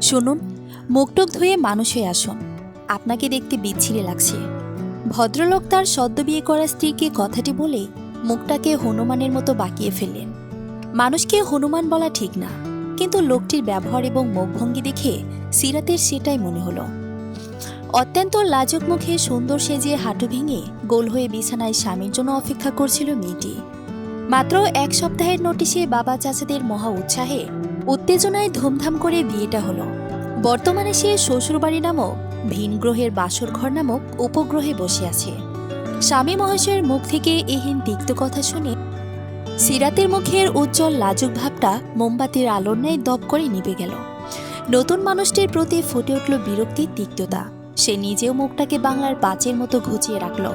শুনুন, মুখটুক ধুয়ে মানুষ হয়ে আসুন। আপনাকে দেখতে বিচ্ছিরি লাগছে। ভদ্রলোক তার সদ্য বিয়ে করা স্ত্রীকে কথাটি বলে মুখটাকে হনুমানের মতো বাঁকিয়ে ফেললেন। মানুষকে হনুমান বলা ঠিক না, কিন্তু লোকটির ব্যবহার এবং মুখভঙ্গি দেখে সিরাতের সেটাই মনে হলো। অত্যন্ত লাজুক মুখে সুন্দর সেজিয়ে হাঁটু ভেঙে গোল হয়ে বিছানায় স্বামীর জন্য অপেক্ষা করছিল মেয়েটি। মাত্র এক সপ্তাহের নোটিশে বাবা চাচাদের মহা উৎসাহে উত্তেজনায় ধুমধাম করে বিয়েটা হলো। বর্তমানে সে শ্বশুরবাড়ি নামক ভিন গ্রহের বাসর ঘর নামক উপগ্রহে বসে আছে। স্বামী মহাশয়ের মুখ থেকে এহেন তিক্ত কথা শুনে সিরাতের মুখের উজ্জ্বল লাজুক ভাবটা মোমবাতির আলোর ন্যায় দপ করে নিভে গেল। নতুন মানুষটির প্রতি ফুটে উঠল বিরক্তির তিক্ততা। সে নিজেও মুখটাকে বাংলার পাঁচের মতো ঘুচিয়ে রাখল।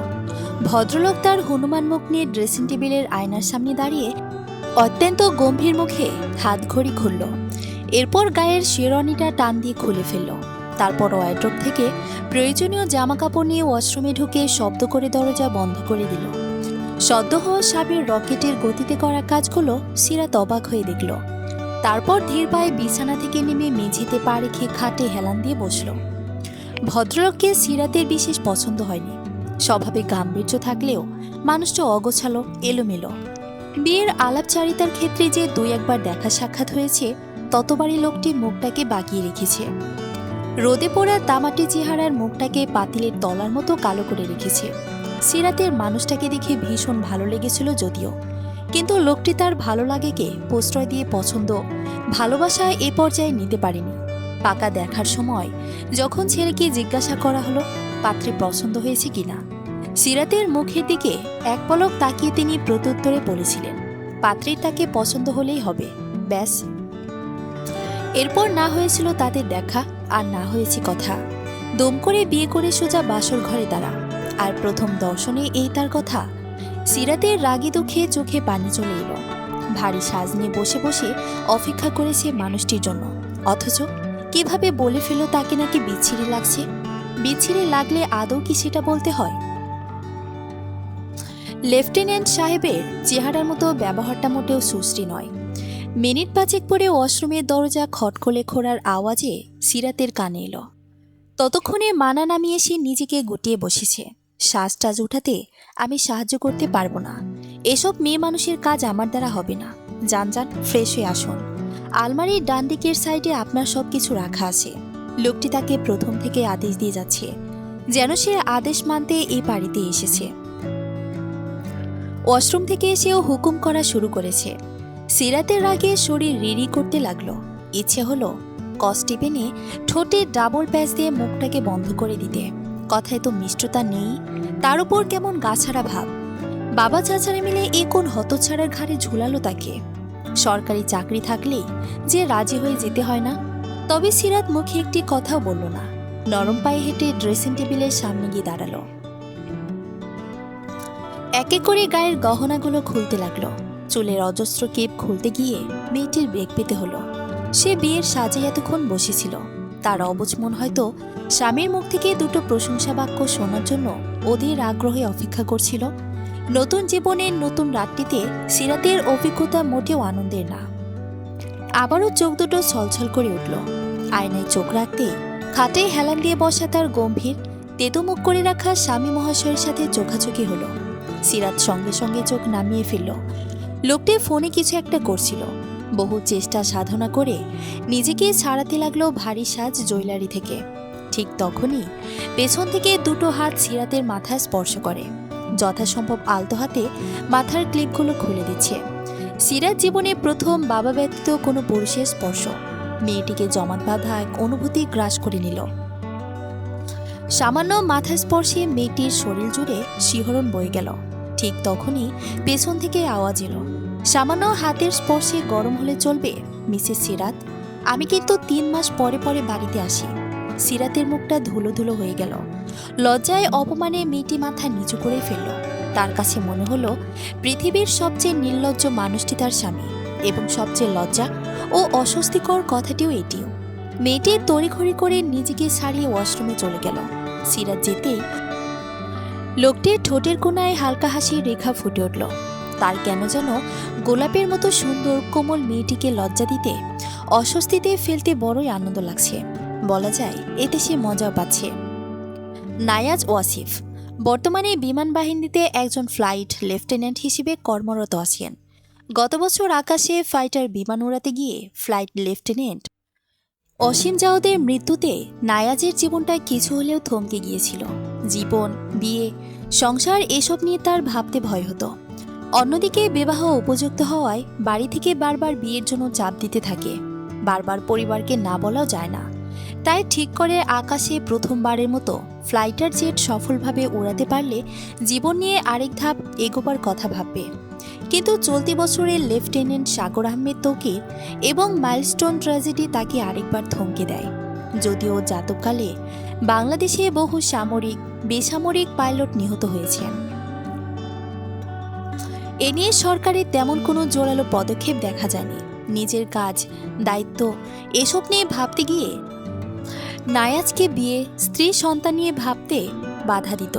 ভদ্রলোক তার হনুমান মুখ নিয়ে ড্রেসিং টেবিলের আয়নার সামনে দাঁড়িয়ে অত্যন্ত গম্ভীর মুখে হাত ঘড়ি খুলল। এরপর গায়ের শেরওয়ানিটা টান দিয়ে খুলে ফেলল। তারপর ওয়ার্ড্রোব থেকে প্রয়োজনীয় জামাকাপড় নিয়ে ওয়াশরুমে ঢুকে শব্দ করে দরজা বন্ধ করে দিল। সদ্য হওয়া স্বামীর রকেটের গতিতে করা কাজগুলো সিরাত অবাক হয়ে দেখল। তারপর ধীর পায়ে বিছানা থেকে নেমে মেঝেতে পা রেখে খাটে হেলান দিয়ে বসল। ভদ্রলোককে সিরাতের বিশেষ পছন্দ হয়নি। স্বভাবে গাম্ভীর্য থাকলেও মানুষটা অগোছালো, এলোমেলো। বিয়ের আলাপচারিতার ক্ষেত্রে যে দুই একবার দেখা সাক্ষাৎ হয়েছে, ততবারই লোকটি মুখটাকে বাগিয়ে রেখেছে। রোদে পোড়া তামাটে চেহারার মুখটাকে পাতিলের তলার মতো কালো করে রেখেছে। সিরাতের মানুষটাকে দেখে ভীষণ ভালো লেগেছিল যদিও, কিন্তু লোকটি তার ভালো লাগেকে প্রশ্রয় দিয়ে পছন্দ, ভালোবাসা এ পর্যায়ে নিতে পারেনি। পাকা দেখার সময় যখন ছেলেকে জিজ্ঞাসা করা হলো পাত্রে পছন্দ হয়েছে কিনা, সিরাতের মুখের দিকে এক পলক তাকিয়ে তিনি প্রত্যুত্তরে বলেছিলেন, পাত্রের তাকে পছন্দ হলেই হবে, ব্যাস। এরপর না হয়েছিল তাদের দেখা, আর না হয়েছে কথা। দম করে বিয়ে করে সোজা বাসর ঘরে দাঁড়া, আর প্রথম দর্শনে এই তার কথা। সিরাতের রাগী দুঃখে চোখে পানি চলে এলো। ভারী সাজ নিয়ে বসে বসে অপেক্ষা করেছে মানুষটির জন্য, অথচ কিভাবে বলে ফেলো তাকে নাকি বিচ্ছিরি লাগছে। বিচ্ছিরি লাগলে আদৌ কি সেটা বলতে হয়? লেফটেন্যান্ট সাহেবের চেহারার মতো ব্যবহারটা মোটেও সুশ্রী নয়। মিনিট পাঁচেক পরে ওয়াশরুমের দরজা খটখলে খোড়ার আওয়াজে সিরাতের কানে এলো। ততক্ষণে মানা নামিয়ে সে নিজেকে গুটিয়ে বসেছে। শ্বাস টাজ উঠাতে আমি সাহায্য করতে পারবো না। এসব মেয়ে মানুষের কাজ আমার দ্বারা হবে না। যান যান, ফ্রেশ হয়ে আসুন। আলমারির ডান দিকের সাইডে আপনার সব কিছু রাখা আছে। লোকটি তাকে প্রথম থেকে আদেশ দিয়ে যাচ্ছে, যেন সে আদেশ মানতে এই বাড়িতে এসেছে। ওয়াশরুম থেকে এসেও হুকুম করা শুরু করেছে। সিরাতের রাগে শরীর রিরি করতে লাগলো। ইচ্ছে হলো কষ্ট টেনে ঠোঁটে ডাবল প্যাচ দিয়ে মুখটাকে বন্ধ করে দিতে। কথায় তো মিষ্টতা নেই, তার উপর কেমন গাছাড়া ভাব। বাবা চাচারা মিলে এ কোন হতচ্ছাড়ার ঘাড়ে ঝুলালো তাকে। সরকারি চাকরি থাকলেই যে রাজি হয়ে যেতে হয় না। তবে সিরাত মুখে একটি কথাও বলল না। নরম পায়ে হেঁটে ড্রেসিং টেবিলের সামনে গিয়ে দাঁড়ালো। এক এক করে গায়ের গহনাগুলো খুলতে লাগলো। চুলের অজস্র কেপ খুলতে গিয়ে মেয়েটির বেগ পেতে হলো। সে বিয়ের সাজে এতক্ষণ বসেছিল। তার অবুঝ মন হয়তো স্বামীর মুখ থেকে দুটো প্রশংসা বাক্য শোনার জন্য অধীর আগ্রহে অপেক্ষা করছিল। নতুন জীবনের নতুন রাতটিতে সিরাতের অভিজ্ঞতা মোটেও আনন্দের না। আবারও চোখ দুটো ছলছল করে উঠল। আয়নায় চোখ রাখতে খাটে হেলান দিয়ে বসা তার গম্ভীর তেতো মুখ করে রাখা স্বামী মহাশয়ের সাথে চোখাচোখি হলো। সিরাত সঙ্গে সঙ্গে চোখ নামিয়ে ফেলল। লোকটি ফোনে কিছু একটা করছিল। বহু চেষ্টা সাধনা করে নিজেকে ছাড়াতে লাগলো ভারী সাজ জুয়েলারি থেকে। ঠিক তখনই পেছন থেকে দুটো হাত সিরাতের মাথায় স্পর্শ করে। যথাসম্ভব আলতো হাতে মাথার ক্লিপগুলো খুলে দিচ্ছে। সিরাত জীবনে প্রথম বাবা ব্যতীত কোনো পুরুষের স্পর্শ। মেয়েটিকে জমাট বাঁধা এক অনুভূতি গ্রাস করে নিল। সামান্য মাথা স্পর্শে মেয়েটির শরীর জুড়ে শিহরণ বয়ে গেল। ঠিক তখনই পেছন থেকে আওয়াজ এলো, সামান্য হাতের স্পর্শে গরম হলে চলবে মিসেস সিরাত? আমি কিন্তু 3 মাস পরে পরে বাড়িতে আসি। সিরাতের মুখটা ধুলো ধুলো হয়ে গেল। লজ্জায় অপমানে মেয়েটি মাথা নিচু করে ফেলল। তার কাছে মনে হলো পৃথিবীর সবচেয়ে নির্লজ্জ মানুষটি তার স্বামী, এবং সবচেয়ে লজ্জা ও অস্বস্তিকর কথাটিও এটিও। মেয়েটি তড়িঘড়ি করে নিজেকে ছাড়িয়ে ওয়াশরুমে চলে গেল। সিরাত যেতেই লোকটির ঠোঁটের কোণায় হালকা হাসির রেখা ফুটে উঠল। তার কেন যেন গোলাপের মতো সুন্দর কোমল মেয়েটিকে লজ্জা দিতে অস্বস্তিতে ফেলতে বড়ই আনন্দ লাগছে, বলা যায় এতে সে মজাও পাচ্ছে। নায়াজ ওয়াসিফ বর্তমানে বিমান বাহিনীতে একজন ফ্লাইট লেফটেন্যান্ট হিসেবে কর্মরত আছেন। গত বছর আকাশে ফাইটার বিমান উড়াতে গিয়ে ফ্লাইট লেফটেন্যান্ট অসীম জাওদের মৃত্যুতে নায়াজের জীবনটা কিছু হলেও থমকে গিয়েছিল। জীবন, বিয়ে, সংসার এসব নিয়ে তার ভাবতে ভয় হতো। অন্যদিকে বিবাহ উপযুক্ত হওয়ায় বাড়ি থেকে বারবার বিয়ের জন্য চাপ দিতে থাকে। বারবার পরিবারকে না বলাও যায় না। তাই ঠিক করে আকাশে প্রথমবারের মতো ফ্লাইটার জেট সফলভাবে উড়াতে পারলে জীবন নিয়ে আরেক ধাপ এগোবার কথা ভাববে। কিন্তু চলতি বছরের লেফটেন্যান্ট সাগর আহমেদ তৌকির এবং মাইলস্টোন ট্র্যাজেডি তাকে আরেকবার থমকে দেয়। যদিও জাতককালে বাংলাদেশে বহু সামরিক, বেসামরিক পাইলট নিহত হয়েছেন। এ নিয়ে সরকারের তেমন কোনো জোরালো পদক্ষেপ দেখা যায়নি। নিজের কাজ, দায়িত্ব এসব নিয়ে ভাবতে গিয়ে নায়াজকে বিয়ে, স্ত্রী, সন্তান নিয়ে ভাবতে বাধা দিত।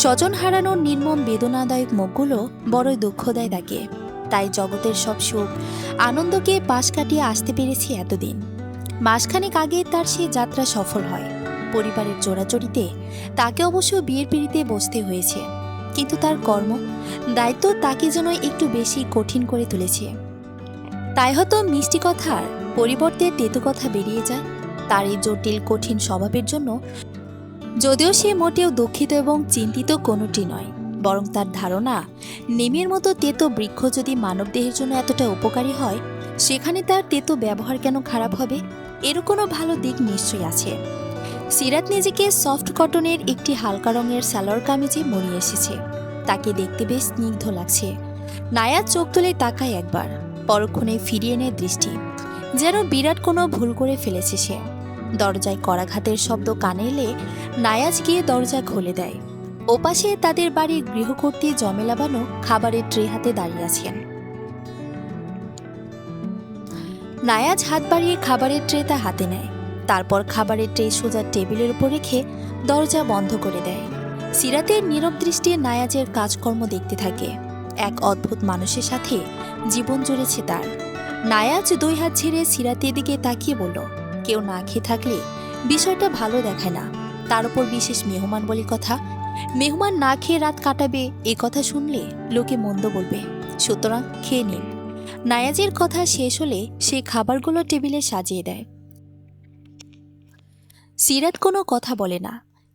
স্বজন হারানোর নির্মম বেদনাদায়ক মুখগুলো বড়ই দুঃখ দেয় তাকে। তাই জগতের সব সুখ, আনন্দকে পাশ কাটিয়ে আসতে পেরেছি এতদিন। মাসখানেক আগে তার সে যাত্রা সফল হয়। পরিবারের জোড়াজড়িতে তাকে অবশ্য বিয়ের পিঁড়িতে বসতে হয়েছে, কিন্তু তার কর্ম, দায়িত্ব তাকে যেন একটু বেশি কঠিন করে তুলেছে। তাই হয়তো মিষ্টি কথার পরিবর্তে তেতো কথা বেরিয়ে যায় তার এই জটিল কঠিন স্বভাবের জন্য। যদিও সে মোটেও দুঃখিত এবং চিন্তিত কোনোটি নয়, বরং তার ধারণা নেমের মতো তেতো বৃক্ষ যদি মানবদেহের জন্য এতটা উপকারী হয়, সেখানে তার তেতো ব্যবহার কেন খারাপ হবে? এরও কোনো ভালো দিক নিশ্চয়ই আছে। সিরাত নিজেকে সফট কটনের একটি হালকা রঙের সালোয়ার কামিজে মরিয়ে এসেছে। তাকে দেখতে বেশ স্নিগ্ধ লাগছে। নায়াজ চোখ তুলে তাকায় একবার, পরক্ষণে ফিরিয়ে নেয় দৃষ্টি, যেন বিরাট কোনো ভুল করে ফেলেছে সে। দরজায় করাঘাতের শব্দ কানে এলে নায়াজ গিয়ে দরজা খুলে দেয়। ওপাশে তাদের বাড়ির গৃহকর্ত্রী জমেলা বানু খাবারের ট্রে হাতে দাঁড়িয়ে আছেন। নায়াজ হাত বাড়িয়ে খাবারের ট্রেটা হাতে নেয়, তারপর খাবারের ট্রে সোজা টেবিলের উপর রেখে দরজা বন্ধ করে দেয়। সিরাতের নীরব দৃষ্টি নায়াজের কাজকর্ম দেখতে থাকে। এক অদ্ভুত মানুষের সাথে জীবন জুড়েছে তার। নায়াজ দুই হাত ছেড়ে সিরাতের দিকে তাকিয়ে বলল, কেউ না খেয়ে থাকলে বিষয়টা ভালো দেখায় না। তার উপর বিশেষ মেহমান বলে কথা। মেহমান না খেয়ে রাত কাটাবে, এ কথা শুনলে লোকে মন্দ বলবে। সুতরাং খেয়ে নিন। নায়াজের কথা শেষ হলে সে খাবারগুলো টেবিলে সাজিয়ে দেয়। সিরাত কোনো কথা বলে না।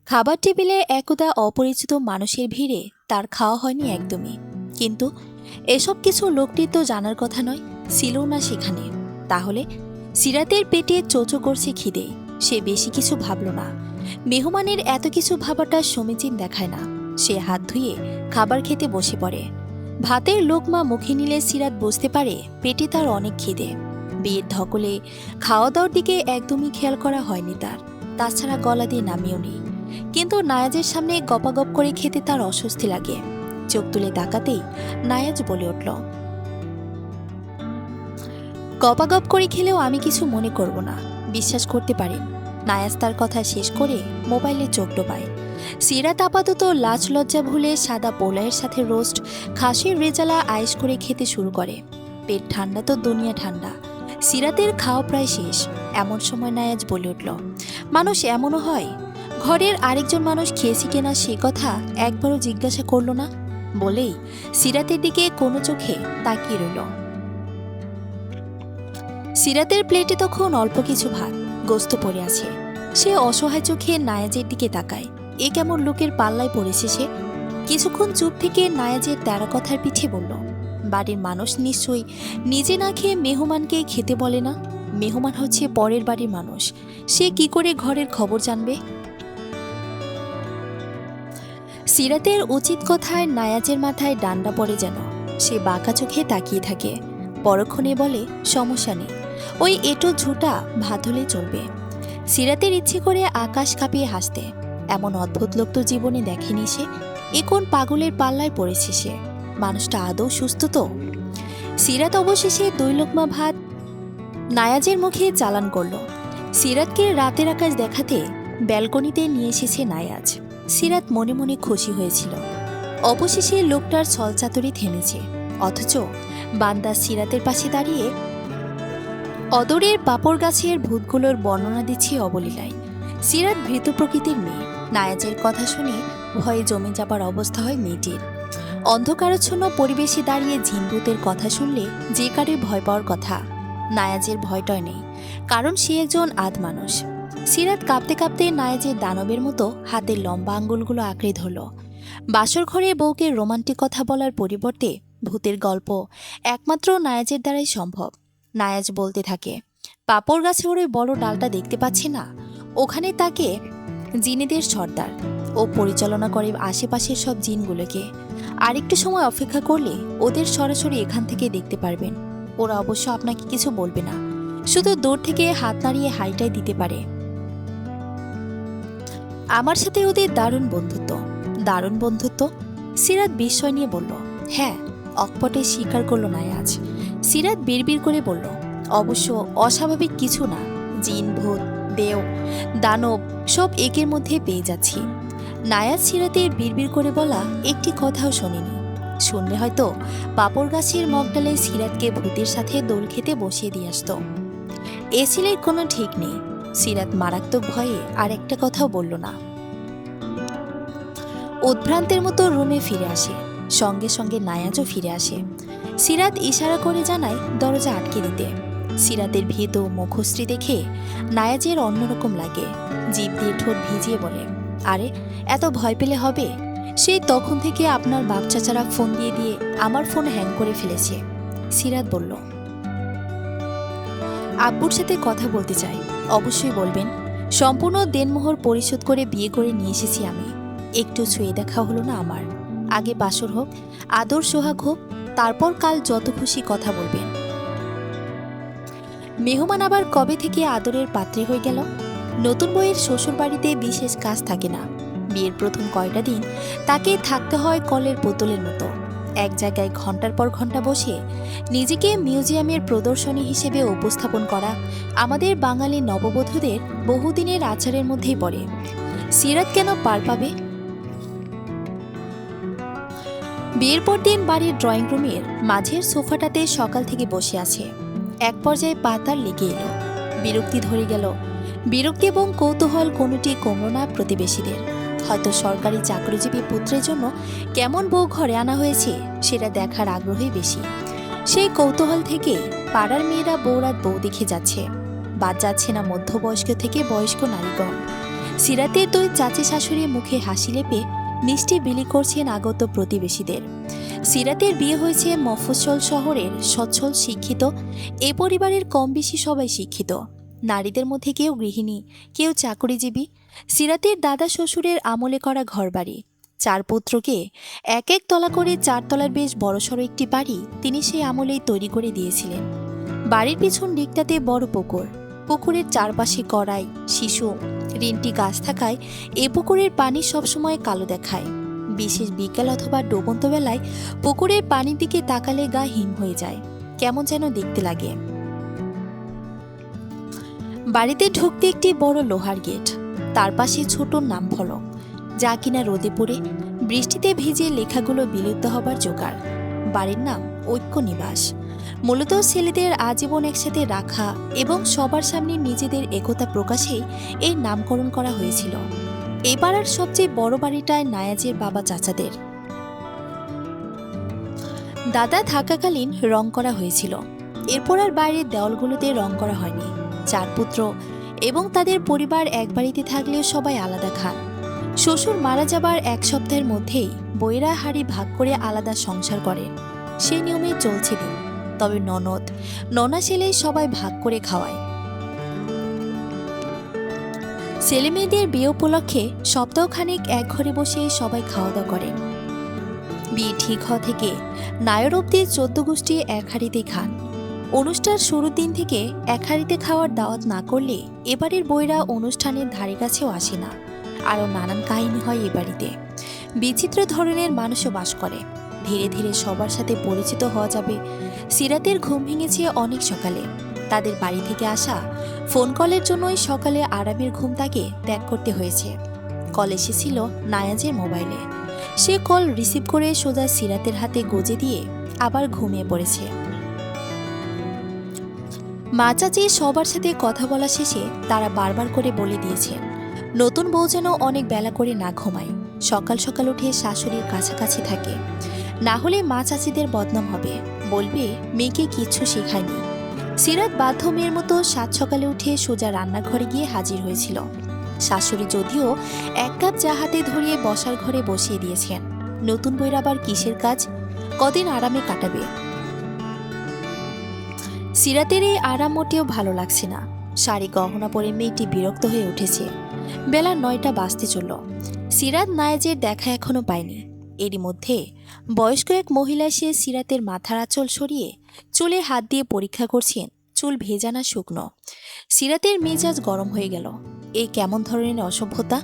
খাবার টেবিলে একদা অপরিচিত মানুষের ভিড়ে তার খাওয়া হয়নি একদমই। কিন্তু এসব কিছু লোকটির তো জানার কথা নয়, ছিল না সেখানে। তাহলে সিরাতের পেটে চোচো করছে খিদে। সে বেশি কিছু ভাবল না। মেহমানের এত কিছু ভাবাটা সমীচীন দেখায় না। সে হাত ধুয়ে খাবার খেতে বসে পড়ে। ভাতের লোকমা মুখে নিলে সিরাত বুঝতে পারে পেটে তার অনেক খিদে। বিয়ের ধকলে খাওয়া দাওয়ার দিকে একদমই খেয়াল করা হয়নি তার। তাছাড়া গলা দিয়ে নামিও নি। কিন্তু নায়াজের সামনে গপাগপ করে খেতে তার অস্বস্তি লাগে। চোখ তুলে তাকাতেই নায়াজ বলে উঠল, গপাগপ করে খেলেও আমি কিছু মনে করব না, বিশ্বাস করতে পারেন। নায়াজ তার কথা শেষ করে মোবাইলে চোখ ডোবায়। সিরাত আপাতত লাজ লজ্জা ভুলে সাদা পোলাইয়ের সাথে রোস্ট খাসির রেজালা আয়েশ করে খেতে শুরু করে। পেট ঠান্ডা তো দুনিয়া ঠান্ডা। সিরাতের খাওয়া প্রায় শেষ। এমন সময় নায়াজ বলে উঠল, মানুষ এমনও হয়, ঘরের আরেকজন মানুষ খেয়েছি কিনা সে কথা একবারও জিজ্ঞাসা করল না। বলেই সিরাতের দিকে কোনো চোখে তাকিয়ে রইল। সিরাতের প্লেটে তখন অল্প কিছু ভাত, গোস্ত পড়ে আছে। সে অসহায় চোখে নায়াজের দিকে তাকায়। এ কেমন লোকের পাল্লায় পড়েছে সে। কিছুক্ষণ চুপ থেকে নায়াজের তেরা কথার পিছে বলল, বাড়ির মানুষ নিশ্চয়ই নিজে না খেয়ে মেহমানকে খেতে বলে না। মেহমান হচ্ছে পরের বাড়ির মানুষ, সে কি করে ঘরের খবর জানবে? সিরাতের উচিত কথায় নায়াজের মাথায় ডান্ডা পড়ে যেন। সে বাঁকা চোখে তাকিয়ে থাকে। পরক্ষণে বলে, সমস্যা নেই, ওই এটো ঝুটা ভাত হলে চলবে। সিরাতের ইচ্ছে করে আকাশ কাঁপিয়ে হাসতে। এমন অদ্ভুত লোক তো জীবনে দেখেনি সে। এ কোন পাগলের পাল্লায় পড়েছে সে? মানুষটা আদৌ সুস্থ তো? সিরাত অবশেষে 2 লোকমা ভাত নায়াজের মুখে চালান করল। সিরাতকে রাতের আকাশ দেখাতে ব্যালকনিতে নিয়ে এসেছে নায়াজ। সিরাত মনে মনে খুশি হয়েছিল। অবশেষে লোকটার ছলচাতুরি থেমেছে। অথচ বান্দা সিরাতের পাশে দাঁড়িয়ে অদূরের পাপড় গাছের ভূতগুলোর বর্ণনা দিচ্ছে অবলীলায়। সিরাত ভীত প্রকৃতির মেয়ে। নায়াজের কথা শুনে ভয়ে জমে যাবার অবস্থা হয় মেয়েটির। অন্ধকারাচ্ছন্ন পরিবেশে দাঁড়িয়ে ঝিনভূতের কথা শুনলে যে কারে ভয় পাওয়ার কথা, নায়াজের ভয়টাই নেই, কারণ সে একজন আধমানুষ। সিরাত কাঁপতে কাঁপতে নায়াজের দানবের মতো হাতের লম্বা আঙ্গুলগুলো আঁকড়ে ধরল। বাসর ঘরে বউকে রোমান্টিক কথা বলার পরিবর্তে ভূতের গল্প একমাত্র নায়াজের দ্বারাই সম্ভব। নায়াজ বলতে থাকে, পাপড় গাছে ওর ওই বড় ডালটা দেখতে পাচ্ছি না, ওখানে তাকে জিনেদের সর্দার। ও পরিচালনা করে আশেপাশের সব জিনগুলোকে। আর একটু সময় অপেক্ষা করলে ওদের সরাসরি এখান থেকে দেখতে পারবেন। ওরা অবশ্য আপনাকে কিছু বলবে না, শুধু দূর থেকে হাত নাড়িয়ে হাইটাই দিতে পারে। আমার সাথে ওদের দারুণ বন্ধুত্ব। দারুণ বন্ধুত্ব? সিরাত বিস্ময় নিয়ে বলল। হ্যাঁ, অকপটে স্বীকার করল নায়াজ। সিরাত বিড়বিড় করে বলল, অবশ্য অস্বাভাবিক কিছু না। জিন, ভূত, দেও, দানব সব একের মধ্যে পেয়ে যাচ্ছি। নায়াজ সিরাতের বিড়বিড় করে বলা একটি কথাও শোনেনি। শুনলে হয়তো পাপড় গাছের মগডালে সিরাতকে ভূতের সাথে দোল খেতে বসিয়ে দিয়ে আসত। এ ছেলের কোনো ঠিক নেই। সিরাত মারাত্মক ভয়ে আর একটা কথাও বলল না। উদ্ভ্রান্তের মতো রুমে ফিরে আসে। সঙ্গে সঙ্গে নায়াজও ফিরে আসে। সিরাত ইশারা করে জানায় দরজা আটকে দিতে। সিরাতের ভীত মুখশ্রী দেখে নায়াজের অন্যরকম লাগে। জিভ দিয়ে ঠোঁট ভিজিয়ে বলে, আরে এত ভয় পেলে হবে? সেই তখন থেকে আপনার বাপ চাচারা ফোন দিয়ে দিয়ে আমার ফোন হ্যাং করে ফেলেছে। সিরাত বলল, আব্বুর সাথে কথা বলতে চাই। অবশ্যই বলবেন। সম্পূর্ণ দেনমোহর পরিশোধ করে বিয়ে করে নিয়ে এসেছি আমি। একটু ছুঁয়ে দেখা হলো না আমার। আগে বাসর হোক, আদর সোহাগ হোক, তারপর কাল যত খুশি কথা বলবেন। মেহমান আবার কবে থেকে আদরের পাত্রী হয়ে গেল? নতুন বইয়ের শ্বশুর বাড়িতে বিশেষ কাজ থাকে না। বিয়ের প্রথম কয়টা দিন তাকে থাকতে হয় কলের বোতলের মতো এক জায়গায় ঘন্টার পর ঘন্টা বসে নিজেকে মিউজিয়ামের প্রদর্শনী হিসেবে উপস্থাপন করা আমাদের বাঙালি নববধূদের বহুদিনের আচারের মধ্যেই পড়ে। সিরাত কেন পার পাবে? বিয়ের পর দিন বাড়ির ড্রয়িং রুমের মাঝের সোফাটাতে সকাল থেকে বসে আছে। এক পর্যায়ে পা তার লেগে এলো। বিরক্তি ধরে গেল। বিরক্তি এবং কৌতূহল কোনোটি কমল না প্রতিবেশীদের। হয়তো সরকারি চাকরিজীবী পুত্রের জন্য কেমন বউ ঘরে আনা হয়েছে সেটা দেখার আগ্রহই বেশি। সেই কৌতূহল থেকে পাড়ার মেয়েরা বউরাত বউ দেখে যাচ্ছে। বাদ যাচ্ছে না মধ্যবয়স্ক থেকে বয়স্ক নারীগণ। সিরাতের দুই চাচি শাশুড়ি মুখে হাসি লেপে মিষ্টি বিলি করছেন আগত প্রতিবেশীদের। সিরাতের বিয়ে হয়েছে মফস্বল শহরের সচ্ছল শিক্ষিত এ পরিবারের কম বেশি সবাই শিক্ষিত। নারীদের মধ্যে কেউ গৃহিণী, কেউ চাকরিজীবী। সিরাতের দাদা শ্বশুরের আমলে করা ঘরবাড়ি। 4 পুত্রকে এক এক তলা করে 4 তলার বেশ বড়সড় একটি বাড়ি তিনি সেই আমলেই তৈরি করে দিয়েছিলেন। বাড়ির পিছন দিকটাতে বড় পুকুর। পুকুরের চারপাশে কড়াই, শিশু, রিন্টি গাছ থাকায় এ পুকুরের পানি সবসময় কালো দেখায়। বিশেষ বিকেল অথবা ডুবন্ত বেলায় পুকুরের পানির দিকে তাকালে গা হিম হয়ে যায়, কেমন যেন দেখতে লাগে। বাড়িতে ঢুকতে একটি বড় লোহার গেট, তার পাশে ছোট নাম ফলক, যা কিনা রোদে পড়ে বৃষ্টিতে ভিজে লেখাগুলো বিলুপ্ত হবার জোগাড়। বাড়ির নাম ঐক্য নিবাস। মূলত ছেলেদের আজীবন একসাথে রাখা এবং সবার সামনে নিজেদের একতা প্রকাশেই এই নামকরণ করা হয়েছিল। এই পাড়ার সবচেয়ে বড় বাড়িটায় নায়াজের বাবা চাচাদের। দাদা থাকাকালীন রং করা হয়েছিল। এরপর আর বাইরের দেওয়ালগুলোতে রং করা হয়নি। 4 পুত্র এবং তাদের পরিবার এক বাড়িতে থাকলেও সবাই আলাদা খান। শ্বশুর মারা যাবার 1 সপ্তাহের মধ্যেই বইয়েরা হাড়ি ভাগ করে আলাদা সংসার করে। সেই নিয়মে চলছে দিন। তবে ননদ, ননা ছেলে সবাই ভাগ করে খাওয়ায়। ছেলে মেয়েদের বিয়ে উপলক্ষে সপ্তাহখানেক এক ঘরে বসে সবাই খাওয়া দাওয়া করেন। বিয়ে ঠিক হওয়া থেকে নায়র অব্দি 14 গোষ্ঠী এক হাঁড়িতে খান। অনুষ্ঠান শুরুর দিন থেকে এক হাঁড়িতে খাওয়ার দাওয়াত না করলে এবারের বইরা অনুষ্ঠানের ধারে কাছেও আসে না। আরও নানান কাহিনী হয় এ বাড়িতে। বিচিত্র ধরনের মানুষও বাস করে। ধীরে ধীরে সবার সাথে পরিচিত হওয়া যাবে। সিরাতের ঘুম ভেঙেছে অনেক সকালে। তাদের বাড়ি থেকে আসা ফোন কলের জন্যই সকালে আরামের ঘুম তাকে ত্যাগ করতে হয়েছে। কল এসেছিল নায়াজের মোবাইলে। সে কল রিসিভ করে সোজা সিরাতের হাতে গজে দিয়ে আবার ঘুমিয়ে পড়েছে। মা চাচি সবার সাথে কথা বলা শেষে তারা বারবার করে বলে দিয়েছেন নতুন বউ যেন অনেক বেলা করে না ঘুমায়, সকাল সকাল উঠে শাশুড়ির কাছাকাছি থাকে, না হলে মা চাচিদের বদনাম হবে, বলবে মেয়েকে কিচ্ছু শেখায়নি। সিরাত বাধ্য মেয়ের মতো সাত সকালে উঠে সোজা রান্নাঘরে গিয়ে হাজির হয়েছিল। শাশুড়ি যদিও এক কাপ চা হাতে ধরিয়ে বসার ঘরে বসিয়ে দিয়েছেন। নতুন বইয়ের আবার কিসের কাজ, কদিন আরামে কাটাবে। সিরাতের এই আরাম মোটেও ভালো লাগছে না। শাড়ি গহনা পরে মেয়েটি বিরক্ত হয়ে উঠেছে। বেলা 9টা বাজতে চলল। সিরাত নায়েজের দেখা এখনো পায়নি। এরই মধ্যে বয়স্ক এক মহিলা এসে সিরাতের মাথার আঁচল সরিয়ে চুলে হাত দিয়ে পরীক্ষা করছেন চুল ভেজা না শুকনো। সিরাতের মেজাজ গরম হয়ে গেল। এই কেমন ধরনের অসভ্যতা!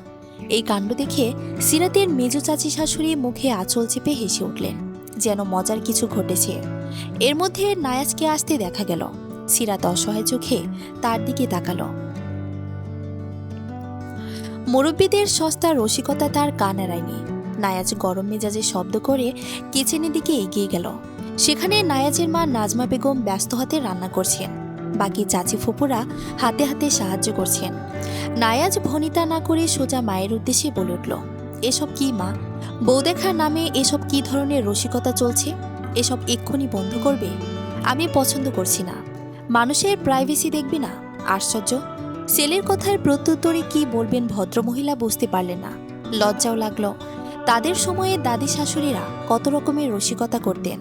এই কাণ্ড দেখে সিরাতের মেজো চাচি শাশুড়ি মুখে আঁচল চেপে হেসে উঠলেন, যেন মজার কিছু ঘটেছে। এর মধ্যে নায়াজকে আসতে দেখা গেল। সিরাত অসহায় চোখে তার দিকে তাকালো। মুরব্বীদের সস্তা রসিকতা তার কান এড়ায়নি। নায়াজ গরম মেজাজে শব্দ করে কিচেনের দিকে এগিয়ে গেল। সেখানে নায়াজের মা নাজমা বেগম ব্যস্ত হাতে রান্না করছেন, বাকি চাচি ফুপুরা হাতে হাতে সাহায্য করছেন। নায়াজ ভনিতা না করে সোজা মায়ের উদ্দেশ্যে বলে উঠল, এসব কি মা? বউ দেখার নামে এসব কি ধরনের রসিকতা চলছে? এসব এক্ষুনি বন্ধ করবে। আমি পছন্দ করছি না। মানুষের প্রাইভেসি দেখবি না? আশ্চর্য! ছেলের কথার প্রত্যুত্তরে কি বলবেন ভদ্রমহিলা বুঝতে পারলেন না। লজ্জাও লাগলো। তাদের সময়ে দাদি শাশুড়িরা কত রকমের রসিকতা করতেন।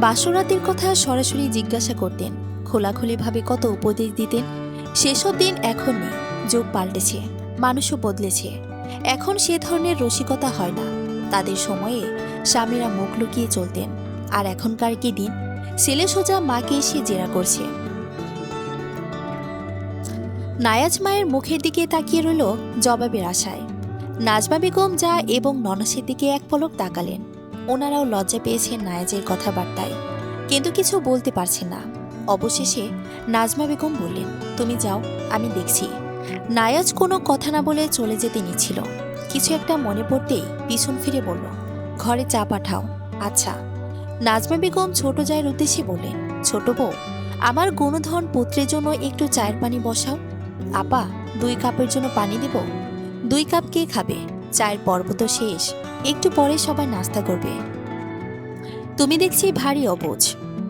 বাসরাতের কথা সরাসরি জিজ্ঞাসা করতেন, খোলাখুলিভাবে কত উপদেশ দিতেন। সেসব দিন এখন নেই। যুগ পাল্টেছে, মানুষও বদলেছে। এখন সে ধরনের রসিকতা হয় না। তাদের সময়ে স্বামীরা মুখ লুকিয়ে চলতেন, আর এখনকার কি দিন, ছেলে সোজা মাকে এসে জেরা করছে। নায়াজ মায়ের মুখের দিকে তাকিয়ে রইল জবাবের আশায়। নাজমা বেগম যা এবং ননাসের দিকে এক পলক তাকালেন। ওনারাও লজ্জা পেয়েছেন নায়াজের কথাবার্তায়, কিন্তু কিছু বলতে পারছেন না। অবশেষে নাজমা বেগম বললেন, তুমি যাও, আমি দেখছি। নায়াজ কোনো কথা না বলে চলে যেতে নিচ্ছিল। কিছু একটা মনে পড়তেই পিছন ফিরে বলল, ঘরে চা পাঠাও। আচ্ছা। নাজমা বেগম ছোট জায়ের উদ্দেশ্যে বললেন, ছোট বউ, আমার গুণধন পুত্রের জন্য একটু চায়ের পানি বসাও। আপা, 2 কাপের জন্য পানি দেব? 2 কাপ কে খাবে? চায়ের পর্ব তো শেষ, একটু পরে সবাই নাস্তা করবে। তুমি দেখছি ভারী অবুঝ।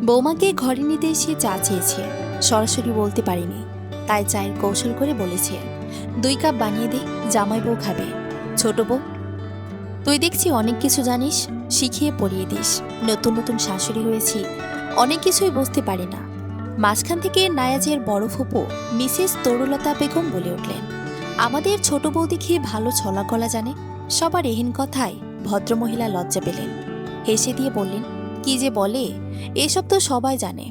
বৌমাকে ঘরে নিতে এসে চা চেয়েছে, সরাসরি বলতে পারিনি, তাই চায়ের কৌশল করে বলেছে 2 কাপ বানিয়ে দে, জামাই বউ খাবে। ছোট বউ, তুই দেখছি অনেক কিছু জানিস, শিখিয়ে পড়িয়ে দিস। নতুন নতুন শাশুড়ি হয়েছি, অনেক কিছুই বুঝতে পারি না। মাঝখান থেকে নায়াজের বড় ফুপু মিসেস তরুলতা বেগম বলে উঠলেন, আমাদের ছোট বউ দেখে ভালো ছলা কলা জানে। সবার এহেন কথায় ভদ্রমহিলা লজ্জা পেলেন। হেসে দিয়ে বললেন, কি যে বলে, এসব তো সবাই জানে।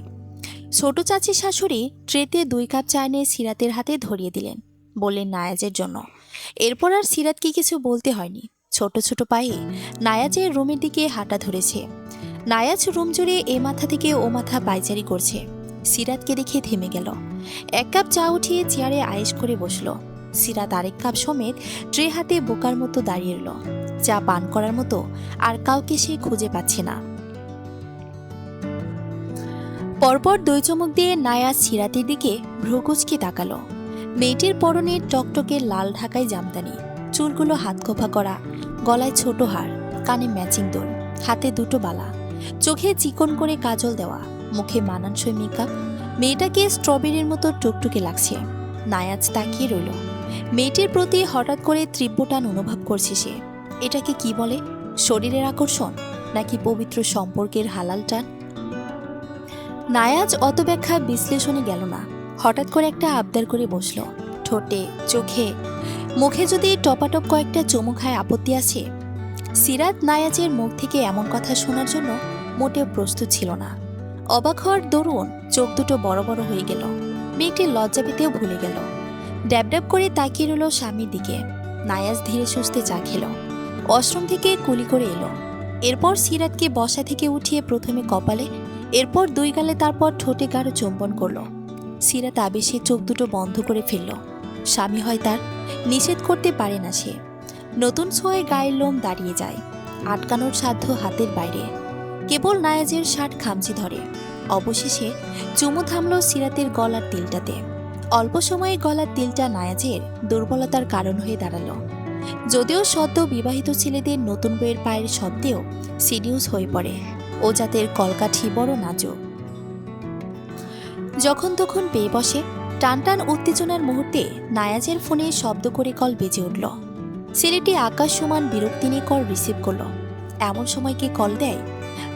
ছোট চাচি শাশুড়ি ট্রেতে 2 কাপ চা নিয়ে সিরাতের হাতে ধরিয়ে দিলেন, বললেন নায়াজের জন্য। এরপর আর সিরাতকে কিছু বলতে হয়নি। ছোট ছোট পায়ে নায়াজের রুমের দিকে হাঁটা ধরেছে। নায়াজ রুম জুড়ে এ মাথা থেকে ও মাথা পায়চারি করছে। সিরাতকে দেখে থেমে গেল। 1 কাপ চা উঠিয়ে চেয়ারে আয়েশ করে বসল। সিরাত আরেক কাপ সমেত ট্রে হাতে বোকার মতো দাঁড়িয়ে এলো। চা পান করার মতো আর কাউকে সে খুঁজে পাচ্ছে না। পরপর 2 চুমুক দিয়ে নায়াজ সিরাতের দিকে ভ্রুকুচকে তাকালো। মেয়েটির পরনে টকটকে লাল ঢাকাই জামদানি, চুলগুলো হাত খোপা করা, গলায় ছোট হার, কানে ম্যাচিং দোল, হাতে 2টো বালা, চোখে চিকন করে কাজল দেওয়া, মুখে মানানসই মেকআপ। মেয়েটাকে স্ট্রবেরির মতো টুকটুকে লাগছে। নায়াজ তাকিয়ে রইল। মেয়েটির প্রতি হঠাৎ করে তীব্র টান অনুভব করছে সে। এটাকে কি বলে? শরীরের আকর্ষণ, নাকি পবিত্র সম্পর্কের হালাল টান? নায়াজ অত ব্যাখ্যা বিশ্লেষণে গেল না। হঠাৎ করে একটা আবদার করে বসল। ঠোঁটে, চোখে, মুখে যদি টপাটপ কয়েকটা চুমু খায় আপত্তি আছে? সিরাত নায়াজের মুখ থেকে এমন কথা শোনার জন্য মোটেও প্রস্তুত ছিল না। অবাক হওয়ার দরুন চোখ দুটো বড় বড় হয়ে গেল। মেয়েটির লজ্জা পেতেও ভুলে গেল। ড্যাব ড্যাব করে তাকিয়ে রইল স্বামীর দিকে। নায়াজ ধীরে সুস্থে চা খেল। ওয়াশরুম থেকে কুলি করে এলো। এরপর সিরাতকে বসা থেকে উঠিয়ে প্রথমে কপালে, এরপর 2 গালে, তারপর ঠোঁটে গাঢ় চুম্বন করল। সিরাত আবেশে চোখ দুটো বন্ধ করে ফেলল। স্বামী হয় তার, নিষেধ করতে পারে না সে। নতুন ছোঁয়ায় গায়ের লোম দাঁড়িয়ে যায়, আটকানোর সাধ্য হাতের বাইরে। কেবল নায়াজের শার্ট খামচি ধরে। অবশেষে চুমু থামল সিরাতের গলার তিলটাতে। অল্প সময়ে গলার তিলটা নায়াজের দুর্বলতার কারণ হয়ে দাঁড়ালো। যদিও সদ্য বিবাহিত ছেলেদের নতুন বইয়ের পায়ের শব্দেও সিডিউস হয়ে পড়ে। ও জাতের কলকাঠি বড় নাজুক, যখন তখন পেয়ে বসে। টানটান উত্তেজনার মুহূর্তে নায়াজের ফোনে শব্দ করে কল বেজে উঠল। ছেলেটি আকাশ সমান বিরক্তি নিয়ে কল রিসিভ করল। এমন সময় কে কল দেয়?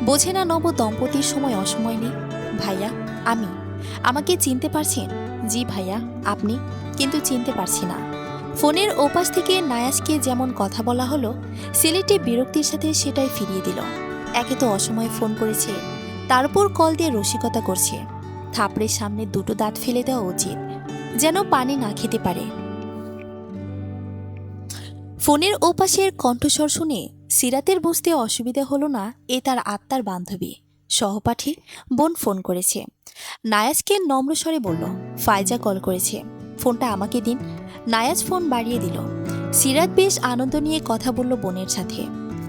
বোঝে না নব দম্পতির সময় অসময় নেই। ভাইয়া, আমাকে চিনতে পারছেন? জি ভাইয়া, আপনি? কিন্তু চিনতে পারছি না। ফোনের ওপাশ থেকে নায়াজকে যেমন কথা বলা হলো, ছেলেটি বিরক্তির সাথে সেটাই ফিরিয়ে দিল। একে তো অসময়ে ফোন করেছে, তারপর কল দিয়ে রসিকতা করছে। থাপড়ের সামনে দুটো দাঁত ফেলে দেওয়া উচিত, যেন পানি না খেতে পারে। ফোনের ওপাশের কণ্ঠস্বর শুনে সিরাতের বুঝতে অসুবিধা হলো না এ তার আত্মার বান্ধবী, সহপাঠী বোন ফোন করেছে। নায়াজকে নম্র স্বরে বলল, ফায়জা কল করেছে, ফোনটা আমাকে দিন। নায়াজ ফোন বাড়িয়ে দিল। সিরাত বেশ আনন্দ নিয়ে কথা বলল বোনের সাথে।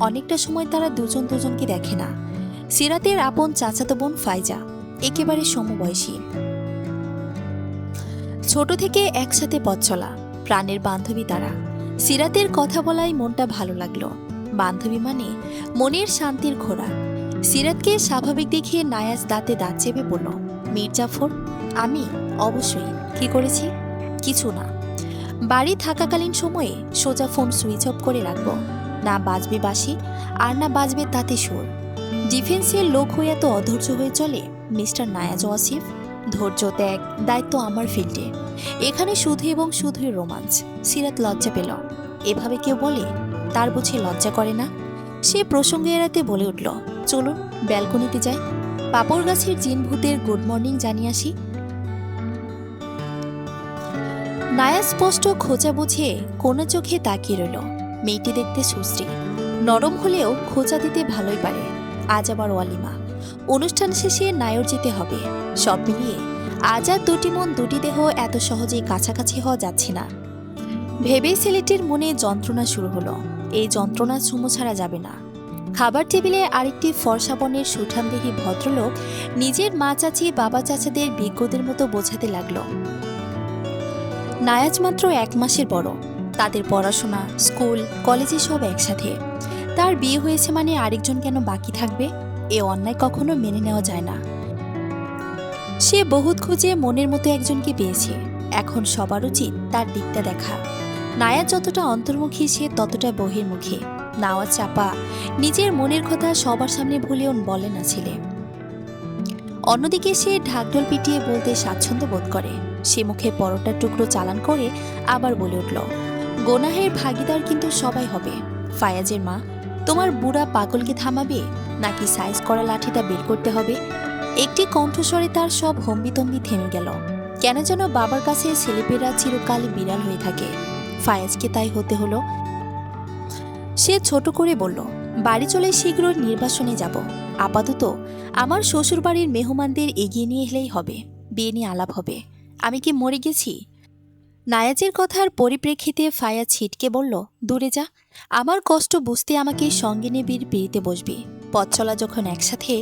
অনেকটা সময় তারা দুজন দুজনকে দেখে না। সিরাতের আপন চাচাতো বোন ফায়জা, একেবারে সমবয়সী। ছোট থেকে একসাথে পথ চলা, প্রাণের বান্ধবী তারা। সিরাতের কথা বলাই মনটা ভালো লাগলো। বান্ধবী মানে মনের শান্তির খোরাক। সিরাতকে স্বাভাবিক দেখে নায়াজ দাঁতে দাঁত চেপে বলল, মির্জাফর? আমি? অবশ্যই। কি করেছি? কিছু না। বাড়ি থাকাকালীন সময়ে সোজা ফোন সুইচ অফ করে রাখবো। না বাজবে বাঁশি, আর না বাজবে তাতে সুর। ডিফেন্সের লোক হয়ে এত অধৈর্য হয়ে চলে মিস্টার নায়াজ ওয়াসিফ? ধৈর্য, ত্যাগ, দায়িত্ব আমার ফিল্ডে। এখানে শুধু এবং শুধুই রোমাঞ্চ। সিরাত লজ্জা পেল। এভাবে কেউ বলে? তার বুঝে লজ্জা করে না? সে প্রসঙ্গে এড়াতে বলে উঠল, চলুন ব্যালকনিতে যাই, পাপড় গাছের জিনভূতের গুড মর্নিং জানিয়ে আসি। নায়াজ স্পষ্ট খোঁচা বুঝে কোন চোখে তাকিয়ে রইল। মেয়েটি দেখতে সুশ্রী, নরম হলেও খোঁচা দিতে ভালোই পারে। আজ আবার ওয়ালিমা, অনুষ্ঠান শেষে নায়র যেতে হবে। সব মিলিয়ে আজ আর দুটি মন দুটি দেহ এত সহজেই কাছাকাছি হওয়া যাচ্ছে না। ভেবেই ছেলেটির মনে যন্ত্রণা শুরু হলো। এই যন্ত্রণা চুমু ছাড়া যাবে না। খাবার টেবিলে আরেকটি ফর্সা বর্ণের সুঠামদেহী ভদ্রলোক নিজের মা চাচি বাবা চাচাদের বিজ্ঞদের মতো বোঝাতে লাগলো, নায়াজ মাত্র 1 মাসের বড়। তাদের পড়াশোনা, স্কুল, কলেজে সব একসাথে। তার বিয়ে হয়েছে মানে আরেকজন কেন বাকি থাকবে? এ অন্যায় কখনো মেনে নেওয়া যায় না। সে বহুত খুঁজে মনের মতো একজনকে পেয়েছে। এখন সবার উচিত তার দিকটা দেখা। নায়াজ যতটা অন্তর্মুখী, সে ততটা বহির্মুখী। নাওয়া চাপা, নিজের মনের কথা সবার সামনে ভুলেও বলে না ছেলে। অন্যদিকে সে ঢাকঢোল পিটিয়ে বলতে স্বাচ্ছন্দ্য বোধ করে। সে মুখে পরোটার টুকরো চালান করে আবার বলে উঠল, গোনাহের ভাগিদার কিন্তু সবাই হবে। ফায়াজের মা, তোমার বুড়া পাগলকে থামাবে নাকি সাইজ করা লাঠিটা বের করতে হবে? একটি কণ্ঠস্বরে তার সব হম্বিতম্বি থেমে গেল। কেন যেন বাবার কাছে ছেলেপেরা চিরকালই বিড়াল হয়ে থাকে। ফায়াজকে তাই হতে হলো। সে ছোট করে বলল, বাড়ি চলে শীঘ্র নির্বাসনে যাব। আপাতত আমার শ্বশুরবাড়ির মেহমানদের এগিয়ে নিয়ে এলেই হবে। বিয়ে নিয়ে আলাপ হবে। আমি কি মরে গেছি? নায়াজের কথার পরিপ্রেক্ষিতে ফায়াজ ছিটকে বলল, দূরে যা। আমার কষ্ট বুঝতে আমাকে সঙ্গে নিয়ে বিয়েতে বসবি। পথ চলা যখন একসাথে,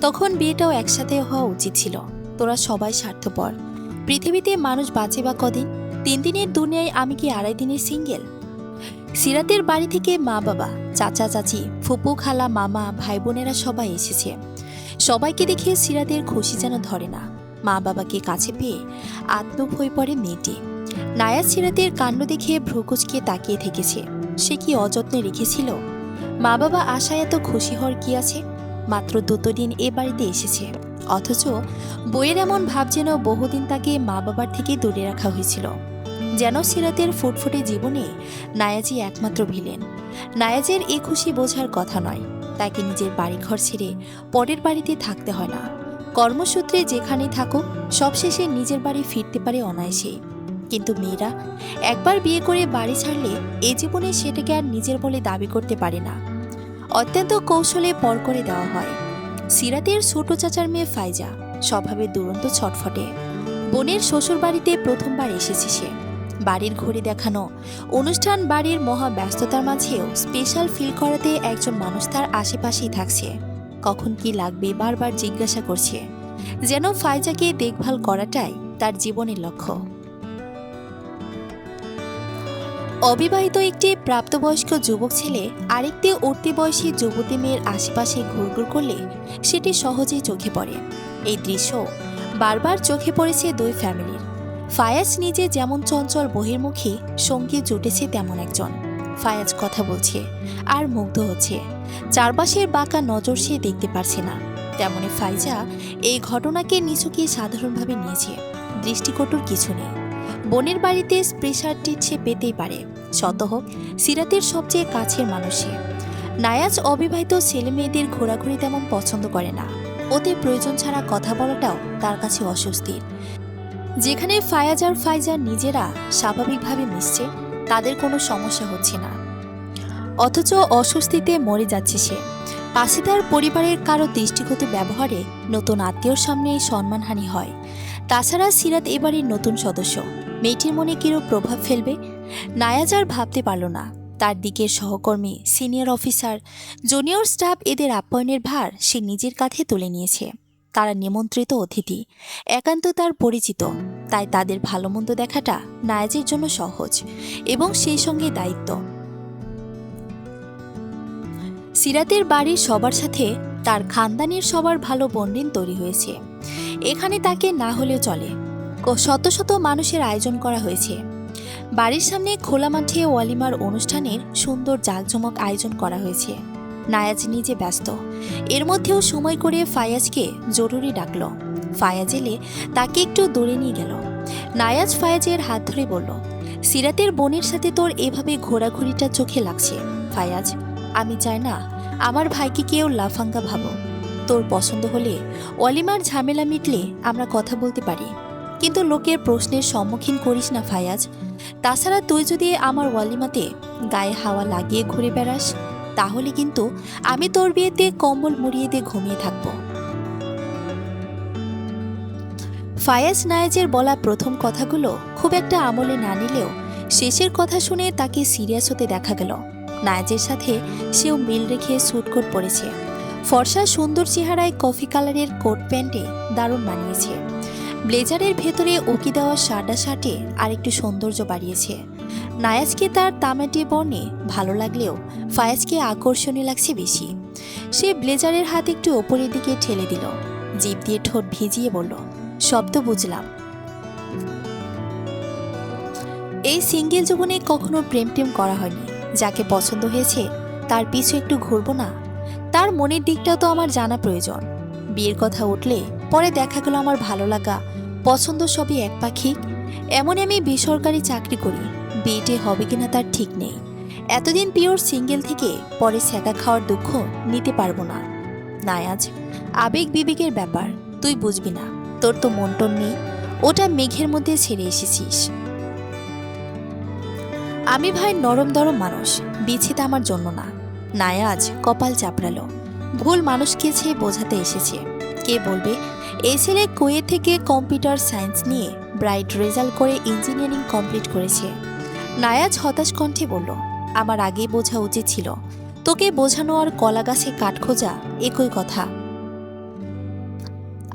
তখন বিয়েটাও একসাথে হওয়া উচিত ছিল। তোরা সবাই স্বার্থপর। পৃথিবীতে মানুষ বাঁচে বা কদিন? 3 দিনের দুনিয়ায় আমি কি 2.5 দিনের সিঙ্গেল? সিরাতের বাড়ি থেকে মা বাবা, চাচা চাচি, ফুপু খালা, মামা, ভাই বোনেরা সবাই এসেছে। সবাইকে দেখে সিরাতের খুশি যেন ধরে না। মা বাবাকে কাছে পেয়ে আত্মপ হয়ে পড়ে মেয়েটি। নায়াজ সিরাতের কাণ্ড দেখে ভ্রুকুচকে তাকিয়ে থেকেছে। সে কি অযত্নে রেখেছিল? মা বাবা আশায় এত খুশি হওয়ার কি আছে? মাত্র 2 দিন এ বাড়িতে এসেছে, অথচ বইয়ের এমন ভাব যেন বহুদিন তাকে মা বাবার থেকে দূরে রাখা হয়েছিল। যেন সিরাতের ফুটফুটে জীবনে নায়াজই একমাত্র ভিলেন। নায়াজের এ খুশি বোঝার কথা নয়। তাকে নিজের বাড়িঘর ছেড়ে পরের বাড়িতে থাকতে হয় না। কর্মসূত্রে যেখানেই থাকুক, সবশেষে নিজের বাড়ি ফিরতে পারে অনায়াসেই। কিন্তু মেয়েরা একবার বিয়ে করে বাড়ি ছাড়লে এ জীবনে সেটাকে আর নিজের বলে দাবি করতে পারে না। অত্যন্ত কৌশলে পর করে দেওয়া হয়। সিরাতের ছোট চাচার মেয়ে ফায়জা স্বভাবে দুরন্ত ছটফটে। বোনের শ্বশুর বাড়িতে প্রথমবার এসেছে সে। বাড়ির ঘড়ি দেখানো, অনুষ্ঠান বাড়ির মহা ব্যস্ততার মাঝেও স্পেশাল ফিল করাতে একজন মানুষ তার আশেপাশেই থাকছে। কখন কি লাগবে বারবার জিজ্ঞাসা করছে। যেন ফাইজাকে দেখভাল করাটাই তার জীবনের লক্ষ্য। অবিবাহিত একটি প্রাপ্তবয়স্ক যুবক ছেলে আরেকটি উঠতি বয়সী যুবতী মেয়ের আশেপাশে ঘুরঘুর করলে সেটি সহজেই চোখে পড়ে। এই দৃশ্য বারবার চোখে পড়েছে দুই ফ্যামিলির। ফায়াজ নিজে যেমন চঞ্চল বহির্মুখী, সঙ্গী জুটেছে তেমন একজন। ফায়াজ কথা বলছে আর মুগ্ধ হচ্ছে, চারপাশের বাঁকা নজর সে দেখতে পারছে না। তেমনি ফাইজা এই ঘটনাকে নিছকই সাধারণভাবে নিয়েছে, দৃষ্টিকটুর কিছু নেই। বোনের বাড়িতে প্রেশার টিট সে পেতেই পারে, শত হোক সিরাতের সবচেয়ে কাছের মানুষে। নায়াজ অবিবাহিত ছেলে মেয়েদের ঘোরাঘুরি তেমন পছন্দ করে না, ওতে প্রয়োজন ছাড়া কথা বলাটাও তার কাছে অস্বস্তির। যেখানে ফায়াজ আর ফাইজা নিজেরা স্বাভাবিকভাবে মিশছে, তাদের কোনো সমস্যা হচ্ছে না, অথচ অস্বস্তিতে মরে যাচ্ছে সে। পাশে তার পরিবারের কারো দৃষ্টিগত ব্যবহারে নতুন আত্মীয়র সামনে সম্মানহানি হয়। তাছাড়া সিরাত এবারের নতুন সদস্য, মেয়েটির মনে কিরূপ প্রভাব ফেলবে নায়াজ আর ভাবতে পারল না। তার দিকের সহকর্মী, সিনিয়র অফিসার, জুনিয়র স্টাফ এদের আপ্যায়নের ভার সে নিজের কাঁধে তুলে নিয়েছে। তারা নিমন্ত্রিত অতিথি, একান্ত তার পরিচিত, তাই তাদের ভালো মন্দ দেখাটা নায়াজের জন্য সহজ এবং সেই সঙ্গে দায়িত্ব। সিরাতের বাড়ির সবার সাথে তার খানদানের সবার ভালো বন্ডিং তৈরি হয়েছে। এখানে তাকে না হলেও চলে। শত শত মানুষের আয়োজন করা হয়েছে। বাড়ির সামনে খোলা মাঠে ওয়ালিমার অনুষ্ঠানের সুন্দর জাঁকজমক আয়োজন করা হয়েছে। নায়াজ নিজে ব্যস্ত, এর মধ্যেও সময় করে ফায়াজকে জরুরি ডাকল। ফায়াজ এলে তাকে একটু দূরে নিয়ে গেল। নায়াজ ফায়াজের হাত ধরে বলল, সিরাতের বোনের সাথে তোর এভাবে ঘোরাঘুরিটা চোখে লাগছে। ফায়াজ, আমি চাই না আমার ভাইকে কেউ লাফাঙ্গা ভাবো। তোর পছন্দ হলে ওয়ালিমার ঝামেলা মিটলে আমরা কথা বলতে পারি, কিন্তু লোকের প্রশ্নের সম্মুখীন করিস না ফায়াজ। তাছাড়া তুই যদি আমার ওয়ালিমাতে গায়ে হাওয়া লাগিয়ে ঘুরে বেড়াস, তাহলে কিন্তু আমি তোর বিয়েতে কম্বল মুড়িয়ে দিয়ে ঘুমিয়ে থাকব। ফায়াজ নায়াজের বলা প্রথম কথাগুলো খুব একটা আমলে না নিলেও শেষের কথা শুনে তাকে সিরিয়াস হতে দেখা গেল। নায়াজের সাথে সেও মিল রেখে স্যুটকোট পরেছে। ফর্সা সুন্দর চেহারায় কফি কালারের কোট প্যান্টে দারুণ মানিয়েছে। ব্লেজারের ভেতরে উকি দেওয়া সাদা শার্টে আরেকটু সৌন্দর্য বাড়িয়েছে। নায়াজকে তার তামাটে বর্ণে ভালো লাগলেও ফায়াজকে আকর্ষণীয় লাগছে বেশি। সে ব্লেজারের হাত একটু ওপরের দিকে ঠেলে দিল, জিভ দিয়ে ঠোঁট ভিজিয়ে বলল, শব্দ বুঝলাম। এই সিঙ্গেল জীবনে কখনো প্রেম টেম করা হয়নি। যাকে পছন্দ হয়েছে তার পিছু একটু ঘুরবো না? তার মনের দিকটাও তো আমার জানা প্রয়োজন। বিয়ের কথা উঠলে পরে দেখা গেল আমার ভালো লাগা, পছন্দ সবই এক পাখি। এমন আমি বেসরকারি চাকরি করি, বিয়েটে হবে কিনা তার ঠিক নেই। এতদিন পিওর সিঙ্গেল থেকে পরে ছ্যাঁকা খাওয়ার দুঃখ নিতে পারবো না। নায়াজ, আবেগ বিবেকের ব্যাপার, তুই বুঝবি না। তোর তো মন টন নেই, ওটা মেঘের মধ্যে ছেড়ে এসেছিস। আমি ভাই নরম দরম মানুষ, বিচ্ছেদ আমার জন্য না। নায়াজ কপাল চাপড়ালো। ভুল মানুষকে ছেয়ে বোঝাতে এসেছে। কে বলবে এই ছেলে কুয়েত থেকে কম্পিউটার সায়েন্স নিয়ে ব্রাইট রেজাল্ট করে ইঞ্জিনিয়ারিং কমপ্লিট করেছে। নায়াজ হতাশ কণ্ঠে বলল, আমার আগেই বোঝা উচিত ছিল। তোকে বোঝানো আর কলা গাছে কাঠ খোঁজা একই কথা।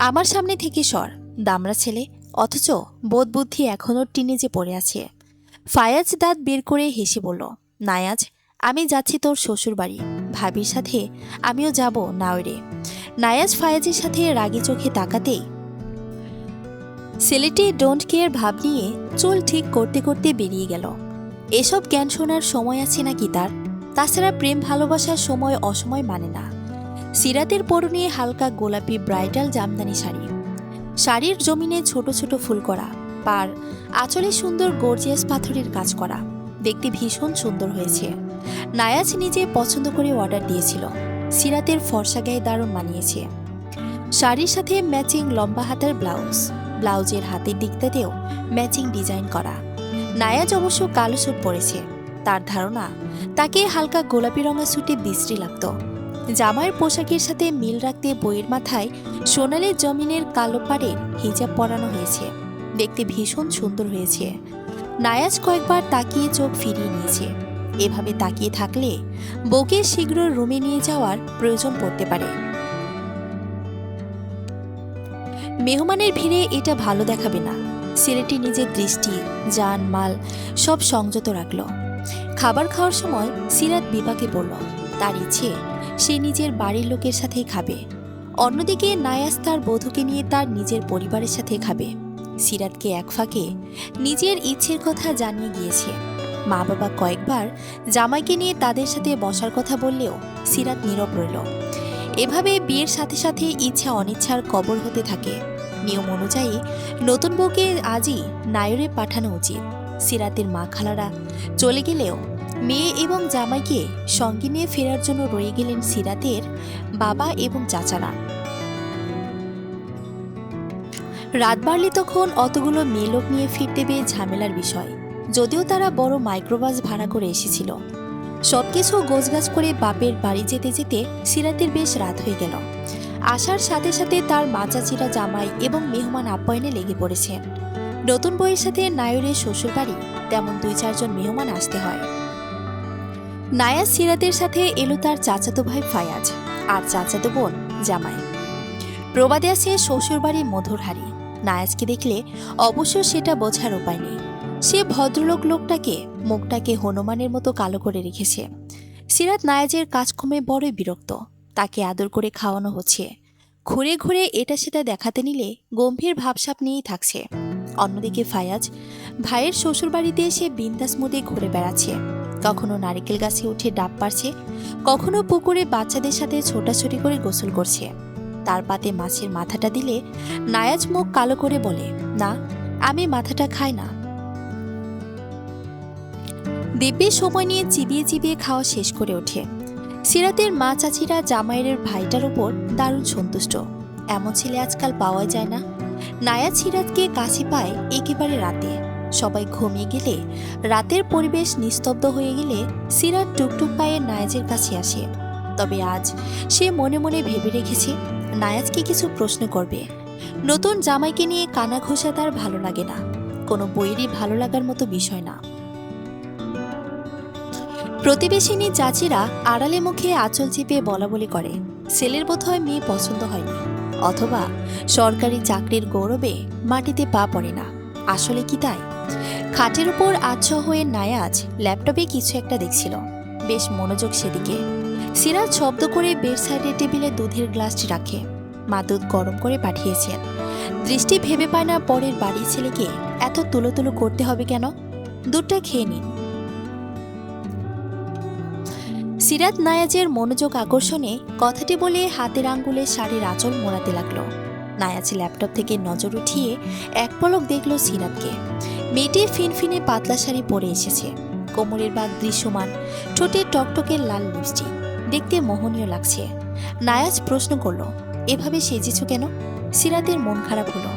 আমার সামনে থেকে সর, দামড়া ছেলে। অথচ বোধ বুদ্ধি এখনও টিনেজে পড়ে আছে। ফায়াজ দাঁত বের করে হেসে বলল, নায়াজ, আমি যাচ্ছি তোর শ্বশুর বাড়ি, ভাবির সাথে আমিও যাব নাওরে। নায়াজ ফায়াজের সাথে রাগী চোখে তাকাতেই ছেলেটি ডোন্ট কেয়ার ভাব নিয়ে চুল ঠিক করতে করতে বেরিয়ে গেল। এসব জ্ঞান শোনার সময় আছে নাকি তার? তাছাড়া প্রেম ভালোবাসার সময় অসময় মানে না। সিরাতের পরনে হালকা গোলাপি ব্রাইডাল জামদানি শাড়ি, শাড়ির জমিনে ছোট ছোট ফুল করা, পার আঁচলে সুন্দর গর্জিয়াস পাথরের কাজ করা, দেখতে ভীষণ সুন্দর হয়েছে। নায়াজ নিজে পছন্দ করে অর্ডার দিয়েছিল। সিরাতের ফর্সা গায়ে দারুণ মানিয়েছে। শাড়ির সাথে ম্যাচিং লম্বা হাতের ব্লাউজ, ব্লাউজের হাতের দিকটাতেও ম্যাচিং ডিজাইন করা। নায়াজ অবশ্য কালো স্যুট পরেছে। তার ধারণা তাকে হালকা গোলাপি রঙা স্যুটে বিশ্রী লাগত। জামাইয়ের পোশাকের সাথে মিল রাখতে বইয়ের মাথায় সোনালি জমিনের কালো পাড়ের হিজাব পরানো হয়েছে, দেখতে ভীষণ সুন্দর হয়েছে। নায়াজ কয়েকবার তাকিয়ে চোখ ফিরিয়ে নিয়েছে। এভাবে তাকিয়ে থাকলে বউকে শীঘ্র রুমে নিয়ে যাওয়ার প্রয়োজন পড়তে পারে। মেহমানের ভিড়ে এটা ভালো দেখাবে না। ছেলেটি নিজের দৃষ্টি, জান মাল সব সংযত রাখল। খাবার খাওয়ার সময় সিরাত বিপাকে পড়ল। তার ইচ্ছে সে নিজের বাড়ির লোকের সাথেই খাবে। অন্যদিকে নায়াজ তার বধূকে নিয়ে তার নিজের পরিবারের সাথে খাবে। সিরাতকে এক ফাঁকে নিজের ইচ্ছের কথা জানিয়ে গিয়েছে। মা বাবা কয়েকবার জামাইকে নিয়ে তাদের সাথে বসার কথা বললেও সিরাত নীরব রইল। এভাবে বিয়ের সাথে সাথে ইচ্ছা অনিচ্ছার কবর হতে থাকে। নিয়ম অনুযায়ী নতুন বউকে আজই নায়রে পাঠানো উচিত। সিরাতের মা খালারা চলে গেলেও মেয়ে এবং জামাইকে সঙ্গে নিয়ে ফেরার জন্য রয়ে গেলেন সিরাতের বাবা এবং চাচারা। রাত বাড়লে তখন অতগুলো মেয়ে লোক নিয়ে ফিরতে বেশ ঝামেলার বিষয়। যদিও তারা বড় মাইক্রোবাস ভাড়া করে এসেছিল। সবকিছু গোছগাছ করে বাপের বাড়ি যেতে যেতে সিরাতের বেশ রাত হয়ে গেল। আসার সাথে সাথে তার মা চাচিরা জামাই এবং মেহমান আপ্যায়নে লেগে পড়েছে। নতুন বউয়ের সাথে নায়রের শ্বশুর বাড়ি তেমন 2-4 জন মেহমান আসতে হয়। নায়াজ সিরাতের সাথে এলো তার চাচাতো ভাই ফায়াজ আর চাচাতো বোন জামাই। প্রবাদে আছে শ্বশুর বাড়ি মধুর হাড়ি। নায়াজকে দেখলে অবশ্য সেটা বোঝার উপায় নেই। সে ভদ্রলোক লোকটাকে মুখটাকে হনুমানের মতো কালো করে রেখেছে। সিরাত নায়াজের কাজকর্মে বড়ই বিরক্ত। তাকে আদর করে খাওয়ানো হচ্ছে, ঘুরে ঘুরে এটা সেটা দেখাতে নিলে গম্ভীর ভাবসাব নিয়েই থাকছে। অন্যদিকে ফায়াজ ভাইয়ের শ্বশুর বাড়িতে এসে বিন্দাস মুদে ঘুরে বেড়াচ্ছে। কখনো নারিকেল গাছে উঠে ডাব পারছে, কখনো পুকুরে বাচ্চাদের সাথে ছোটাছুটি করে গোসল করছে। তার পাতে মাছের মাথাটা দিলে নায়াজ মুখ কালো করে বলে, না, আমি মাথাটা খাই না। দিব্যি সময় নিয়ে চিবিয়ে চিবিয়ে খাওয়া শেষ করে ওঠে। সিরাতের মা চাচিরা জামাইয়ের ভাইটার ওপর দারুণ সন্তুষ্ট। এমন ছেলে আজকাল পাওয়া যায় না। নায়াজ সিরাতকে কাছে পায় একেবারে রাতে। সবাই ঘুমিয়ে গেলে, রাতের পরিবেশ নিস্তব্ধ হয়ে গেলে সিরাত টুকটুক পায়ে নায়াজের কাছে আসে। তবে আজ সে মনে মনে ভেবে রেখেছে নায়াজকে কিছু প্রশ্ন করবে। নতুন জামাইকে নিয়ে কানা ঘোষা তার ভালো লাগে না। কোনো বইয়েরই ভালো লাগার মতো বিষয় না। প্রতিবেশিনী চাচিরা আড়ালে মুখে আঁচল চেপে বলা বলি করে, ছেলের বোধহয় মেয়ে পছন্দ হয়নি, অথবা সরকারি চাকরির গৌরবে মাটিতে পা পড়ে না। আসলে কি তাই? খাটের উপর আচ্ছা হয়ে নায়াজ ল্যাপটপে কিছু একটা দেখছিল। বেশ মনোযোগ সেদিকে। সিরাজ শব্দ করে বেড সাইডের টেবিলে দুধের গ্লাসটি রাখে। মা দুধ গরম করে পাঠিয়েছেন। দৃষ্টি ভেবে পায় না পরের বাড়ির ছেলেকে এত তুলো তুলো করতে হবে কেন। দুধটা খেয়ে নিন। সিরাত নায়াজের মনোযোগ আকর্ষণে কথাটি বলে হাতের আঙ্গুলে শাড়ির আঁচল মোড়াতে লাগলো। নায়াজ ল্যাপটপ থেকে নজর উঠিয়ে এক পলক দেখল সিরাতকে। মেয়েটি ফিনফিনে পাতলা শাড়ি পরে এসেছে, কোমরের বাগ দৃশ্যমান, ঠোঁটে টকটকে লাল লিপস্টিক, দেখতে মোহনীয় লাগছে। নায়াজ প্রশ্ন করল, এভাবে সেজেছ কেন? সিরাতের মন খারাপ হলো।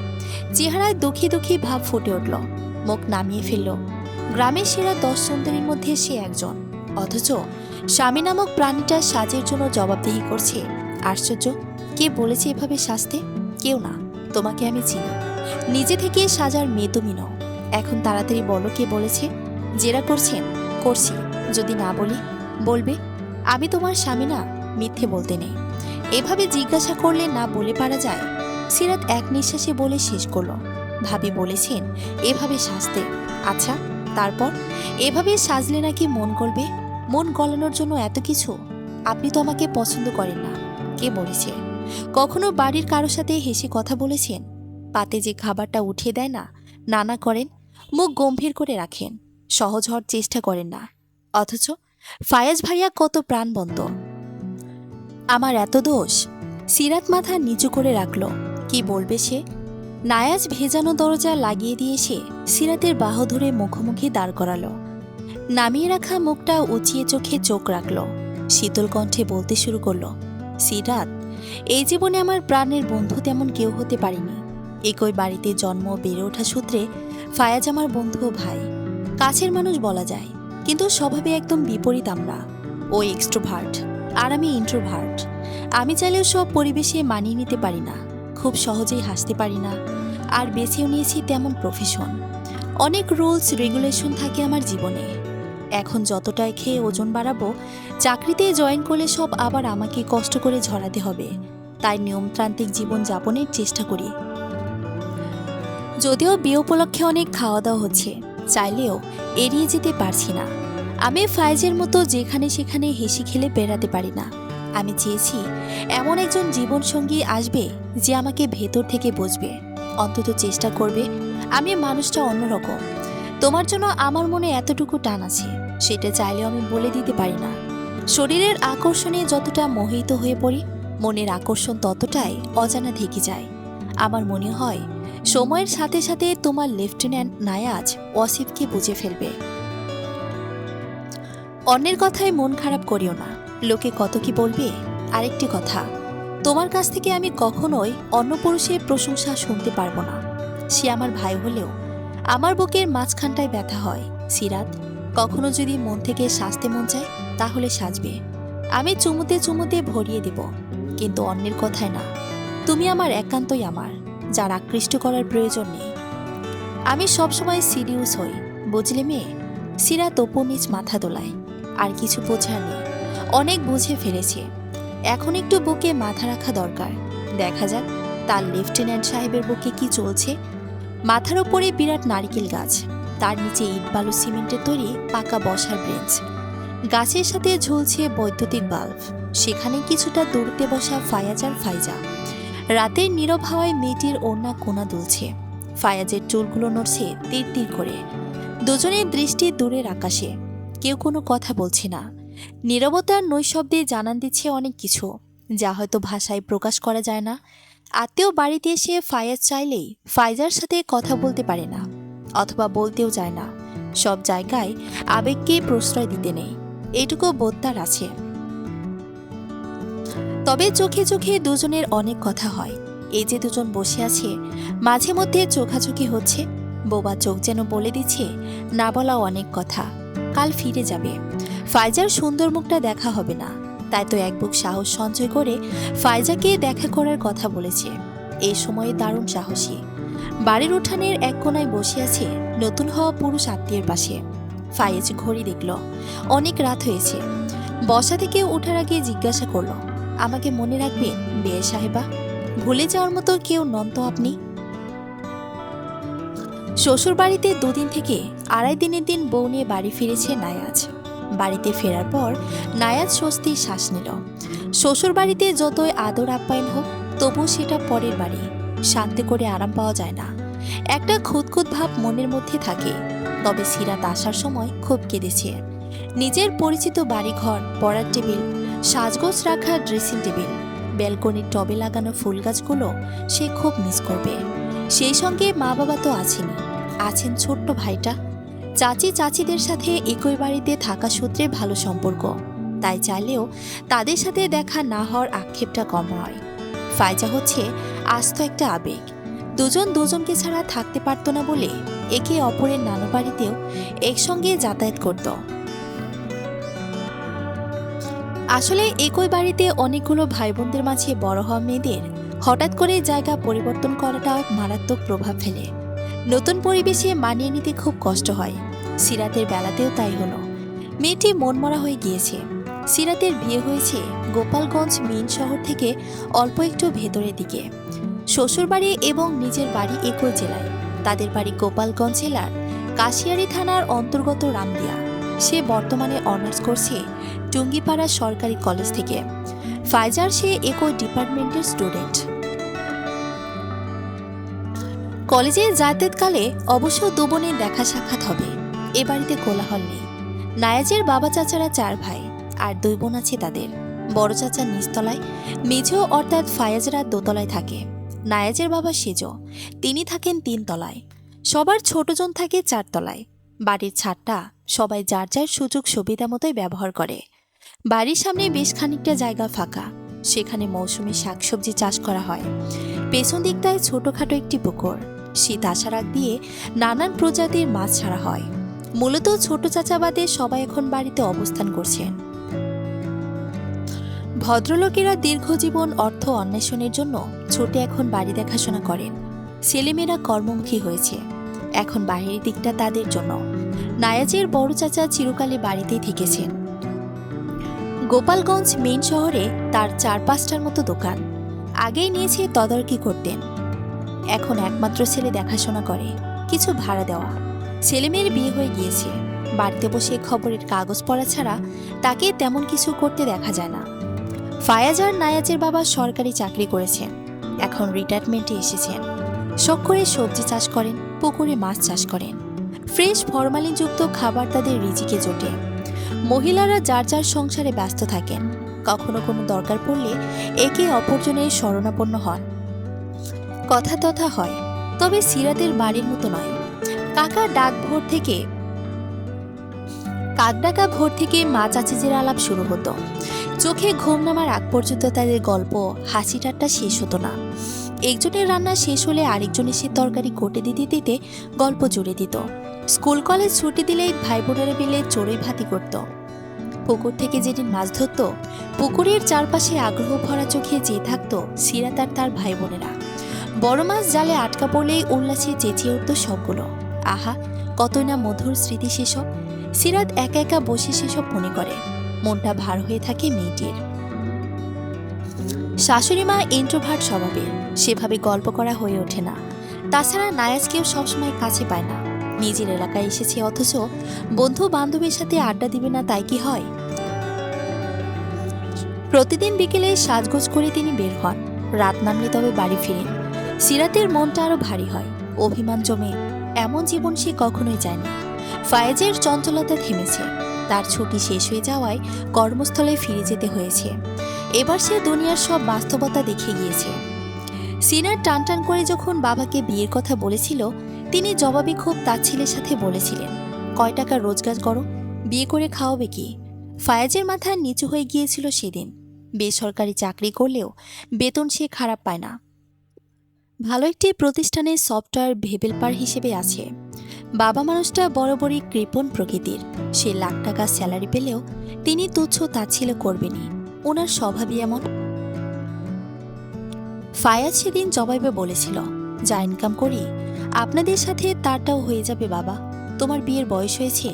চেহারায় দুঃখী দুঃখী ভাব ফুটে উঠল। মুখ নামিয়ে ফেলল। গ্রামের সেরা 10 সুন্দরীর মধ্যে সে একজন, অথচ স্বামী নামক প্রাণীটা সাজের জন্য জবাবদিহি করছে। আশ্চর্য! কে বলেছে এভাবে সাজতে? কেউ না। তোমাকে আমি চিনি। নিজে থেকে সাজার মেয়ে তুমি নও। এখন তাড়াতাড়ি বলো, কে বলেছে? জেরা করছেন? করছি। যদি না বলি? বলবে আমি তোমার স্বামী না। মিথ্যে বলতে নেই। এভাবে জিজ্ঞাসা করলে না বলে পারা যায়? সিরাত এক নিঃশ্বাসে বলে শেষ করল, ভাবি বলেছেন এভাবে সাজতে। আচ্ছা, তারপর? এভাবে সাজলে নাকি মন গলবে? মন গলানোর জন্য এত কিছু? আপনি তো আমাকে পছন্দ করেন না। কে বলেছে? কখনো বাড়ির কারো সাথে হেসে কথা বলেছেন? পাতে যে খাবারটা উঠিয়ে দেয় না, নানা করেন, মুখ গম্ভীর করে রাখেন, সহজ হওয়ার চেষ্টা করেন না। অথচ ফায়াজ ভাইয়া কত প্রাণবন্ত। আমার এত দোষ? সিরাত মাথা নিচু করে রাখল। কি বলবে সে? নায়াজ ভেজানো দরজা লাগিয়ে দিয়ে সে সিরাতের বাহু ধরে মুখোমুখি দাঁড় করালো। নামিয়ে রাখা মুখটা উঁচিয়ে চোখে চোখ রাখল। শীতল কণ্ঠে বলতে শুরু করল, সিরাত, এই জীবনে আমার প্রাণের বন্ধু তেমন কেউ হতে পারেনি। একই বাড়িতে জন্ম, বেড়ে ওঠা সূত্রে ফায়াজ আমার বন্ধু ও ভাই, কাছের মানুষ বলা যায়। কিন্তু স্বভাবে একদম বিপরীত আমরা। ও এক্সট্রোভার্ট আর আমি ইন্ট্রোভার্ট। আমি চাইলেও সব পরিবেশে মানিয়ে নিতে পারি না, খুব সহজেই হাসতে পারি না। আর বেছেও নিয়েছি তেমন প্রফেশন। অনেক রুলস রেগুলেশন থাকে আমার জীবনে। এখন যতটাই খেয়ে ওজন বাড়াবো, চাকরিতে জয়েন করলে সব আবার আমাকে কষ্ট করে ঝরাতে হবে। তাই নিয়মতান্ত্রিক জীবন যাপনের চেষ্টা করি। যদিও বিয়ে উপলক্ষে অনেক খাওয়া দাওয়া হচ্ছে, চাইলেও এড়িয়ে যেতে পারছি না। আমি ফাইজের মতো যেখানে সেখানে হেসে খেলে বেড়াতে পারি না। আমি চেয়েছি এমন একজন জীবনসঙ্গী আসবে যে আমাকে ভেতর থেকে বুঝবে, অন্তত চেষ্টা করবে। আমি মানুষটা অন্যরকম। তোমার জন্য আমার মনে এতটুকু টান আছে, সেটা চাইলেও আমি বলে দিতে পারি না। শরীরের আকর্ষণে যতটা মোহিত হয়ে পড়ি, মনের আকর্ষণ ততটাই অজানা থেকে যায়। আমার মনে হয় সময়ের সাথে সাথে তোমার লেফটেন্যান্ট নায়াজ ওয়াসিফকে বুঝে ফেলবে। অন্যের কথায় মন খারাপ করিও না, লোকে কত কি বলবে। আরেকটি কথা, তোমার কাছ থেকে আমি কখনোই অন্য পুরুষের প্রশংসা শুনতে পারবো না। সে আমার ভাই হলেও আমার বুকের মাঝখানটায় ব্যথা হয়। সিরাত, কখনো যদি মন থেকে সাজতে মন চায় তাহলে সাজবে। আমি চুমুতে চুমুতে ভরিয়ে দেব, কিন্তু অন্যের কথায় না। তুমি আমার একান্তই আমার, যার আকৃষ্ট করার প্রয়োজন নেই। আমি সবসময় সিরিয়াস হই, বুঝলে মেয়ে? সিরাত ওপর নিচ মাথা দোলায়। আর কিছু বোঝার নেই, অনেক বুঝে ফেলেছে। এখন একটু বুকে মাথা রাখা দরকার। দেখা যাক তার লেফটেন্যান্ট সাহেবের বুকে কি চলছে। মাথার ওপরে বিরাট নারকেল গাছ, তার নিচে ইট বালু সিমেন্টের তৈরি পাকা বসার ব্রেঞ্চ, গাছের সাথে ঝুলছে বৈদ্যুতিক বাল্ব। সেখানে কিছুটা দূরত্বে বসা ফায়াজ আর ফাইজা। রাতের নীরব হাওয়ায় মেয়েটির ওড়না কোনা দুলছে, ফায়াজের চুলগুলো নড়ছে তীর তীর করে। দুজনের দৃষ্টি দূরের আকাশে, কেউ কোনো কথা বলছে না। নীরবতার নৈশব্দে জানান দিচ্ছে অনেক কিছু, যা হয়তো ভাষায় প্রকাশ করা যায় না। আত্মীয় বাড়িতে এসে ফায়াজ চাইলেই ফাইজার সাথে কথা বলতে পারে না, অথবা বলতেও যায় না। সব জায়গায় আবেগকে প্রশ্রয় দিতে নেই, এটুকু বোধ তার আছে। তবে চোখে চোখে দুজনের অনেক কথা হয়। এই যে দুজন বসে আছে, মাঝে মধ্যে চোখাচোখি হচ্ছে। বোবা চোখ যেন বলে দিচ্ছে না বলা অনেক কথা, কাল ফিরে যাবে। ফাইজার সুন্দর মুখটা দেখা হবে না, তাই তো এক বুক সাহস সঞ্চয় করে ফাইজাকে দেখা করার কথা বলেছে। এই সময়ে দারুণ সাহসী। বাড়ির উঠানের এক কোনায় বসে আছে নতুন হওয়া পুরুষ আত্মীয়ের পাশে। ফাইজ ঘড়ি দেখল, অনেক রাত হয়েছে। বসা থেকে ওঠার আগে জিজ্ঞাসা করলো, আমাকে মনে রাখবেন বিয়ে সাহেবা? ভুলে যাওয়ার মতো কেউ নন তো আপনি? শ্বশুর বাড়িতে দুদিন থেকে আড়াই দিনের দিন বউ নিয়ে বাড়ি ফিরেছে নায়াজ। বাড়িতে ফেরার পর নায়াজ স্বস্তির শ্বাস নিল। শ্বশুর বাড়িতে যতই আদর আপ্যায়ন হোক, তবু সেটা পরের বাড়ি, শান্তি করে আরাম পাওয়া যায় না। একটা খুঁতখুঁত ভাব মনের মধ্যে থাকে। তবে সিরাত আসার সময় খুব কেঁদেছে। নিজের পরিচিত বাড়িঘর, পড়ার টেবিল, সাজগোজ রাখা ড্রেসিং টেবিল, ব্যালকনির টবে লাগানো ফুল গাছগুলো সে খুব মিস করবে। সেই সঙ্গে মা বাবা তো আছেনই, আছেন ছোট্ট ভাইটা। চাচি চাচিদের সাথে একই বাড়িতে থাকা সূত্রে ভালো সম্পর্ক, তাই চাইলেও তাদের সাথে দেখা না হওয়ার আক্ষেপটা কম নয়। ফাইজা হচ্ছে আস্ত একটা আবেগ। দুজন দুজনকে ছাড়া থাকতে পারত না বলে একে অপরের নানু বাড়িতেও একসঙ্গে যাতায়াত করত। আসলে একই বাড়িতে অনেকগুলো ভাই বোনদের মাঝে বড় হওয়া মেয়েদের হঠাৎ করে জায়গা পরিবর্তন করাটা মারাত্মক প্রভাব ফেলে। নতুন পরিবেশে মানিয়ে নিতে খুব কষ্ট হয়। সিরাতের বেলাতেও তাই হলো। মেয়েটি মনমরা হয়ে গিয়েছে। সিরাতের বিয়ে হয়েছে গোপালগঞ্জ মেইন শহর থেকে অল্প একটু ভেতরের দিকে। শ্বশুরবাড়ি এবং নিজের বাড়ি একই জেলায়। তাদের বাড়ি গোপালগঞ্জ জেলার কাশিয়ারি থানার অন্তর্গত রামদিয়া। সে বর্তমানে অনার্স করছে টুঙ্গিপাড়া সরকারি কলেজ থেকে। ফাইজার সে একই ডিপার্টমেন্টের স্টুডেন্ট। কলেজে যাতায়াতকালে অবশ্য দুবনের দেখা সাক্ষাৎ হবে। এ বাড়িতে কোলাহল নেই। নায়াজের বাবা চাচারা 4 ভাই, আর 2 বোন আছে তাদের। বড় চাচা নিচতলায়, মেঝো অর্থাৎ ফায়াজরা দোতলায় থাকে। নায়াজের বাবা সেজ, তিনি থাকেন 3 তলায়। সবার ছোটজন থাকে 4 তলায়। বাড়ির ছাদটা সবাই যার যার সুযোগ সুবিধা মতোই ব্যবহার করে। বাড়ির সামনে বেশ খানিকটা জায়গা ফাঁকা, সেখানে মৌসুমী শাকসবজি চাষ করা হয়। পেছন দিকটায় ছোটখাটো একটি পুকুর। শীত আসার আগ দিয়ে নানান প্রজাতির মাছ ছাড়া হয়। মূলত ছোট চাচা বাদে সবাই এখন বাড়িতে অবস্থান করছেন। ভদ্রলোকেরা দীর্ঘজীবন অর্থ অন্বেষণের জন্য ছোটে এখন বাড়ি দেখাশোনা করেন। ছেলেমেয়েরা কর্মমুখী হয়েছে, এখন বাহিরের দিকটা তাদের জন্য। নায়াজের বড় চাচা চিরকালে বাড়িতেই থেকেছেন। গোপালগঞ্জ মেইন শহরে তার 4-5টার মতো দোকান। আগেই নিয়েছে তদারকি করতেন। এখন একমাত্র ছেলে দেখাশোনা করে, কিছু ভাড়া দেওয়া। ছেলেমেয়ের বিয়ে হয়ে গিয়েছে, বাড়িতে বসে খবরের কাগজ পড়া ছাড়া তাকে তেমন কিছু করতে দেখা যায় না। ফায়াজ আর নায়াজের বাবা সরকারি চাকরি করেছেন, এখন রিটায়ারমেন্টে এসেছেন। শখ করে সবজি চাষ করেন, পুকুরে মাছ চাষ করেন। ফ্রেশ ফরমালিনযুক্ত খাবার তাদের রিজিকে জোটে। মহিলারা যার যার সংসারে ব্যস্ত থাকেন, কখনো কোনো দরকার পড়লে একে অপরজনের শরণাপন্ন হন। কথা তথা হয়, তবে সিরাতের বাড়ির মতো নয়। কাকডাকা ভোর থেকে মা চাচিজের আলাপ শুরু হতো। চোখে ঘুম নামার আগ পর্যন্ত তাদের গল্প হাসি ঠাট্টা শেষ হতো না। একজনের রান্না শেষ হলে আরেকজন এসে তরকারি কোটে দিতে দিতে গল্প জুড়ে দিত। স্কুল কলেজ ছুটি দিলেই ভাই বোনেরা মিলে চড়ুই ভাতি করত। পুকুর থেকে যেদিন মাছ ধরত, পুকুরের চারপাশে আগ্রহ ভরা চোখে চেয়ে থাকতো সিরাত আর তার ভাই বোনেরা। বড় মাছ জালে আটকা পড়লেই উল্লাসে চেঁচিয়ে উঠত সবগুলো। আহা, কতই না মধুর স্মৃতি সেসব। সিরাত একা একা বসে সেসব মনে করে, মনটা ভার হয়ে থাকে মেয়েটির। শাশুড়ি মা ইন্ট্রোভার্ট স্বভাবের, সেভাবে গল্প করা হয়ে ওঠে না। তাছাড়া নায়াজকেও সবসময় কাছে পায় না। নিজের এলাকায় এসেছে, অথচ বন্ধু বান্ধবের সাথে আড্ডা দিবে না তাই কি হয়? প্রতিদিন বিকেলে সাজগোজ করে তিনি বের হন, রাত নামলে তবে বাড়ি ফিরেন। সিরাতের মনটা আরো ভারী হয়, অভিমান জমে। এমন জীবন সে কখনোই চায়নি। ফায়েজের চঞ্চলতা থেমেছে, তার ছুটি শেষ হয়ে যাওয়ায় কর্মস্থলে ফিরে যেতে হয়েছে। এবার সে দুনিয়ার সব বাস্তবতা দেখে গিয়েছে। সিনার টানটান করে যখন বাবাকে বিয়ের কথা বলেছিল, তিনি জবাবে খুব তাচ্ছিলের সাথে বলেছিলেন, কয় টাকা রোজগার করো, বিয়ে করে খাওয়াবে কি? ফায়েজের মাথা নিচু হয়ে গিয়েছিল সেদিন। বেসরকারি চাকরি করলেও বেতন সে খারাপ পায় না, ভালো একটি প্রতিষ্ঠানে সফটওয়্যার ডেভেলপার হিসেবে আছে। বাবা মানুষটা বরাবরই কৃপণ প্রকৃতির। সে লাখ টাকা স্যালারি পেলেও তিনি তুচ্ছ তাচ্ছিল্য করবেনই, ওনার স্বভাবই এমন। ফায়াজ সেদিন জবাবে বলেছিল, যা ইনকাম করি আপনাদের সাথে তারটাও হয়ে যাবে বাবা। তোমার বিয়ের বয়স হয়েছে,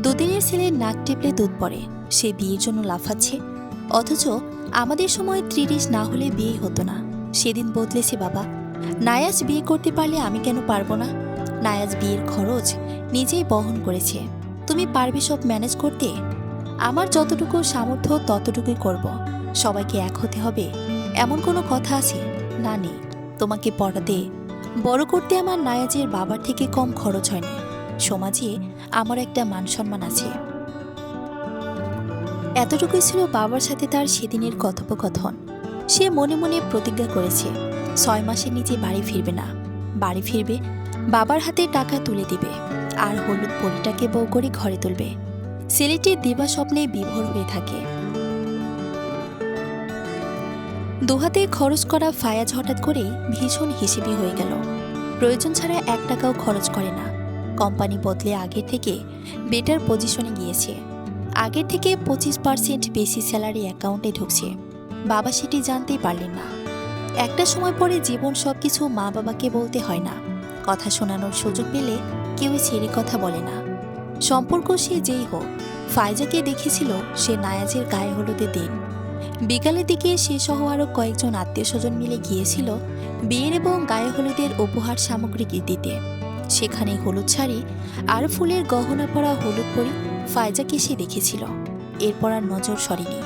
দুদিনের ছেলে নাক টিপলে দুধ পড়ে, সে বিয়ের জন্য লাফাচ্ছে। অথচ আমাদের সময় 30 না হলে বিয়ে হতো না। সেদিন বদলেছে বাবা। নায়াজ বিয়ে করতে পারলে আমি কেন পারবো না? নায়াজ বিয়ের খরচ নিজেই বহন করেছে। তুমি পারবে সব ম্যানেজ করতে? আমার যতটুকু সামর্থ্য ততটুকুই করব। সবাইকে এক হতে হবে এমন কোনো কথা আছে? না, নেই। তোমাকে পড়াতে বড় করতে আমার নায়াজের বাবার থেকে কম খরচ হয়নি। সমাজে আমার একটা মান সম্মান আছে। এতটুকুই ছিল বাবার সাথে তার সেদিনের কথোপকথন। সে মনে মনে প্রতিজ্ঞা করেছে 6 মাসের নিচে বাড়ি ফিরবে না। বাড়ি ফিরবে, বাবার হাতে টাকা তুলে দিবে, আর হলুদ পরিটাকে বউ করে ঘরে তুলবে। ছেলেটির দিবা স্বপ্নে বিভোর হয়ে থাকে। দুহাতে খরচ করা ফায়াজ হঠাৎ করে ভীষণ হিসেবি হয়ে গেল। প্রয়োজন ছাড়া 1 টাকাও খরচ করে না। কোম্পানি বদলে আগের থেকে বেটার পজিশনে গিয়েছে। আগের থেকে 25% বেশি স্যালারি অ্যাকাউন্টে ঢুকছে। বাবা সেটি জানতেই পারলেন না। একটা সময় পরে জীবন সবকিছু মা বাবাকে বলতে হয় না। কথা শোনানোর সুযোগ পেলে কেউ ছেড়ে কথা বলে না। সম্পর্ক সে যেই হোক, ফায়জাকে দেখেছিল সে নায়াজের গায়ে হলুদের দিন। বিকালের দিকে সে সহ আরও কয়েকজন আত্মীয় স্বজন মিলে গিয়েছিল বিয়ের এবং গায়ে হলুদের উপহার সামগ্রী দিতে। সেখানে হলুদ শাড়ি আর ফুলের গহনা পরা হলুদ পরি ফায়জাকে সে দেখেছিল। এরপর আর নজর সরেনি।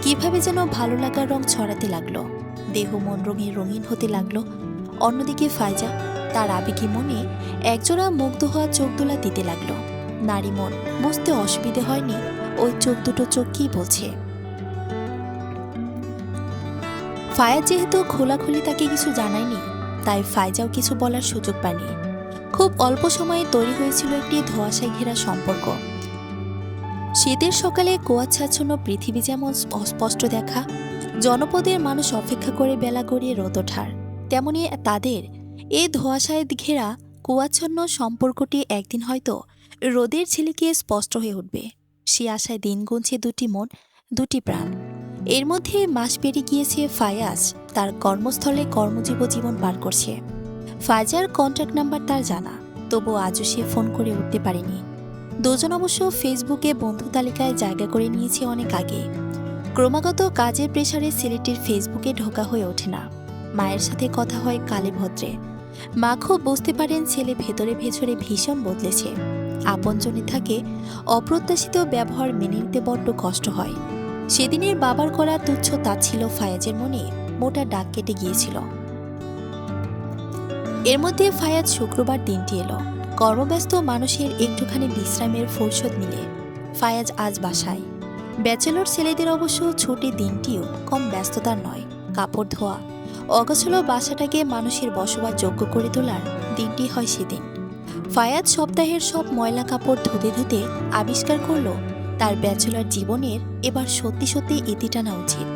কিভাবে যেন ভালো লাগার রং ছড়াতে লাগলো, দেহ মন রঙে রঙিন হতে লাগলো। অন্যদিকে ফায়জা তার আবেগী মনে একজোড়া মুগ্ধ হওয়া চোখ দোলা দিতে লাগলো। নারী মন বুঝতে অসুবিধে হয়নি ওই চোখ দুটো চোখ কি বলছে। ফায়াজ যেহেতু খোলাখুলি তাকে কিছু জানায়নি, তাই ফায়জাও কিছু বলার সুযোগ পায়নি। খুব অল্প সময়ে তৈরি হয়েছিল একটি ধোঁয়াশায় ঘেরা সম্পর্ক। শীতের সকালে কুয়াচ্ছাচ্ছন্ন পৃথিবী যেমন অস্পষ্ট দেখা, জনপদের মানুষ অপেক্ষা করে বেলা গড়িয়ে রোদ ওঠার, তেমনি তাদের এই ধোঁয়াশায় ঘেরা কুয়াচ্ছন্ন সম্পর্কটি একদিন হয়তো রোদের ঝিলিকে স্পষ্ট হয়ে উঠবে। সে আশায় দিন গুনছে দুটি মন, দুটি প্রাণ। এর মধ্যে মাস পেরিয়ে গিয়েছে। ফায়াজ তার কর্মস্থলে কর্মজীব জীবন পার করছে। ফায়জার কন্ট্যাক্ট নাম্বার তার জানা, তবু আজও সে ফোন করে উঠতে পারেনি। দুজন অবশ্য ফেসবুকে বন্ধু তালিকায় জায়গা করে নিয়েছে অনেক আগে। ক্রমাগত কাজের প্রেসারে ছেলেটির ফেসবুকে ঢোকা হয়ে ওঠে না। মায়ের সাথে কথা হয় কালে ভদ্রে, মা খুব বুঝতে পারেন ছেলে ভেতরে ভেতরে ভীষণ বদলেছে। আপনজনে থাকে অপ্রত্যাশিত ব্যবহার মেনে নিতে বড্ড কষ্ট হয়। সেদিনের বাবার করা তুচ্ছ তাচ্ছিল ফায়াজের মনে মোটা দাগ কেটে গিয়েছিল। এর মধ্যে ফায়াজ শুক্রবার দিনটি এলো। কর্মব্যস্ত মানুষের একটুখানি বিশ্রামের ফুরসত মিলে ফায়াজ আজ বাসায়। ব্যাচেলর ছেলেদের অবশ্য ছুটির দিনটিও কম ব্যস্ততার নয়। কাপড় ধোয়া অগোছালো বাসাটাকে মানুষের বসবাস যোগ্য করে তোলার দিনটি হয় সেদিন। ফায়াজ সপ্তাহের সব ময়লা কাপড় ধুতে ধুতে আবিষ্কার করল তার ব্যাচেলর জীবনের এবার সত্যি সত্যি ইতি টানা উচিত।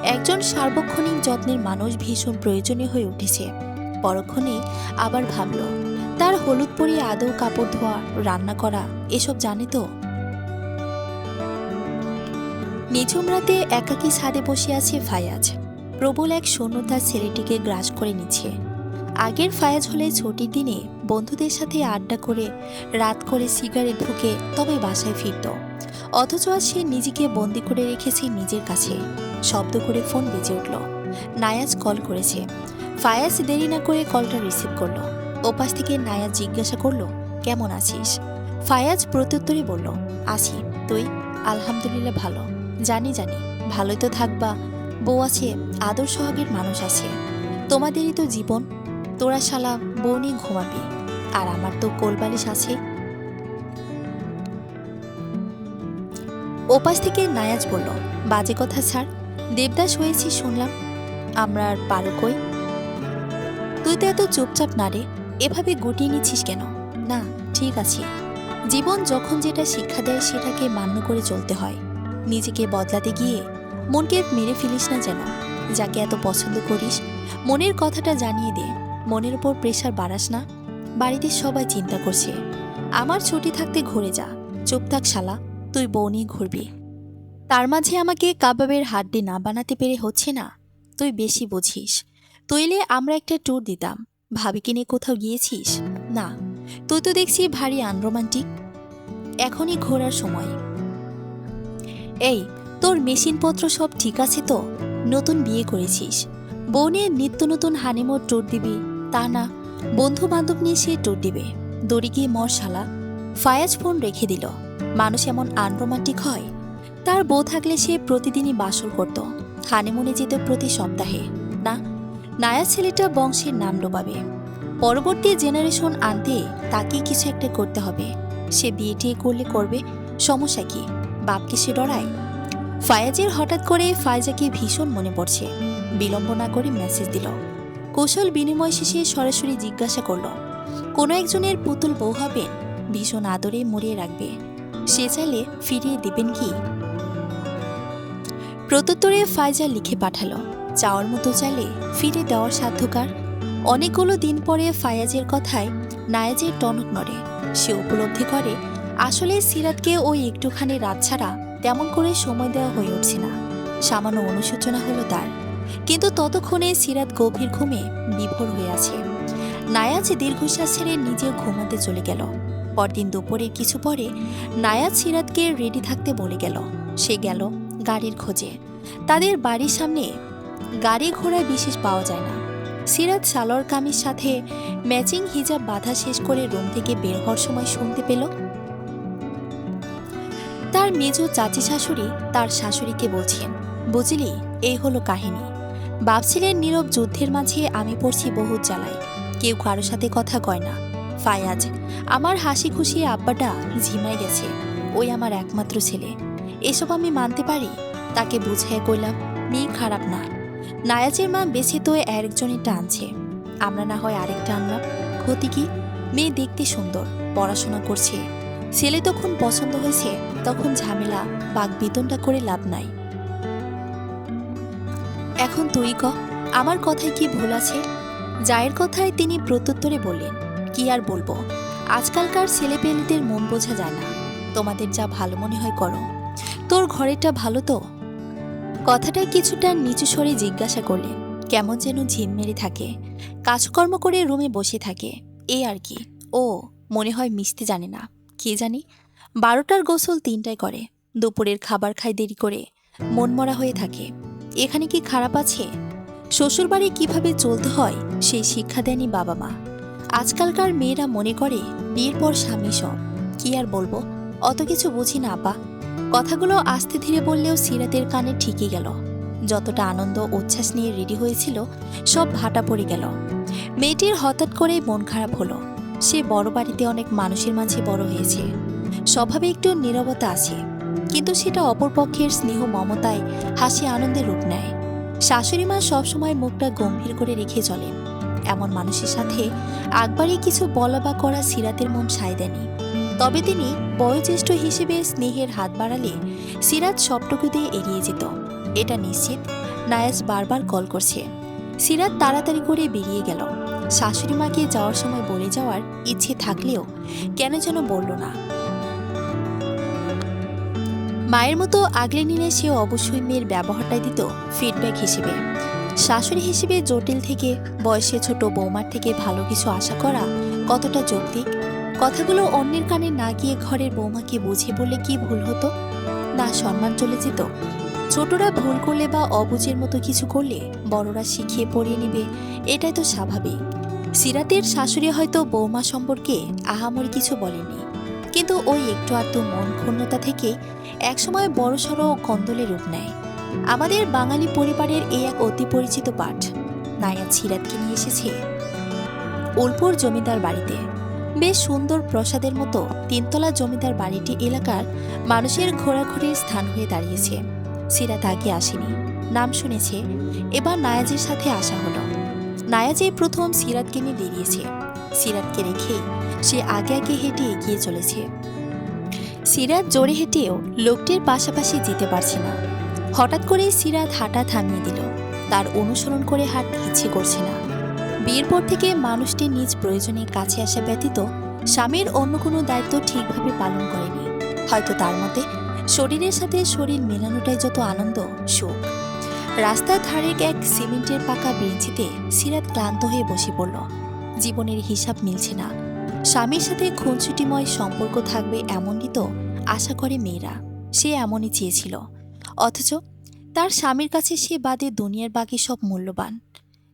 একজন সার্বক্ষণিক যত্নের মানুষ ভীষণ প্রয়োজনীয় হয়ে উঠেছে। পরক্ষণে আবার ভাবল, তার হলুদ পরিয়ে আদৌ কাপড় ধোয়া, রান্না করা এসব জানে তো? নিঝুম রাতে একাকী ছাদে বসে আছে ফায়াজ। প্রবল এক শূন্যতা ছেলেটিকে গ্রাস করে নিচ্ছে। আগের ফায়াজ হলে ছুটির দিনে বন্ধুদের সাথে আড্ডা করে রাত করে সিগারেট ঢুকে তবে বাসায় ফিরত। অথচ আজ সে নিজেকে বন্দি করে রেখেছে নিজের কাছে। শব্দ করে ফোন বেজে উঠল। নায়াজ কল করেছে। ফায়াজ দেরি না করে কলটা রিসিভ করলো। ওপাশ থেকে নায়াজ জিজ্ঞাসা করলো, কেমন আছিস? ফায়াজ প্রত্যুত্তরে বলল, আছি। তুই? আলহামদুলিল্লাহ ভালো। জানি জানি, ভালোই তো থাকবা। বউ আছে, আদর সোহাগের মানুষ আছে। তোমাদেরই তো জীবন। তোরা শালা বউ নিয়ে ঘুমাবি, আর আমার তো কোলবালিশ আছে। ওপাশ থেকে নায়াজ বলল, বাজে কথা ছাড়। দেবদাস হয়েছি শুনলাম। আমরা আর পারো কই? তুই তো এত চুপচাপ না রে, এভাবে গুটিয়ে নিচ্ছিস কেন? না, ঠিক আছে। জীবন যখন যেটা শিক্ষা দেয় সেটাকে মান্য করে চলতে হয়। নিজেকে বদলাতে গিয়ে মনকে মেরে ফেলিস না যেন। যাকে এত পছন্দ করিস মনের কথাটা জানিয়ে দে। মনের উপর প্রেশার বাড়াস না। বাড়িতে সবাই চিন্তা করছে। আমার ছুটি থাকতে ঘুরে যা। চুপ থাক শালা, তুই বউ নিয়ে ঘুরবি। তার মাঝে আমাকে কাবাবের হাড্ডি না বানাতে পেরে হচ্ছে না। তুই বেশি বুঝিস। তুইলে আমরা একটা ট্যুর দিতাম। ভাবিকে নিয়ে কোথাও গিয়েছিস? না। তুই তো দেখছি ভারী আনরোমান্টিক। এখনই ঘোরার সময়। এই, তোর মেশিনপত্র সব ঠিক আছে তো? নতুন বিয়ে করেছিস, বউ নিয়ে নিত্য নতুন হানিমুন ট্যুর দিবি তা না, বন্ধু বান্ধব নিয়ে সে ট্যুর দিবে। দড়ি গিয়ে মর শালা। ফায়াজ ফোন রেখে দিল। মানুষ এমন আনরোমান্টিক হয়? তার বউ থাকলে সে প্রতিদিনই বাসর করত, হানিমুনে যেত প্রতি সপ্তাহে। না, নায়া ছেলেটা বংশের নাম ডোবাবে। পরবর্তী জেনারেশন আনতে তাকে কিছু একটা করতে হবে। সে বিয়ে টিয়ে করলে করবে, সমস্যা কি? বাপকে সে ডরায়? ফায়াজের হঠাৎ করে ফায়জাকে ভীষণ মনে পড়ছে। বিলম্ব না করে মেসেজ দিল। কৌশল বিনিময় শেষে সরাসরি জিজ্ঞাসা করল, কোনো একজনের পুতুল বউ হবেন? ভীষণ আদরে মরিয়ে রাখবে। সে চাইলে ফিরিয়ে দিবেন কি? প্রত্যুত্তরে ফায়জা লিখে পাঠালো, চাওয়ার মতো চাইলে ফিরে দেওয়ার সাধ্যকার। অনেকগুলো দিন পরে ফায়াজের কথায় নায়াজের টনক নড়ে। সে উপলব্ধি করে আসলে সিরাতকে ওই একটুখানি রাত ছাড়া তেমন করে সময় দেওয়া হয়ে উঠছে না। সামান্য অনুশোচনা হলো তার। কিন্তু ততক্ষণে সিরাত গভীর ঘুমে বিভোর হয়ে আছে। নায়াজ দীর্ঘশ্বাস ছেড়ে নিজেও ঘুমাতে চলে গেল। পরদিন দুপুরের কিছু পরে নায়াজ সিরাতকে রেডি থাকতে বলে গেল। সে গেল গাড়ির খোঁজে। তাদের বাড়ির সামনে গাড়ি ঘোড়া বিশেষ পাওয়া যায় না। সিরাত সালোয়ার কামিজ সাথে ম্যাচিং হিজাব বাঁধা শেষ করে রুম থেকে বের হওয়ার সময় শুনতে পেল তার মেজ চাচি শাশুড়ি তার শাশুড়িকে বলছেন, বুঝলি, এই হলো কাহিনী। বাপ ছিলেন নীরব যুদ্ধের মাঝে আমি পড়ছি বহুত জ্বালায়। কেউ কারো সাথে কথা কয় না। ফায়াজ, আমার হাসি খুশি আব্বাটা ঝিমায় গেছে। ওই আমার একমাত্র ছেলে। এসব আমি মানতে পারি? তাকে বুঝাইয়া কইলাম, মেয়ে খারাপ না। নায়াজের মা বেছে তো একজনেরটা আনছে, আমরা না হয় আরেকটা আনলাম। ক্ষতি কি? মেয়ে দেখতে সুন্দর, পড়াশোনা করছে। ছেলে তখন পছন্দ হয়েছে, তখন ঝামেলা বাক বিতনটা করে লাভ নাই। এখন তুই ক, আমার কথায় কি ভুল আছে? জায়ের কথায় তিনি প্রত্যুত্তরে বললেন, কি আর বলবো, আজকালকার ছেলেপেলেদের মন বোঝা যায় না। তোমাদের যা ভালো মনে হয় করো। তোর ঘরেরটা ভালো তো? কথাটা কিছুটা নিচু স্বরে জিজ্ঞাসা করলেন। কেমন যেন ঝিম মেরে থাকে। কাজকর্ম করে রুমে বসে থাকে, এই আর কি। ও মনে হয় মিশতে জানে না, কে জানি। 12টার গোসল 3টায় করে। দুপুরের খাবার খায় দেরি করে, মনমরা হয়ে থাকে। এখানে কি খারাপ আছে? শ্বশুরবাড়ি কিভাবে চলতে হয় সেই শিক্ষা দেয়নি বাবা মা। আজকালকার মেয়েরা মনে করে বিয়ের পর স্বামী সব। কি আর বলবো, অত কিছু বুঝি না আপা। কথাগুলো আস্তে ধীরে বললেও সিরাতের কানে ঠিকই গেল। যতটা আনন্দ উচ্ছ্বাস নিয়ে রেডি হয়েছিল সব ভাটা পড়ে গেল। মেয়েটির হঠাৎ করেই মন খারাপ হলো। সে বড় বাড়িতে অনেক মানুষের মাঝে বড় হয়েছে, স্বভাবে একটু নীরবতা আছে, কিন্তু সেটা অপরপক্ষের স্নেহ মমতায় হাসি আনন্দের রূপ নেয়। শাশুড়ি মা সবসময় মুখটা গম্ভীর করে রেখে চলেন। এমন মানুষের সাথে একবারই কিছু বলা বা করা সিরাতের মন সায় দেয়নি। তবে তিনি বয়োজ্যেষ্ঠ হিসেবে স্নেহের হাত বাড়ালে সিরাত সবটুকু দিয়ে এড়িয়ে যেত, এটা নিশ্চিত। নায়াজ বারবার কল করছে। সিরাত তাড়াতাড়ি করে বেরিয়ে গেল। শাশুড়ি মাকে যাওয়ার সময় বলে যাওয়ার ইচ্ছে থাকলেও কেন যেন বলল না। মায়ের মতো আগলে নিলে সেও অবশ্যই মেয়ের ব্যবহারটাই দিত ফিডব্যাক হিসেবে। শাশুড়ি হিসেবে জটিল থেকে বয়সে ছোট বৌমার থেকে ভালো কিছু আশা করা কতটা যৌক্তিক? কথাগুলো অন্যের কানে না গিয়ে ঘরের বৌমাকে বুঝিয়ে বললে কি ভুল হতো? না সম্মান চলে যেত? ছোটরা ভুল করলে বা অবুঝের মতো কিছু করলে বড়রা শিখিয়ে পড়িয়ে নেবে, এটাই তো স্বাভাবিক। সিরাতের শাশুড়ি হয়তো বৌমা সম্পর্কে আহামরি কিছু বলেনি, কিন্তু ওই একটু আধটু মন ক্ষুণ্ণতা থেকে একসময় বড়সড় কন্দলে রূপ নেয়। আমাদের বাঙালি পরিবারের এই এক অতি পরিচিত পাঠ। নায়াজ সিরাতকে নিয়ে এসেছে উলপুর জমিদার বাড়িতে। বেশ সুন্দর প্রাসাদের মতো তিনতলা জমিদার বাড়িটি এলাকার মানুষের ঘোরাঘুরির স্থান হয়ে দাঁড়িয়েছে। সিরাত আগে আসেনি, নাম শুনেছে, এবার নায়াজের সাথে আসা হলো। নায়াজই প্রথম সিরাতকে নিয়ে বেরিয়েছে। সিরাতকে রেখে সে আগে আগে হেঁটে এগিয়ে চলেছে। সিরাত জোরে হেঁটেও লোকটির পাশাপাশি যেতে পারছে না। হঠাৎ করে সিরাত হাঁটা থামিয়ে দিল। তার অনুসরণ করে হাঁটতে ইচ্ছে করছে না। বিয়ের পর থেকে মানুষটি নিজ প্রয়োজনে কাছে আসা ব্যতীত স্বামীর অন্য কোনো দায়িত্ব ঠিকভাবে পালন করেনি। হয়তো তার মতে শরীরের সাথে শরীর মেলানোটাই যত আনন্দ, সুখ। রাস্তার ধারে এক সিমেন্টের পাকা বেঞ্চিতে সিরাত ক্লান্ত হয়ে বসে পড়ল। জীবনের হিসাব মিলছে না। স্বামীর সাথে খুনসুটিময় সম্পর্ক থাকবে এমনই তো আশা করে মেয়েরা। সে এমনই চেয়েছিল, অথচ তার স্বামীর কাছে সে বাদে দুনিয়ার বাকি সব মূল্যবান।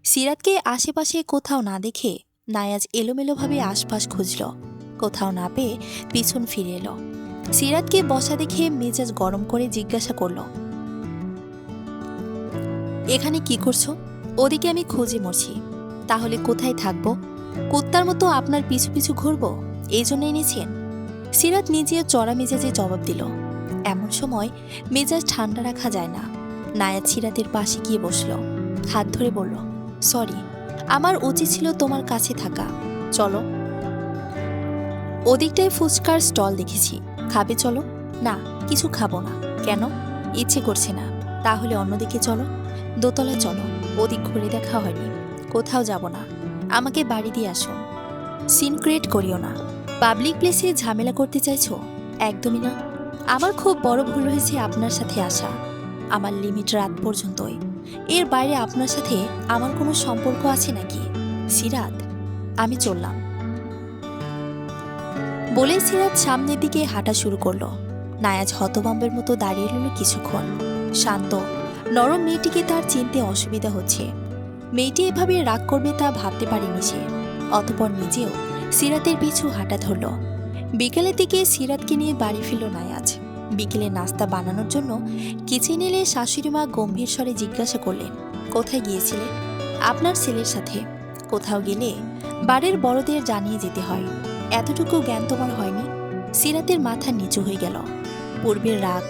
সিরাতকে আশেপাশে কোথাও না দেখে নায়াজ এলোমেলোভাবে আশপাশ খুঁজল। কোথাও না পেয়ে পিছন ফিরে এলো। সিরাতকে বসা দেখে মেজাজ গরম করে জিজ্ঞাসা করল, এখানে কি করছো? ওদিকে আমি খুঁজে মরছি। তাহলে কোথায় থাকবো? কুত্তার মতো আপনার পিছু পিছু ঘুরবো, এই জন্য এনেছেন? সিরাত নিজেও চড়া মেজাজে জবাব দিল। এমন সময় মেজাজ ঠান্ডা রাখা যায় না। নায়াজ সিরাতের পাশে গিয়ে বসল, হাত ধরে বলল, সরি, আমার উচিত ছিল তোমার কাছে থাকা। চলো। ওদিকটায় ফুচকার স্টল দেখেছি, খাবে? চলো। না, কিছু খাবো না। কেন? ইচ্ছে করছে না। তাহলে অন্যদিকে চলো। দোতলায় চলো, ওদিক ঘুরে দেখা হয়নি। কোথাও যাব না, আমাকে বাড়ি দিয়ে আসো। সিন ক্রিয়েট করিও না। পাবলিক প্লেসে ঝামেলা করতে চাইছো? একদমই না। আমার খুব বড় ভুল হয়েছে আপনার সাথে আসা। আমার লিমিট রাত পর্যন্তই। এর বাইরে আপনার সাথে আমার কোনো সম্পর্ক আছে নাকি? সিরাত, আমি চললাম। বলে সিরাত সামনের দিকে হাঁটা শুরু করলো। নায়াজ হতভম্বের মতো দাঁড়িয়ে রইল কিছুক্ষণ। শান্ত নরম মেয়েটিকে তার চিনতে অসুবিধা হচ্ছে। মেয়েটি এভাবে রাগ করবে তা ভাবতে পারেনি সে। অতঃপর নিজেও সিরাতের পিছু হাঁটা ধরল। বিকেলের দিকে সিরাতকে নিয়ে বাড়ি ফিরল নায়াজ। বিকেলে নাস্তা বানানোর জন্য কিচেন এলে শাশুড়ি মা গম্ভীর স্বরে জিজ্ঞাসা করলেন, কোথায় গিয়েছিলে? আপনার ছেলের সাথে। কোথাও গেলে বাড়ির বড়দের জানিয়ে যেতে হয়, এতটুকু জ্ঞান তোমার হয়নি? সিরাতের মাথা নিচু হয়ে গেল। পূর্বের রাগ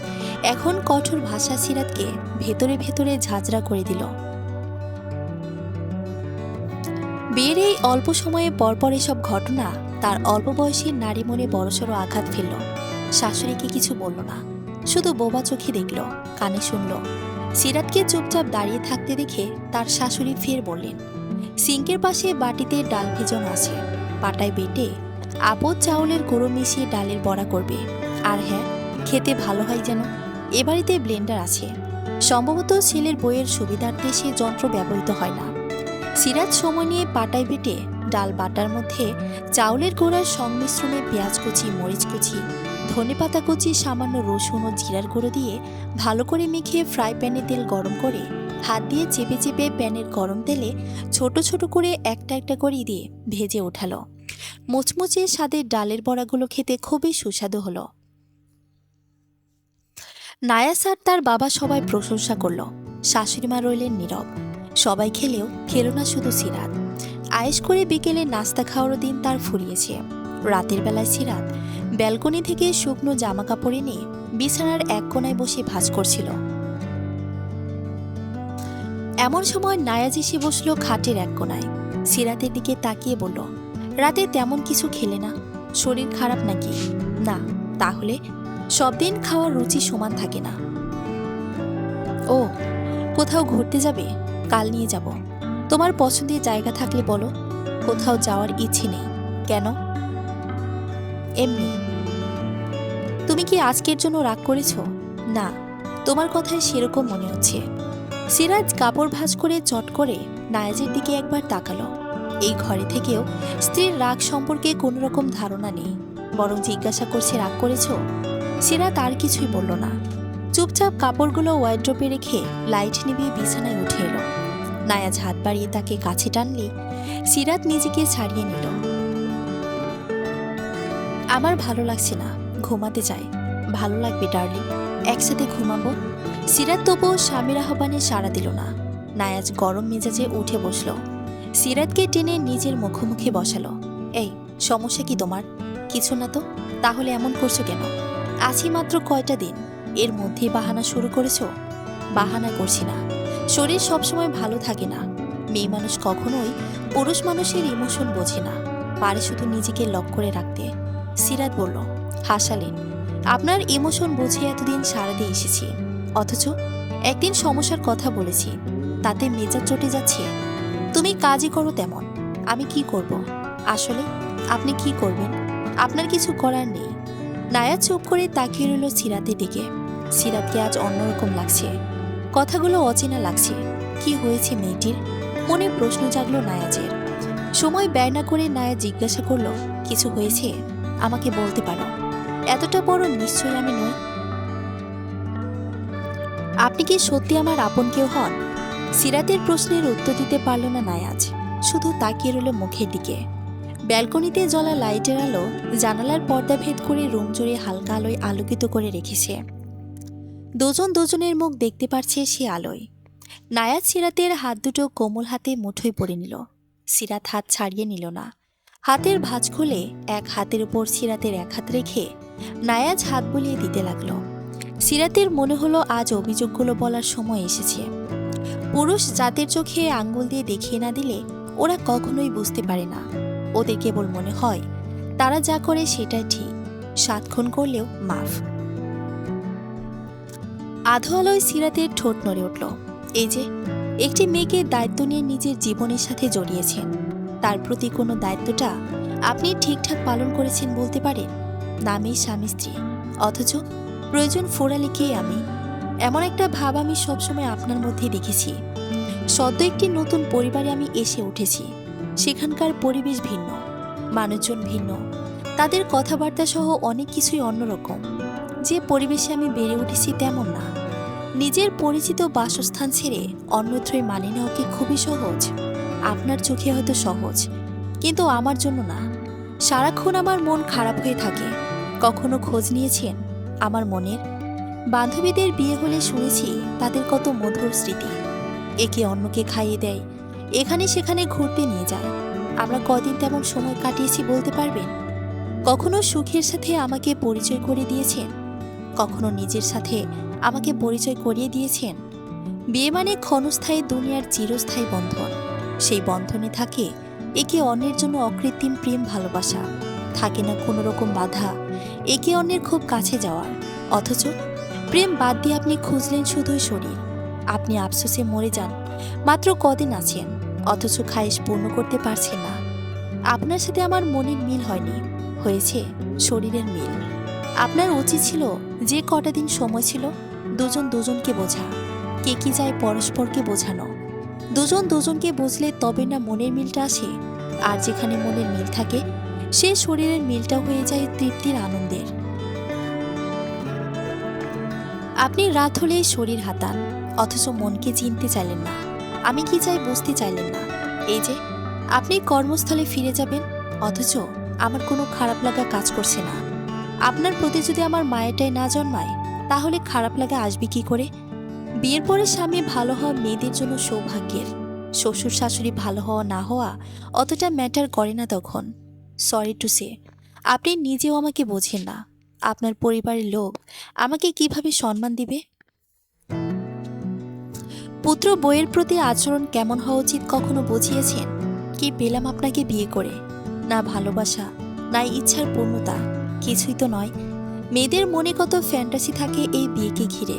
এখন কঠোর ভাষা সিরাতকে ভেতরে ভেতরে ঝাঁঝরা করে দিল। বিয়ের এই অল্প সময়ে পরপর এসব ঘটনা তার অল্প বয়সী নারী মনে বড়সড় আঘাত ফেলল। শাশুড়িকে কিছু বলল না, শুধু বোবা চোখে দেখল, কানে শুনল। সিরাতকে চুপচাপ দাঁড়িয়ে থাকতে দেখে তার শাশুড়ি ফের বললেন, সিঙ্কের পাশে বাটিতে ডাল ভেজানো আছে, পাটায় বেটে আপদ চাউলের গুঁড়ো মিশিয়ে ডালের বড়া করবে। আর হ্যাঁ, খেতে ভালো হয় যেন। এ বাড়িতে ব্লেন্ডার আছে, সম্ভবত ছেলের বইয়ের সুবিধার্থে সে যন্ত্র ব্যবহৃত হয় না। সিরাত সময় নিয়ে পাটায় বেটে ডাল বাটার মধ্যে চাউলের গুঁড়ার সংমিশ্রণে পেঁয়াজ কুচি, মরিচ কুচি, ধনেপাতা কুচি, সামান্য রসুন ও জিরার গুঁড়ো দিয়ে ভালো করে মেখে ফ্রাই প্যানে তেল গরম করে হাত দিয়ে চেপে চেপে প্যানের গরম তেলে ছোট ছোট করে একটা একটা করে দিয়ে ভেজে ওঠালো। মুচমুচে স্বাদের ডালের বড়াগুলো খেতে খুবই সুস্বাদু হলো। নায়াস আর তার বাবা সবাই প্রশংসা করল। শাশুড়িমা রইলেন নীরব। সবাই খেলেও খেলো না শুধু সিরাত। আয়েশ করে বিকেলে নাস্তা খাওয়ারও দিন তার ফুরিয়েছে। রাতের বেলায় সিরাত ব্যালকনি থেকে শুকনো জামা কাপড়ে নিয়ে বিছানার এক কোণায় বসে ভাঁজ করছিল। এমন সময় নায়াজ এসে বসল খাটের এক কোণায়। সিরাতের দিকে তাকিয়ে বলল, রাতে তেমন কিছু খেলে না? শরীর খারাপ নাকি? না, তাহলে সব দিন খাওয়ার রুচি সমান থাকে না। ও, কোথাও ঘুরতে যাবে? কাল নিয়ে যাব। তোমার পছন্দের জায়গা থাকলে বলো। কোথাও যাওয়ার ইচ্ছে নেই। কেন? এমনি। তুমি কি আজকের জন্য রাগ করেছ? না, তোমার কথায় সেরকম মনে হচ্ছে। সিরাজ কাপড় ভাঁজ করে চট করে নায়াজের দিকে একবার তাকালো। এই ঘরে থেকেও স্ত্রীর রাগ সম্পর্কে কোনো রকম ধারণা নেই, বরং জিজ্ঞাসা করছে রাগ করেছ? সিরাত আর কিছুই বলল না। চুপচাপ কাপড়গুলো ওয়ার্ড্রোপে রেখে লাইট নিভিয়ে বিছানায় উঠে এলো। নায়াজ হাত বাড়িয়ে তাকে কাছে টানলে সিরাত নিজেকে ছাড়িয়ে নিল। আমার ভালো লাগছে না, ঘুমাতে চাই। ভালো লাগবে ডার্লিং, একসাথে ঘুমাবো। সিরাত তবুও স্বামীর আহ্বানে সাড়া দিল না। নায়াজ গরম মেজাজে উঠে বসল। সিরাতকে টেনে নিজের মুখোমুখি বসালো। এই, সমস্যা কি তোমার? কিছু না তো? তাহলে এমন করছো কেন? আছি মাত্র কয়টা দিন, এর মধ্যেই বাহানা শুরু করেছ? বাহানা করছি না, শরীর সবসময় ভালো থাকে না। মেয়ে মানুষ কখনোই পুরুষ মানুষের ইমোশন বোঝে না, পারে শুধু নিজেকে লক করে রাখতে। সিরাত বলল, হাসালেন। আপনার ইমোশন বুঝে এতদিন সাড়া দিয়ে এসেছি, অথচ একদিন সমস্যার কথা বলেছি, তাতে মেজাজ চটে যাচ্ছে। তুমি কাজই করো তেমন, আমি কি করব? আসলে আপনি কি করবেন? আপনার কিছু করার নেই। নায়াজ চুপ করে তাকিয়ে রইল সিরাতের দিকে। সিরাতকে আজ অন্যরকম লাগছে, কথাগুলো অচেনা লাগছে। কি হয়েছে মেয়েটির? মনে প্রশ্ন জাগলো নায়াজের। সময় ব্যয় না করে নায়াজ জিজ্ঞাসা করলো, কিছু হয়েছে? আমাকে বলতে পারো। এতটা বড় নিশ্চয়ই আমি নই। আপনি কি সত্যি আমার আপন কেউ হন? সিরাতের প্রশ্নের উত্তর দিতে পারল না নায়াজ, শুধু তাকিয়ে রইল মুখের দিকে। ব্যালকনিতে জ্বলা লাইটের আলো জানালার পর্দা ভেদ করে রুম জুড়ে হালকা আলোয় আলোকিত করে রেখেছে। দুজন দুজনের মুখ দেখতে পারছে সে আলোয়। নায়াজ সিরাতের হাত দুটো কোমল হাতে মুঠোয় পড়ে নিল। সিরাত হাত ছাড়িয়ে নিল না। হাতের ভাঁজ খুলে এক হাতের উপর সিরাতের এক হাত রেখে নায়াজ হাত বুলিয়ে দিতে লাগলো। সিরাতের মনে হলো আজ অভিযোগগুলো বলার সময় এসেছে। পুরুষ জাতের চোখে আঙ্গুল দিয়ে দেখিয়ে না দিলে ওরা কখনোই বুঝতে পারে না। ওদের কেবল মনে হয় তারা যা করে সেটাই ঠিক, 7 খুন করলেও মাফ। আধো আলোয় সিরাতের ঠোঁট নড়ে উঠল। এই যে একটি মেয়েকে দায়িত্ব নিয়ে নিজের জীবনের সাথে জড়িয়েছেন, তার প্রতি কোনো দায়িত্বটা আপনি ঠিকঠাক পালন করেছেন বলতে পারেন? নামে স্বামী স্ত্রী, অথচ প্রয়োজন ফোড়ালে কে আমি? এমন একটা ভাব আমি সবসময় আপনার মধ্যে দেখেছি। সদ্য একটি নতুন পরিবারে আমি এসে উঠেছি। সেখানকার পরিবেশ ভিন্ন, মানুষজন ভিন্ন, তাদের কথাবার্তা সহ অনেক কিছুই অন্যরকম। যে পরিবেশে আমি বেড়ে উঠেছি তেমন না। নিজের পরিচিত বাসস্থান ছেড়ে অন্যত্রই মানিয়ে নেওয়া কি খুবই সহজ? আপনার চোখে হয়তো সহজ, কিন্তু আমার জন্য না। সারাক্ষণ আমার মন খারাপ হয়ে থাকে। কখনো খোঁজ নিয়েছেন আমার মনের? বান্ধবীদের বিয়ে হলে শুনেছি তাদের কত মধুর স্মৃতি। একে অন্যকে খাইয়ে দেয়, এখানে সেখানে ঘুরতে নিয়ে যায়। আমরা কদিন তেমন সময় কাটিয়েছি বলতে পারবেন? কখনো সুখের সাথে আমাকে পরিচয় করে দিয়েছেন, কখনো নিজের সাথে আমাকে পরিচয় করিয়ে দিয়েছেন। বিয়ে মানে ক্ষণস্থায়ী দুনিয়ার চিরস্থায়ী বন্ধন। সেই বন্ধনে থাকে একে অন্যের জন্য অকৃত্রিম প্রেম ভালোবাসা, থাকে না কোনো রকম বাধা একে অন্যের খুব কাছে যাওয়ার। অথচ প্রেম বাদ দিয়ে আপনি খুঁজলেন শুধুই শরীর। আপনি আফসোসে মরে যান, মাত্র কদিন আছেন, অথচ খায়েশ পূর্ণ করতে পারছেন না। আপনার সাথে আমার মনের মিল হয়নি, হয়েছে শরীরের মিল। আপনার উচিত ছিল যে কটা দিন সময় ছিল দুজন দুজনকে বোঝা, কে কি যায় পরস্পরকে বোঝানো। দুজন দুজনকে বুঝলে তবে না মনের মিলটা আসে। আর যেখানে মনের মিল থাকে সে শরীরের মিলটা হয়ে যায় তৃপ্তির, আনন্দের। আপনি রাত হলেই শরীর হাতান, অথচ মনকে চিনতে চাইলেন না। আমি কি চাই বুঝতে চাইলেন না। এই যে আপনি কর্মস্থলে ফিরে যাবেন, অথচ আমার কোনো খারাপ লাগা কাজ করছে না। আপনার প্রতি যদি আমার মায়াটাই না জন্মায়, তাহলে খারাপ লাগা আসবে কি করে? বিয়ের পরে স্বামী ভালো হওয়া মেয়েদের জন্য সৌভাগ্যের। শ্বশুর শাশুড়ি ভালো হওয়া না হওয়া অতটা ম্যাটার করে না তখন। সরি টু সে, আপনি নিজেও আমাকে বোঝেন না। আপনার পরিবারের লোক আমাকে কিভাবে সম্মান দিবে? পুত্র বইয়ের প্রতি আচরণ কেমন হওয়া উচিত কখনো বুঝিয়েছেন? কি পেলাম আপনাকে বিয়ে করে? না ভালোবাসা, না ইচ্ছার পূর্ণতা, কিছুই তো নয়। মেয়েদের মনে কত ফ্যান্টাসি থাকে এই বিয়েকে ঘিরে।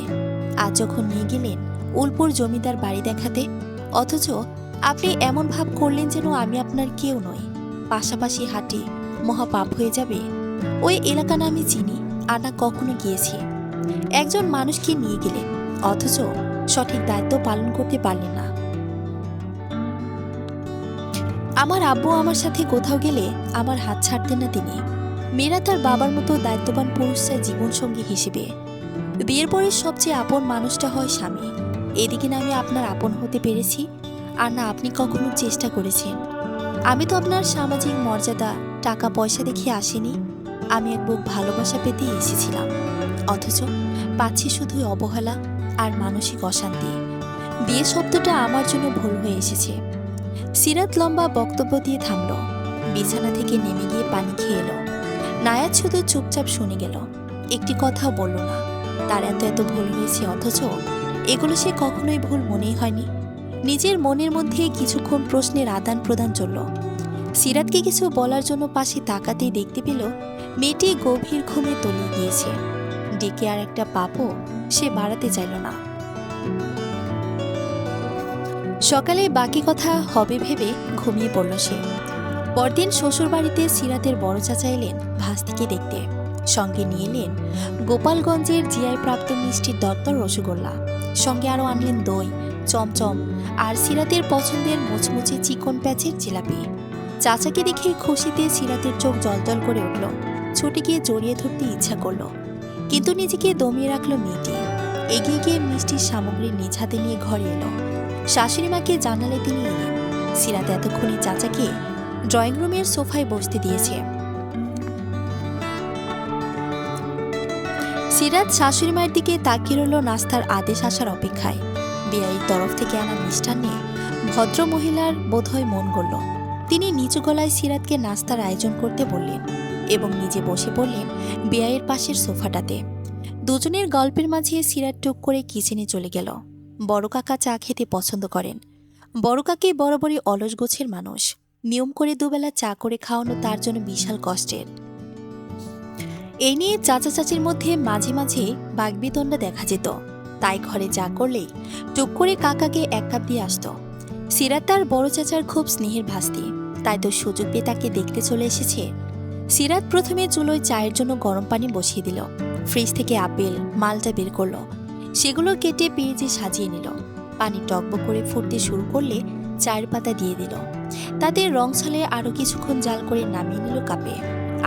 আজ যখন নিয়ে গেলেন উলপুর জমিদার বাড়ি দেখাতে, অথচ আপনি এমন ভাব করলেন যেন আমি আপনার কেউ নই। পাশাপাশি হাঁটি মহাপাপ হয়ে যাবে। ওই এলাকা না আমি চিনি, আর না কখনো গিয়েছি। একজন মানুষকে নিয়ে গেলেন, অথচ সঠিক দায়িত্ব পালন করতে পারলেন না। আমার আব্বু আমার সাথে কোথাও গেলে আমার হাত ছাড়তেন না তিনি। মেয়েরা তার বাবার মতো দায়িত্ববান পুরুষ চায় জীবনসঙ্গী হিসেবে। বিয়ের পরে সবচেয়ে আপন মানুষটা হয় স্বামী। এদিকে না আমি আপনার আপন হতে পেরেছি, আর না আপনি কখনো চেষ্টা করেছেন। আমি তো আপনার সামাজিক মর্যাদা টাকা পয়সা দেখে আসিনি। আমি এক বুক ভালোবাসা পেতেই এসেছিলাম, অথচ পাচ্ছি শুধুই অবহেলা আর মানসিক অশান্তি। বিয়ে শব্দটা আমার জন্য ভুল হয়ে এসেছে। সিরাত লম্বা বক্তব্য দিয়ে থামল। বিছানা থেকে নেমে গিয়ে পানি খেয়ে এলো। নায়াত শুধু চুপচাপ শুনে গেল, একটি কথাও বলল না। তার এত এত ভুল হয়েছে, অথচ এগুলো সে কখনোই ভুল মনেই হয়নি। নিজের মনের মধ্যে কিছুক্ষণ প্রশ্নের আদান প্রদান চলল। সিরাতকে কিছু বলার জন্য পাশে তাকাতেই দেখতে পেল মেয়েটি গভীর ঘুমে তলিয়ে গিয়েছে। ডেকে আর একটা পাপও সে বাড়াতে চাইল না। সকালে বাকি কথা হবে ভেবে ঘুমিয়ে পড়ল সে। পরদিন শ্বশুরবাড়িতে সিরাতের বড় চাচা এলেন ভাস্তিকে দেখতে। সঙ্গে নিয়ে এলেন গোপালগঞ্জের জিআই প্রাপ্ত মিষ্টির দরদর রসগোল্লা। সঙ্গে আরও আনলেন দই, চমচম আর সিরাতের পছন্দের মুচমুচে চিকন প্যাচের জিলাপি। চাচাকে দেখে খুশিতে সিরাতের চোখ জলজল করে উঠল। ছুটে গিয়ে জড়িয়ে ধরতে ইচ্ছা করল, কিন্তু নিজেকে দমিয়ে রাখল মেয়েটি। এগিয়ে গিয়ে মিষ্টির সামগ্রী নিজ হাতে নিয়ে ঘরে এলো। শাশুড়ি মাকে জানালে তিনি এলেন। সিরাত এতক্ষণে চাচাকে ড্রয়িং রুমের সোফায় বসতে দিয়েছে। সিরাত শাশুড়ি মায়ের দিকে তাকিয়ে রইল নাস্তার আদেশ আসার অপেক্ষায়। বিয়ের তরফ থেকে আনা মিষ্টান্নে ভদ্র মহিলার বোধহয় মন গড়ল। তিনি নিচু গলায় সিরাতকে নাস্তার আয়োজন করতে বললেন এবং নিজে বসে পড়লেন বিয়ের পাশের সোফাটাতে। দুজনের গল্পের মাঝে সিরাত টুক করে কিচেনে চলে গেল। বড় কাকা চা খেতে পছন্দ করেন। বড় কাকি বরাবরই অলস গোছের মানুষ। নিয়ম করে দুবেলা চা করে খাওয়ানো তার জন্য বিশাল কষ্টের। এই নিয়ে চাচা চাচির মধ্যে মাঝে মাঝে বাগবিতণ্ডা দেখা যেত। তাই ঘরে চা করলেই টুক করে কাকাকে এক কাপ দিয়ে আসত। সিরাত তার বড় চাচার খুব স্নেহের ভাস্তি, তাই তো সুযোগ পেয়ে তাকে দেখতে চলে এসেছে। সিরাত প্রথমে চুলোয় চায়ের জন্য গরম পানি বসিয়ে দিল। ফ্রিজ থেকে আপেল মালটা বের করলো, সেগুলো কেটে পেঁয়াজে সাজিয়ে নিল। পানি টকবক করে ফুটতে শুরু করলে চায়ের পাতা দিয়ে দিল। তাতে রং ছলে আরও কিছুক্ষণ জাল করে নামিয়ে নিল কাপে।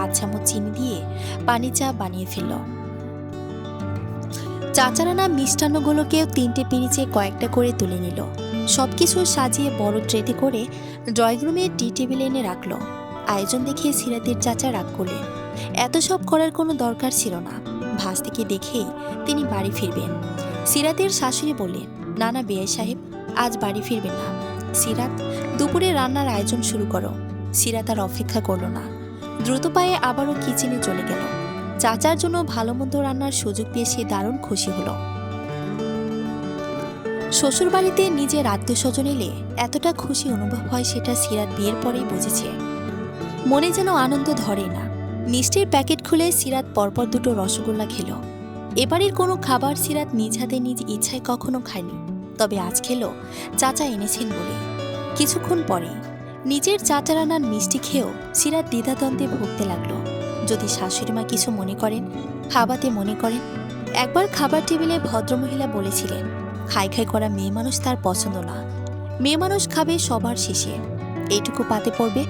8 চামচ চিনি দিয়ে পানি চা বানিয়ে ফেলল। চাচারানা মিষ্টান্নগুলোকেও 3টে পিরিচে কয়েকটা করে তুলে নিল। সবকিছু সাজিয়ে বড় ট্রেতে করে ড্রয়িং রুমে টি টেবিলে এনে রাখল। আয়োজন দেখে সিরাতের চাচা রাগ করলেন। এত সব করার কোনো দরকার ছিল না। ভাস্তিকে দেখেই তিনি বাড়ি ফিরবেন। সিরাতের শাশুড়ি বললেন, না না বেয়াই সাহেব, আজ বাড়ি ফিরবেন না। সিরাত, দুপুরে রান্নার আয়োজন শুরু করো। সিরাত আর অপেক্ষা করল না, দ্রুত পায়ে আবারও কিচেনে চলে গেল। চাচার জন্য ভালো মন্দ রান্নার সুযোগ পেয়ে সে দারুণ খুশি হলো। শ্বশুরবাড়িতে নিজের আত্মীয় স্বজন এলে এতটা খুশি অনুভব হয় সেটা সিরাত বিয়ের পরেই বুঝেছে। মনে যেন আনন্দ ধরে না। মিষ্টির প্যাকেট খুলে সিরাত পরপর 2টো রসগোল্লা খেল। এবারের কোনো খাবার সিরাত নিজ হাতে নিজ ইচ্ছায় কখনো খায়নি, তবে আজ খেলো চাচা এনেছেন বলে। কিছুক্ষণ পরে নিজের চাচা রান্নার মিষ্টি খেয়েও সিরাত দ্বিধাদ্বন্দ্বে ভুগতে লাগলো। যদি শাশুড়িমা কিছু মনে করেন, খাবাতে মনে করেন। একবার খাবার টেবিলে ভদ্রমহিলা বলেছিলেন, খাই খাই করা মেয়ে মানুষ তার পছন্দ না। মেয়ে মানুষ খাবে সবার শেষে। এইটুকু পাতে পড়বে,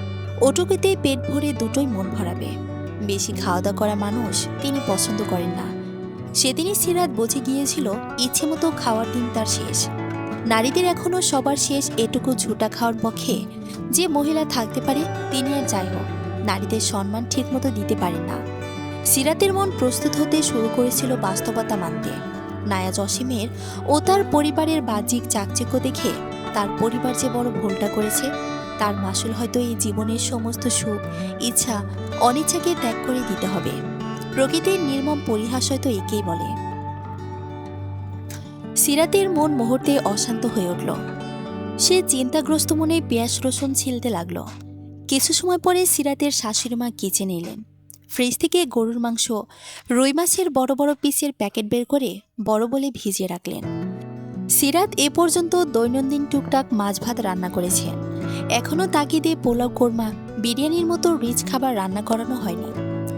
ওটুকুতেই পেট ভরে দুটোই মন ভরাবে। বেশি খাওয়া দাওয়া করা মানুষ তিনি পছন্দ করেন না। সেদিনই সিরাত বুঝে গিয়েছিল ইচ্ছে মতো খাওয়ার দিন তার শেষ। নারীদের এখনো সবার শেষ এটুকু ঝুটা খাওয়ার পক্ষে। যে মহিলা থাকতে পারে তিনি আর যাই হোক নারীদের সম্মান ঠিকমতো দিতে পারেন না। সিরাতের মন প্রস্তুত হতে শুরু করেছিল বাস্তবতা মানতে। নায়াজ অসীমের ও তার পরিবারের বাহ্যিক চাকচিক্য দেখে তার পরিবার যে বড় ভুলটা করেছে তার মাসুল হয়তো এই জীবনের সমস্ত সুখ, ইচ্ছা, অনিচ্ছাকে ত্যাগ করে দিতে হবে। প্রকৃতির নির্মম পরিহাস হয়তো একেই বলে। সিরাতের মন মুহূর্তে অশান্ত হয়ে উঠল। সে চিন্তাগ্রস্ত মনে পেঁয়াজ রসুন ছিলতে লাগল। কিছু সময় পরে সিরাতের শাশুড়ি মা কিচেনে এলেন। ফ্রিজ থেকে গরুর মাংস, রুই মাছের বড় বড় পিসের প্যাকেট বের করে বড় বলে ভিজিয়ে রাখলেন। সিরাত এ পর্যন্ত দৈনন্দিন টুকটাক মাছ ভাত রান্না করেছে। এখনও তাকে দিয়ে পোলাও, কোরমা, বিরিয়ানির মতো রিচ খাবার রান্না করানো হয়নি।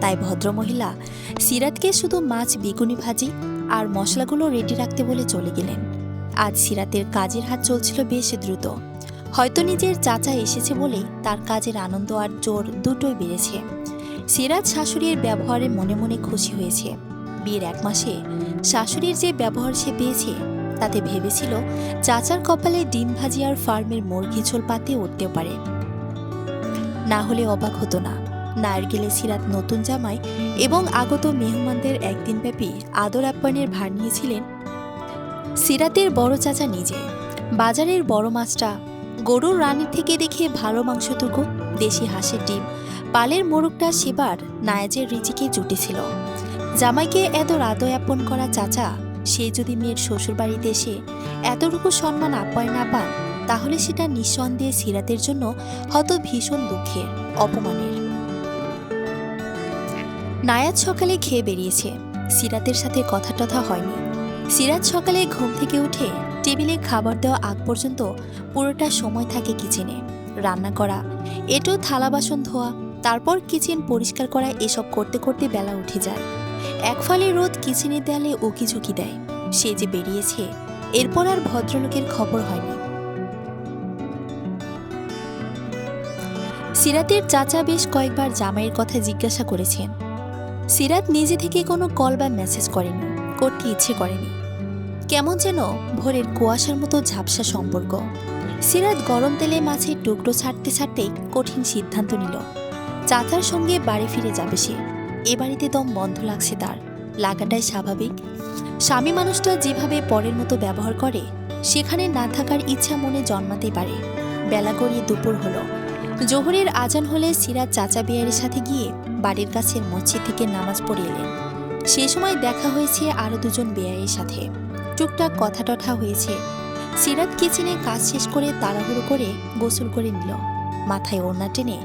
তাই ভদ্রমহিলা সিরাতকে শুধু মাছ বেগুনি ভাজি আর মশলাগুলো রেডি রাখতে বলে চলে গেলেন। আজ সিরাতের কাজের হাত চলছিল বেশ দ্রুত। হয়তো নিজের চাচা এসেছে বলেই তার কাজের আনন্দ আর জোর দুটোই বেড়েছে। সিরাত শাশুড়ির ব্যবহারে মনে মনে খুশি হয়েছে। বিয়ের 1 মাসে শাশুড়ির যে ব্যবহার সে পেয়েছে তাতে ভেবেছিল চাচার কপালে ডিম ভাজি আর ফার্মের মুরগি ঝোল পাতে উঠতেও পারে। না হলে অবাক হতো না। নায়ের গেলে সিরাত নতুন জামাই এবং আগত মেহমানদের একদিনব্যাপী আদর আপ্যায়নের ভার নিয়েছিলেন সিরাতের বড় চাচা নিজে। বাজারের বড় মাছটা, গরুর রানীর থেকে দেখে ভালো মাংসটুকু, দেশি হাঁসের ডিম, পালের মোরগটা সেবার নায়াজের রিজিকে জুটেছিল। জামাইকে এত আদর করা চাচা সে যদি মেয়ের শ্বশুর বাড়িতে এসে এতটুকু সম্মান আপ্যায়ন না পান তাহলে সেটা নিঃসন্দেহে সিরাতের জন্য হয়তো ভীষণ দুঃখের, অপমানের। নায়াজ সকালে খেয়ে বেরিয়েছে। সিরাতের সাথে কথা টথা হয়নি। সিরাত সকালে ঘুম থেকে উঠে টেবিলে খাবার দেওয়া আগ পর্যন্ত পুরোটা সময় থাকে কিচেনে। রান্না করা, এটো থালা বাসন ধোয়া, তারপর কিচেন পরিষ্কার করা, এসব করতে করতে বেলা উঠে যায়। এক ফালি রোদ কিচেনের দেয়ালে উকি ঝুঁকি দেয়। সে যে বেরিয়েছে এরপর আর ভদ্রলোকের খবর হয়নি। সিরাতের চাচা বেশ কয়েকবার জামাইয়ের কথা জিজ্ঞাসা করেছেন। সিরাত নিজে থেকে কোনো কল বা মেসেজ করেনি, করতে ইচ্ছে করেনি। কেমন যেন ভোরের কুয়াশার মতো ঝাপসা সম্পর্ক। সিরাত গরম তেলে মাছের টুকরো ছাড়তে ছাড়তেই কঠিন সিদ্ধান্ত নিল চাচার সঙ্গে বাড়ি ফিরে যাবে সে। এ বাড়িতে দম বন্ধ লাগছে তার, লাগাটাই স্বাভাবিক। স্বামী মানুষটা যেভাবে পরের মতো ব্যবহার করে সেখানে না থাকার ইচ্ছা মনে জন্মাতেই পারে। বেলা গড়িয়ে দুপুর হলো। জোহরের আজান হলে সিরাত চাচা বিয়ারের সাথে গিয়ে বাড়ির কাছের মসজিদ থেকে নামাজ পড়ে এলেন। সে সময় দেখা হয়েছে আরও 2 জন বেয়ারের সাথে। টুকটাক কথা টথা হয়েছে। সিরাত কিচেনে কাজ শেষ করে তাড়াহুড়ো করে গোসল করে নিল। মাথায় ওড়না টেনে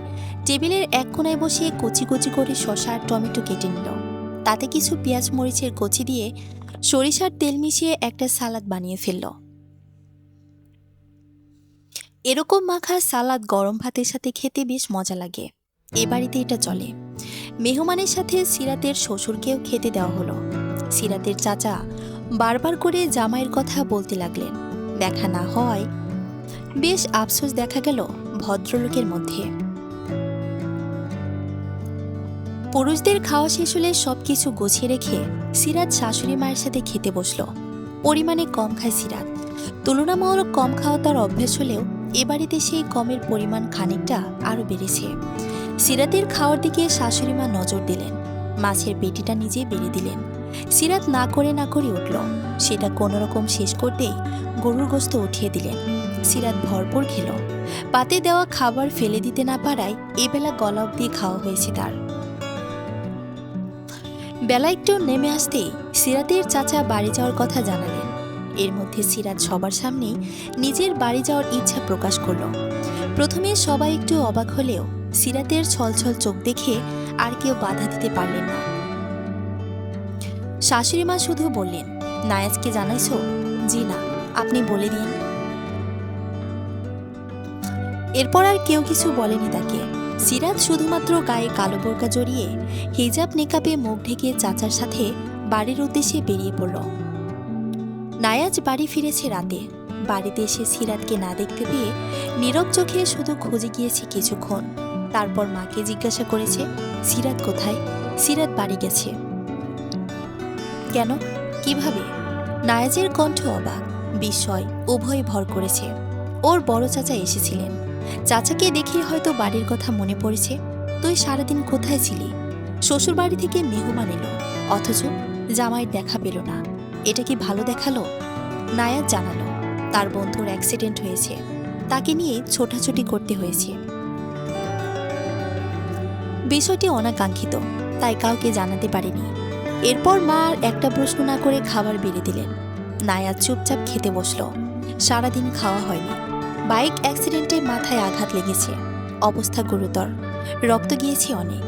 টেবিলের এক কোণায় বসে কচি কচি করে শসা আর টমেটো কেটে নিল। তাতে কিছু পেঁয়াজ মরিচের কচি দিয়ে সরিষার তেল মিশিয়ে একটা সালাদ বানিয়ে ফেলল। এরকম মাখা সালাদ গরম ভাতের সাথে খেতে বেশ মজা লাগে। এ বাড়িতে এটা চলে। মেহমানের সাথে সিরাতের শ্বশুরকেও খেতে দেওয়া হলো। সিরাতের চাচা বারবার করে জামাইয়ের কথা বলতে লাগলেন। দেখা না হয় বেশ আফসোস দেখা গেল ভদ্রলোকের মধ্যে। পুরুষদের খাওয়া শেষ হলে সবকিছু গুছিয়ে রেখে সিরাত শাশুড়ি মায়ের সাথে খেতে বসল। পরিমাণে কম খায় সিরাত। তুলনামূলক কম খাওয়া তার অভ্যেস হলেও এ বাড়িতে সেই কমের পরিমাণ খানিকটা আরও বেড়েছে। সিরাতের খাওয়ার দিকে শাশুড়ি মা নজর দিলেন। মাছের পেটিটা নিজে বেড়ে দিলেন। সিরাত না করে উঠল। সেটা কোনোরকম শেষ করতেই গরুর গোশত উঠিয়ে দিলেন। সিরাত ভরপুর খেল। পাতে দেওয়া খাবার ফেলে দিতে না পারায় এবেলা গলা অবধি খাওয়া হয়েছে তার। বেলা একটু নেমে আসতেই সিরাতের চাচা বাড়ি যাওয়ার কথা জানালেন। এর মধ্যে সিরাত সবার সামনেই নিজের বাড়ি যাওয়ার ইচ্ছা প্রকাশ করল। প্রথমে সবাই একটু অবাক হলেও সিরাতের ছলছল চোখ দেখে আর কেউ বাধা দিতে পারলেন না। শাশুড়ি মা শুধু বললেন, নায়াজকে জানাইছো? জি না, আপনি বলে দিন। এরপর আর কেউ কিছু বলেনি তাকে। সিরাত শুধুমাত্র গায়ে কালো বোরকা জড়িয়ে হিজাব নিকাবে মুখ ঢেকে চাচার সাথে বাড়ির উদ্দেশ্যে বেরিয়ে পড়ল। নায়াজ বাড়ি ফিরেছে রাতে। বাড়িতে এসে সিরাতকে না দেখতে পেয়ে নীরব চোখে শুধু খুঁজে গিয়েছে কিছুক্ষণ। তারপর মাকে জিজ্ঞাসা করেছে, সিরাত কোথায়? সিরাত বাড়ি গেছে। কেন? কিভাবে? নায়াজের কণ্ঠ অবাক, বিস্ময় উভয় ভর করেছে। ওর বড় চাচা এসেছিলেন। চাচাকে দেখে হয়তো বাড়ির কথা মনে পড়েছে। তুই সারাদিন কোথায় ছিলি? শ্বশুর বাড়ি থেকে মেহমান এলো, অথচ জামাইয়ের দেখা পেল না। এটা কি ভালো দেখালো? নায়াজ জানালো তার বন্ধুর অ্যাক্সিডেন্ট হয়েছে, তাকে নিয়ে ছোটাছুটি করতে হয়েছে। বিষয়টি অনাকাঙ্ক্ষিত, তাই কাউকে জানাতে পারেনি। এরপর মা আর একটা প্রশ্ন না করে খাবার বেড়ে দিলেন। নায়াজ চুপচাপ খেতে বসল। সারাদিন খাওয়া হয়নি। বাইক অ্যাক্সিডেন্টে মাথায় আঘাত লেগেছে, অবস্থা গুরুতর, রক্ত গিয়েছে অনেক।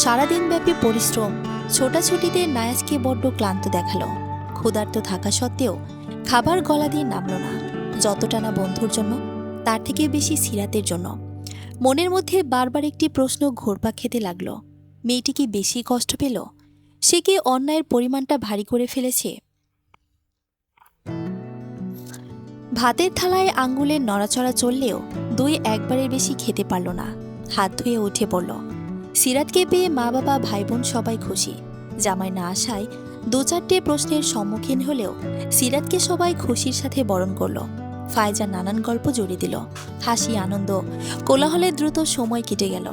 সারাদিন ব্যাপী পরিশ্রম, ছোটাছুটিতে নায়াজকে বড্ড ক্লান্ত দেখালো। ক্ষুধার্ত থাকা সত্ত্বেও খাবার গলা দিয়ে নামল না। যতটা না বন্ধুর জন্য, তার থেকে বেশি সিরাতের জন্য। মনের মধ্যে বারবার একটি প্রশ্ন ঘুরপাক খেতে লাগলো, মেয়েটি কি বেশি কষ্ট পেল? সে কি অন্যায়ের পরিমাণটা ভারী করে ফেলেছে? ভাতের থালায় আঙ্গুলের নড়াচড়া চললেও দুই একবারের বেশি খেতে পারল না। হাত ধুয়ে উঠে পড়ল। সিরাতকে পেয়ে মা বাবা ভাই বোন সবাই খুশি। জামাই না আসায় দু চারটে প্রশ্নের সম্মুখীন হলেও সিরাতকে সবাই খুশির সাথে বরণ করল। ফায়জা নানান গল্প জড়িয়ে দিল। হাসি আনন্দ কোলাহলে দ্রুত সময় কেটে গেল।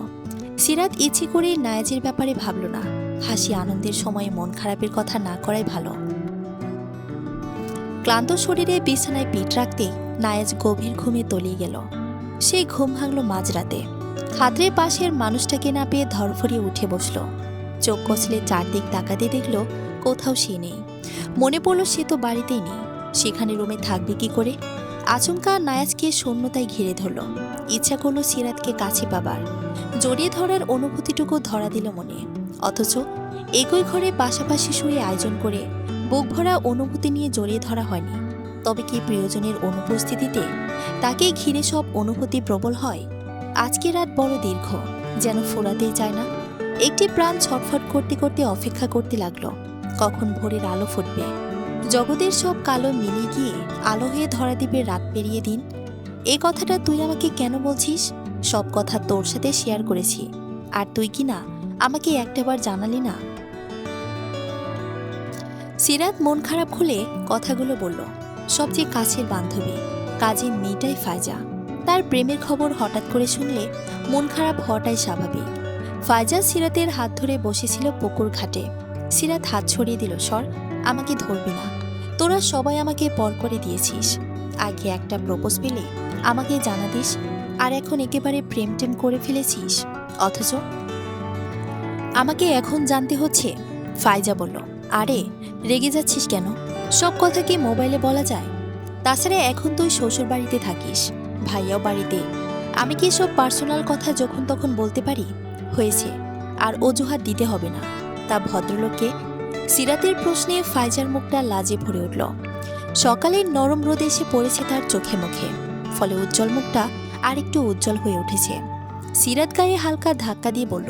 সিরাত ইচ্ছে করে নায়াজের ব্যাপারে ভাবল না। হাসি আনন্দের সময় মন খারাপের কথা না করাই ভালো। ক্লান্ত শরীরে বিছানায় পিঠ রাখতে নায়াজ গভীর ঘুমে তলিয়ে গেল। সেই ঘুম ভাঙল মাঝরাতে। হাতের পাশের মানুষটাকে না পেয়ে ধরফরিয়ে উঠে বসল। চোখ কচলে চারদিক তাকাতে দেখল কোথাও সে নেই। মনে পড়ল সে তো বাড়িতেই নেই, সেখানে রুমে থাকবে কি করে? আচমকা নায়াজকে শূন্যতায় ঘিরে ধরল। ইচ্ছা করল সিরাতকে কাছে পাবার, জড়িয়ে ধরার অনুভূতিটুকু ধরা দিল মনে। অথচ একই ঘরে পাশাপাশি শুয়ে আয়োজন করে বুক ভরা অনুভূতি নিয়ে জড়িয়ে ধরা হয়নি। তবে কি প্রিয়জনের অনুপস্থিতিতে তাকে ঘিরে সব অনুভূতি প্রবল হয়? আজকে রাত বড় দীর্ঘ, যেন ফোরাতেই চায় না। একটি প্রাণ ছটফট করতে করতে অপেক্ষা করতে লাগলো কখন ভোরের আলো ফুটবে, জগতের সব কালো মিলিয়ে গিয়ে আলো হয়ে ধরা দিবে রাত পেরিয়ে দিন। এই কথাটা তুই আমাকে কেন বলছিস? সব কথা তোর সাথে শেয়ার করেছি, আর তুই কি না আমাকে একটাবার জানালি না? সিরাত মন খারাপ খুলে কথাগুলো বলল। সবচেয়ে কাছের বান্ধবী, কাজের মেয়েটাই ফায়জা। তার প্রেমের খবর হঠাৎ করে শুনলে মন খারাপ হওয়াটাই স্বাভাবিক। ফায়জা সিরাতের হাত ধরে বসেছিল পুকুর ঘাটে। সিরাত হাত ছড়িয়ে দিল, সর, আমাকে ধরবি না। তোরা সবাই আমাকে পর করে দিয়েছিস। আগে একটা প্রপোজ পেলে আমাকে জানা দিস, আর এখন একেবারে প্রেম টেম করে ফেলেছিস, অথচ আমাকে এখন জানতে হচ্ছে। ফায়জা বলল, আরে রেগে যাচ্ছিস কেন? সব কথা কি মোবাইলে বলা যায়? তাছাড়া এখন তুই শ্বশুর বাড়িতে থাকিস, ভাইয়াও বাড়িতে। আমি কি সব পার্সোনাল কথা যখন তখন বলতে পারি? হয়েছে, আর অজুহাত দিতে হবে না। তা ভদ্রলোককে? সিরাতের প্রশ্নে ফায়জার মুখটা লাজে ভরে উঠল। সকালের নরম রোদ এসে পড়েছে তার চোখে মুখে, ফলে উজ্জ্বল মুখটা আরেকটু উজ্জ্বল হয়ে উঠেছে। সিরাত গায়ে হালকা ধাক্কা দিয়ে বলল,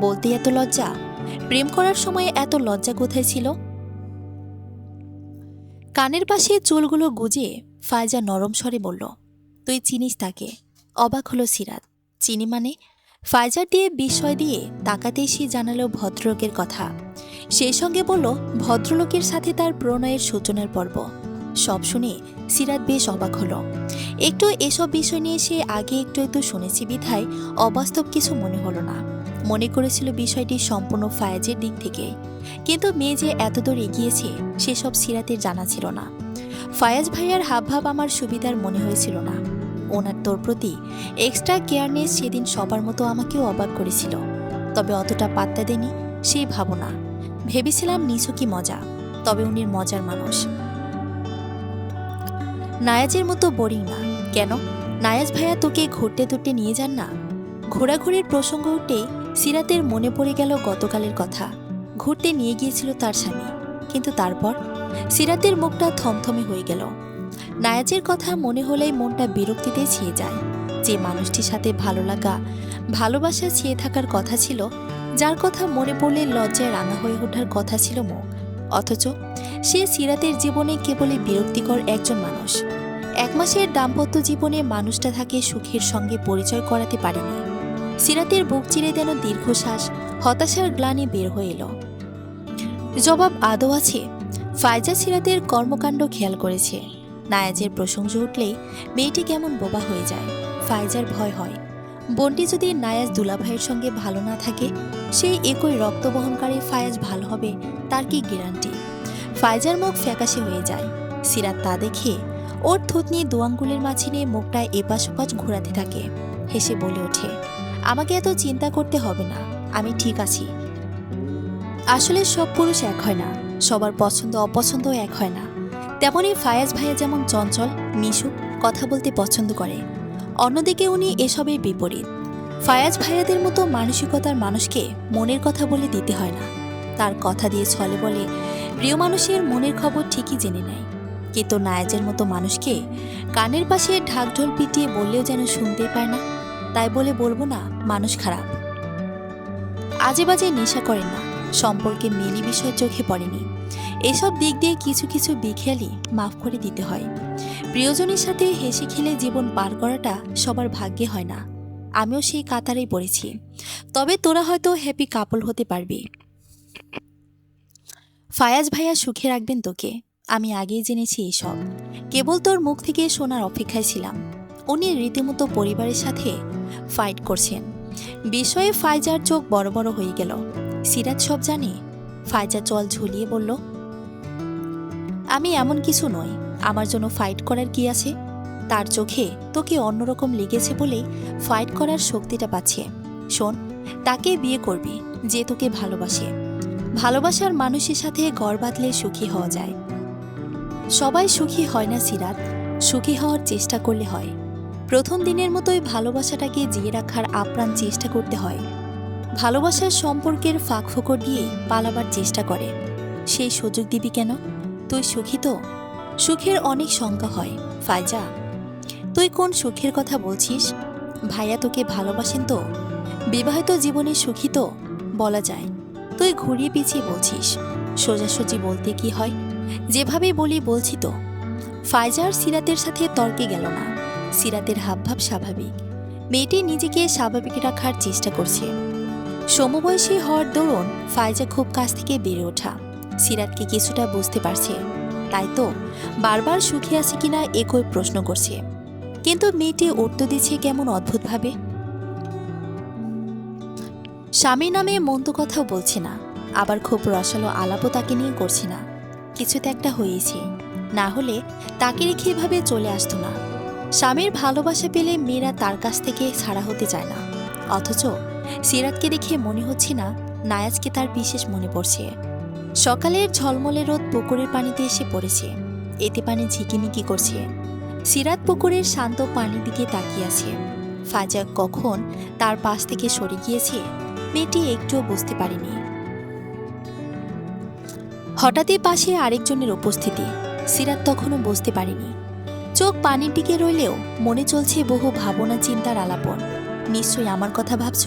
বলতে এত লজ্জা? প্রেম করার সময় এত লজ্জা কোথায় ছিল? কানের পাশে চুলগুলো গুজে ফায়জা নরম স্বরে বলল, তুই চিনিস তাকে? অবাক হলো সিরাত। চিনি মানে? ফায়জার দিয়ে বিস্ময় দিয়ে তাকাতেই সে জানালো ভদ্রলোকের কথা। সেই সঙ্গে বলল ভদ্রলোকের সাথে তার প্রণয়ের সূচনার পর্ব। সব শুনে সিরাত বেশ অবাক হলো। একটু এসব বিষয় নিয়ে সে আগে একটু শুনেছি বিধায় অবাস্তব কিছু মনে হলো না। মনে করেছিল বিষয়টি সম্পূর্ণ ফায়েজের দিক থেকে, কিন্তু মেয়ে যে এতদূর এগিয়েছে সেসব সিরাতের জানা ছিল না। ফায়াজ ভাইয়ার হাবভাব আমার সুবিধার মনে হয়েছিল না। ওনার তোর প্রতি এক্সট্রা কেয়ারনেস সেদিন সবার মতো আমাকেও অবাক করেছিল, তবে অতটা পাত্তা দেনি সেই ভাবনা। ভেবেছিলাম নিছকি মজা, তবে উনির মজার মানুষ। নায়াজের মতো বোরিং না। কেন, নায়াজ ভাইয়া তোকে ঘুরতে তুরতে নিয়ে যান না? ঘোরাঘুরির প্রসঙ্গ উঠতেই সিরাতের মনে পড়ে গেল গতকালের কথা। ঘুরতে নিয়ে গিয়েছিল তার স্বামী, কিন্তু তারপর সিরাতের মুখটা থমথমে হয়ে গেল। নায়াজের কথা মনে হলেই মনটা বিরক্তিতে ছেয়ে যায়। যে মানুষটির সাথে ভালো লাগা, ভালোবাসা ছেয়ে থাকার কথা ছিল, যার কথা মনে পড়লে লজ্জায় রাঙা হয়ে ওঠার কথা ছিল মুখ, অথচ সে সিরাতের জীবনে কেবলই বিরক্তিকর একজন মানুষ। 1 মাসের দাম্পত্য জীবনে মানুষটা তাকে সুখের সঙ্গে পরিচয় করাতে পারেনি। সিরাতের বুক চিরে যেন দীর্ঘশ্বাস, হতাশার গ্লানি বের হয়ে এলো। জবাব আদৌ আছে? ফায়জা সিরাতের কর্মকাণ্ড খেয়াল করেছে। নায়াজের প্রশংসা উঠলেই মেয়েটি কেমন বোবা হয়ে যায়। ফায়জার ভয় হয়, বোনটি যদি নায়াজ দুলাভাইয়ের সঙ্গে ভালো না থাকে, সেই একই রক্ত বহনকারী ফায়াজ ভালো হবে তার কি গ্যারান্টি? ফায়জার মুখ ফ্যাকাশে হয়ে যায়। সিরাত তা দেখে ওর থুতনি দোয়াঙ্গুলের মাঝে নিয়ে মুখটা এপাশ ওপাশ ঘোরাতে থাকে। হেসে বলে ওঠে, আমাকে এত চিন্তা করতে হবে না, আমি ঠিক আছি। আসলে সব পুরুষ এক হয় না, সবার পছন্দ অপছন্দও এক হয় না। তেমনই ফায়াজ ভাইয়া যেমন চঞ্চল, মিশুক, কথা বলতে পছন্দ করে, অন্যদিকে উনি এসবের বিপরীত। ফায়াজ ভাইয়াদের মতো মানসিকতার মানুষকে মনের কথা বলে দিতে হয় না। তার কথা দিয়ে ছলে বলে প্রিয় মানুষের মনের খবর ঠিকই জেনে নেয়। কিন্তু নায়াজের মতো মানুষকে কানের পাশে ঢাকঢোল পিটিয়ে বললেও যেন শুনতেই পায় না। তাই বলে বলবো না মানুষ খারাপ। আজে বাজে নেশা করেন না, সম্পর্কে মেলি বিষয় চোখে পড়েনি, এসব দিক দিয়ে কিছু কিছু বিখেয়ালি মাফ করে দিতে হয়। প্রিয়জনের সাথে হেসে খেলে জীবন পার করাটা সবার ভাগ্যে হয় না। আমিও সেই কাতারেই পড়েছি। তবে তোরা হয়তো হ্যাপি কাপল হতে পারবি। ফায়াজ ভাইয়া সুখে রাখবেন তোকে, আমি আগেই জেনেছি এসব। কেবল তোর মুখ থেকে শোনার অপেক্ষায় ছিলাম। উনি রীতিমতো পরিবারের সাথে ফাইট করছেন। বিষয়ে ফায়জার চোখ বড় বড় হয়ে গেল। সিরাত সব জানে? ফায়জা চল ঝুলিয়ে বলল, আমি এমন কিছু নই, আমার জন্য ফাইট করার কি আছে? তার চোখে তোকে অন্যরকম লেগেছে বলেই ফাইট করার শক্তিটা পাচ্ছে। শোন, তাকে বিয়ে করবি যে তোকে ভালোবাসে। ভালোবাসার মানুষের সাথে ঘর বাঁধলে সুখী হওয়া যায়। সবাই সুখী হয় না সিরাত, সুখী হওয়ার চেষ্টা করলে হয়। প্রথম দিনের মতোই ভালোবাসাটাকে জিয়ে রাখার আপ্রাণ চেষ্টা করতে হয়। ভালোবাসার সম্পর্কের ফাঁকফোকর দিয়ে পালাবার চেষ্টা করে, সেই সুযোগ দিবি কেন? তুই সুখী তো? সুখের অনেক সংজ্ঞা হয় ফায়জা, তুই কোন সুখের কথা বলছিস? ভাইয়া তোকে ভালোবাসেন তো? বিবাহিত জীবনে সুখী তো? বলা যায়। তুই ঘুরিয়ে পিছিয়ে বলছিস। সোজাসুজি বলতে কি হয়? যেভাবে বলি বলছি তো। ফায়জার সিরাতের সাথে তর্কে গেল না। সিরাতের হাবভাব স্বাভাবিক, মেয়েটি নিজেকে স্বাভাবিক রাখার চেষ্টা করছে। সমবয়সী হওয়ার দরুন ফায়জা খুব কাছ থেকে বেড়ে ওঠা, সিরাতকে কিছুটা বুঝতে পারছে। তাই তো বারবার সুখী আছে কিনা একই প্রশ্ন করছে। কিন্তু মেয়েটি উত্তর দিচ্ছে কেমন অদ্ভুতভাবে। স্বামী নামে মন্দ কথাও বলছে না, আবার খুব রসালো আলাপও তাকে নিয়ে করছে না। কিছু তো একটা হয়েছে, না হলে তাকে রেখে এভাবে চলে আসতো না। স্বামীর ভালোবাসা পেলে মেয়েরা তার কাছ থেকে ছাড়া হতে চায় না। অথচ সিরাতকে দেখে মনে হচ্ছে না নায়াজকে তার বিশেষ মনে পড়ছে। সকালের ঝলমলে রোদ পুকুরের পানিতে এসে পড়েছে, এতে পানি ঝিকিমিকি করছে। সিরাত পুকুরের শান্ত পানির দিকে তাকিয়ে আছে। ফায়জা কখন তার পাশ থেকে সরে গিয়েছে মেয়েটি একটুও বুঝতে পারেনি। হঠাৎই পাশে আরেকজনের উপস্থিতি সিরাত তখনও বুঝতে পারেনি। চোখ পানির দিকে রইলেও মনে চলছে বহু ভাবনা চিন্তার আলাপন। নিশ্চয়ই আমার কথা ভাবছ?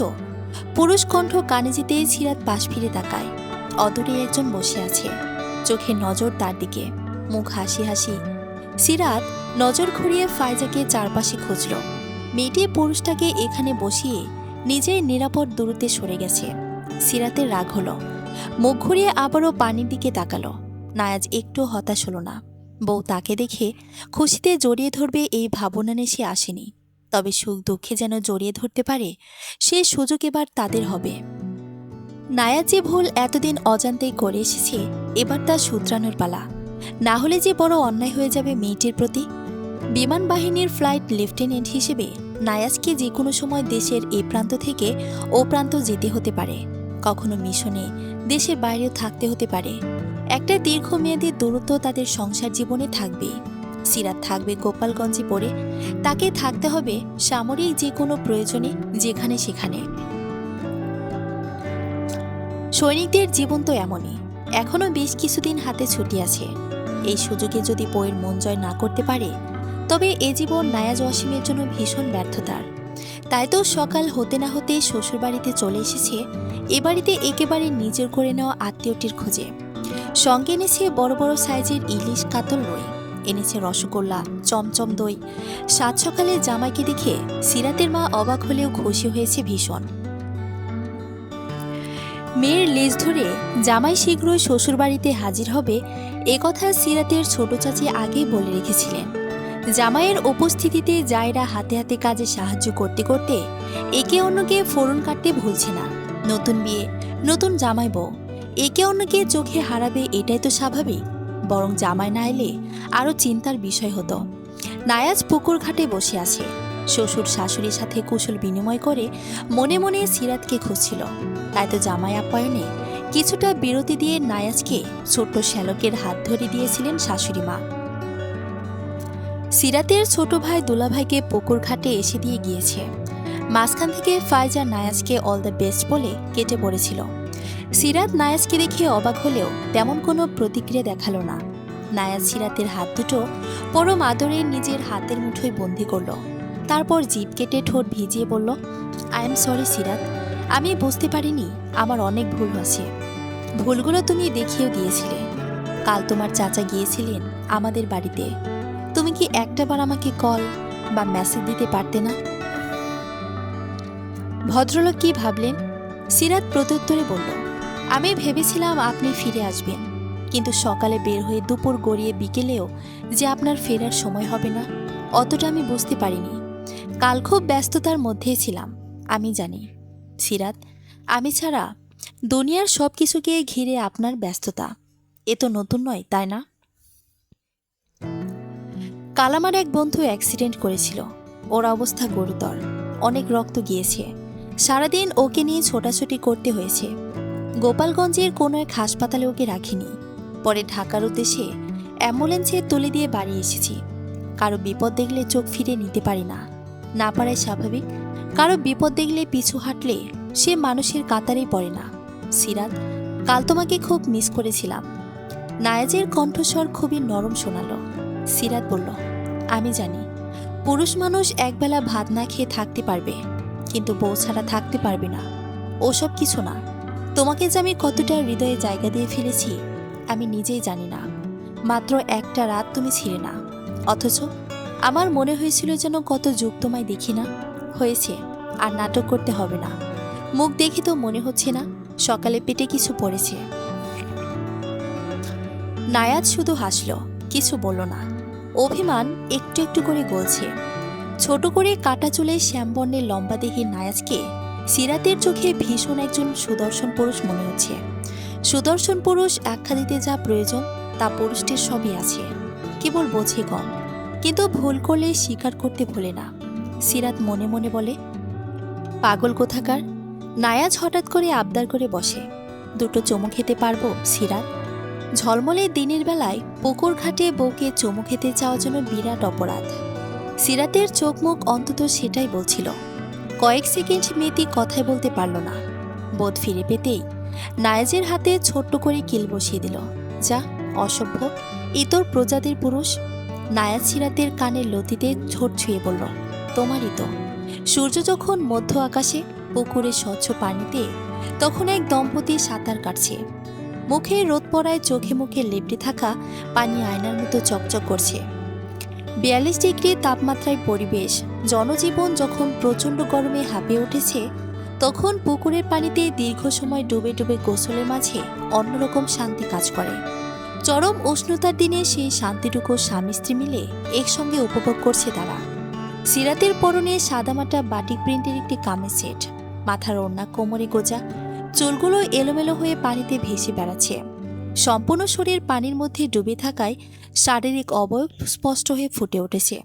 পুরুষ কণ্ঠ কানে যেতেই সিরাত পাশ ফিরে তাকায়। অদূরে একজন বসে আছে, চোখে নজর তার দিকে, মুখ হাসি হাসি। সিরাত নজর ঘুরিয়ে ফায়জাকে চারপাশে খুঁজল। মেয়েটি পুরুষটাকে এখানে বসিয়ে নিজের নিরাপদ দূরত্বে সরে গেছে। সিরাতের রাগ হলো, মুখ ঘুরিয়ে আবারও পানির দিকে তাকালো। নায়াজ একটু হতাশ হলো না। বউ তাকে দেখে খুশিতে জড়িয়ে ধরবে এই ভাবনা নিয়ে সে আসেনি। তবে সুখ দুঃখে যেন জড়িয়ে ধরতে পারে, সে সুযোগ এবার তাদের হবে। নায়াজ যে ভুল এতদিন অজান্তেই করে এসেছে, এবার তা শুধরানোর পালা। না হলে যে বড় অন্যায় হয়ে যাবে মেয়েটির প্রতি। বিমান বাহিনীর ফ্লাইট লেফটেন্যান্ট হিসেবে নায়াজকে যে কোনো সময় দেশের এ প্রান্ত থেকে ও প্রান্ত যেতে হতে পারে। কখনো মিশনে দেশের বাইরেও থাকতে হতে পারে। একটা দীর্ঘমেয়াদী দূরত্ব তাদের সংসার জীবনে থাকবে। সিরাত থাকবে গোপালগঞ্জে পড়ে, তাকে থাকতে হবে সামরিক যে কোনো প্রয়োজনে যেখানে সেখানে। সৈনিকদের জীবন তো এমনই, এখনো বেশ কিছুদিন হাতে ছুটি আছে। এই সুযোগে যদি বইয়ের মন জয় না করতে পারে, তবে এ জীবন নায়াজ ওয়াসিমের জন্য ভীষণ ব্যর্থতার। তাই তো সকাল হতে না হতে শ্বশুরবাড়িতে চলে এসেছে এ বাড়িতে একেবারে নিজের করে নেওয়া আত্মীয়টির খোঁজে। সঙ্গে এনেছে বড় বড় সাইজের ইলিশ, কাতল রুই, এনেছে রসগোল্লা, চমচম দই। সাত সকালে জামাইকে দেখে সিরাতের মা অবাক হলেও খুশি হয়েছে ভীষণ। মেয়ের লেজ ধরে জামাই শীঘ্রই শ্বশুরবাড়িতে হাজির হবে এ কথা সিরাতের ছোট চাচি আগেই বলে রেখেছিলেন। জামাইয়ের উপস্থিতিতে জায়রা হাতে হাতে কাজে সাহায্য করতে করতে একে অন্যকে ফোড়ন কাটতে ভুলছে না। নতুন বিয়ে, নতুন জামাই বউ, একে অন্যকে চোখে হারাবে এটাই তো স্বাভাবিক। বরং জামাই না এলে আরও চিন্তার বিষয় হতো। নায়াজ পুকুর ঘাটে বসে আছে, শ্বশুর শাশুড়ির সাথে কুশল বিনিময় করে মনে মনে সিরাতকে খুঁজছিল। তাই তো জামাই আপ্যায়নে কিছুটা বিরতি দিয়ে নায়াজকে ছোট্ট শ্যালকের হাত ধরে দিয়েছিলেন শাশুড়ি মা। সিরাতের ছোট ভাই দুলাভাইকে পুকুর ঘাটে এসে দিয়ে গিয়েছে। মাঝখান থেকে ফায়জা নায়াজকে অল দ্য বেস্ট বলে কেটে পড়েছিল। সিরাত নায়াজকে দেখে অবাক হলেও তেমন কোনো প্রতিক্রিয়া দেখালো না। নায়াজ সিরাতের হাত দুটো পরম আদরে নিজের হাতের মুঠোয় বন্দি করল। তারপর জিভ কেটে ঠোঁট ভিজিয়ে বলল, আই এম সরি সিরাত, আমি বুঝতে পারিনি, আমার অনেক ভুল আছে। ভুলগুলো তুমি দেখিয়েও দিয়েছিলে। কাল তোমার চাচা গিয়েছিলেন আমাদের বাড়িতে, তুমি কি একটাবার আমাকে কল বা মেসেজ দিতে পারতে না? ভদ্রলোক কি ভাবলেন? সিরাত প্রত্যুত্তরে বলল, আমি ভেবেছিলাম আপনি ফিরে আসবেন, কিন্তু সকালে বের হয়ে দুপুর গড়িয়ে বিকেলেও যে আপনার ফেরার সময় হবে না অতটা আমি বুঝতে পারিনি। কাল খুব ব্যস্ততার মধ্যেই ছিলাম, আমি জানি। সিরাত, আমি ছাড়া দুনিয়ার সব কিছুকে ঘিরে আপনার ব্যস্ততা, এ তো নতুন নয়, তাই না? কাল আমার এক বন্ধু অ্যাক্সিডেন্ট করেছিল, ওর অবস্থা গুরুতর, অনেক রক্ত গিয়েছে। সারাদিন ওকে নিয়ে ছোটাছুটি করতে হয়েছে। গোপালগঞ্জের কোনো এক হাসপাতালে ওকে রাখিনি। পরে ঢাকার উদ্দেশ্যে অ্যাম্বুলেন্সে তুলে দিয়ে বাড়ি এসেছি। কারো বিপদ দেখলে চোখ ফিরে নিতে পারি না, না পারাই স্বাভাবিক। কারো বিপদ দেখলে পিছু হাঁটলে সে মানুষের কাতারেই পড়ে না। সিরাত, কাল তোমাকে খুব মিস করেছিলাম। নায়াজের কণ্ঠস্বর খুবই নরম শোনালো। সিরাত বলল, আমি জানি পুরুষ মানুষ একবেলা ভাত না খেয়ে থাকতে পারবে, কিন্তু বউ ছাড়া থাকতে পারবে না। ওসব কিছু না। তোমাকে যে আমি কতটা হৃদয়ে জায়গা দিয়ে ফেলেছি আমি নিজেই জানি না। মাত্র একটা রাত তুমি ছিলে না, অথচ আমার মনে হয়েছিল যেন কত যুগ তোমায় দেখি না। হয়েছে, আর নাটক করতে হবে না। মুখ দেখে তো মনে হচ্ছে না সকালে পেটে কিছু পড়েছে। নায়াজ শুধু হাসল, কিছু বলল না। অভিমান একটু একটু করে গলছে। ছোট করে কাটা চুলে শ্যামবর্ণের লম্বা দেহের নায়াজকে সিরাতের চোখে ভীষণ একজন সুদর্শন পুরুষ মনে হচ্ছে। সুদর্শন পুরুষ আখ্যা দিতে যা প্রয়োজন তা পুরুষটির সবই আছে, কেবল বোঝে কম। কিন্তু ভুল করলে স্বীকার করতে ভোলে না। সিরাত মনে মনে বলে, পাগল কোথাকার। নায়াজ হঠাৎ করে আবদার করে বসে, দুটো চুমু খেতে পারবো সিরাত? ঝলমলে দিনের বেলায় পুকুর ঘাটে বউকে চুমু খেতে চাওয়া যেন বিরাট অপরাধ। সিরাতের চোখ মুখ অন্তত সেটাই বলছিল। কয়েক সেকেন্ড মেয়েটি কথাই বলতে পারল না। বোধ ফিরে পেতেই নায়াজের হাতে ছোট্ট করে কিল বসিয়ে দিল। যা অসভ্য, ইতর প্রজাতির পুরুষ। নায়াজ সিরাতের কানের লতিতে ঠোঁট ছুঁয়ে বলল, তোমারই তো। সূর্য যখন মধ্য আকাশে পুকুরে স্বচ্ছ পানিতে, তখন এক দম্পতি সাঁতার কাটছে। মুখে রোদ পড়ায় চোখে মুখে লেপটে থাকা পানি আয়নার মতো চকচক করছে। 42 ডিগ্রি তাপমাত্রায় পরিবেশ, জনজীবন যখন প্রচণ্ড গরমে হাঁপিয়ে উঠেছে, তখন পুকুরের পানিতে দীর্ঘ সময় ডুবে ডুবে গোসলের মাঝে অন্যরকম শান্তি কাজ করে। চরম উষ্ণতার দিনে সেই শান্তিটুকু স্বামী স্ত্রী মিলে একসঙ্গে উপভোগ করছে তারা। সিরাতের পরনে সাদামাটা বাটিক প্রিন্টের একটি কামিজ সেট, মাথার ওড়না কোমরে গোজা, চুলগুলো এলোমেলো হয়ে পানিতে ভেসে বেড়াচ্ছে। সম্পূর্ণ শরীর পানির মধ্যে ডুবে থাকায় শারীরিক অবয়ব স্পষ্ট হয়ে ফুটে উঠেছে।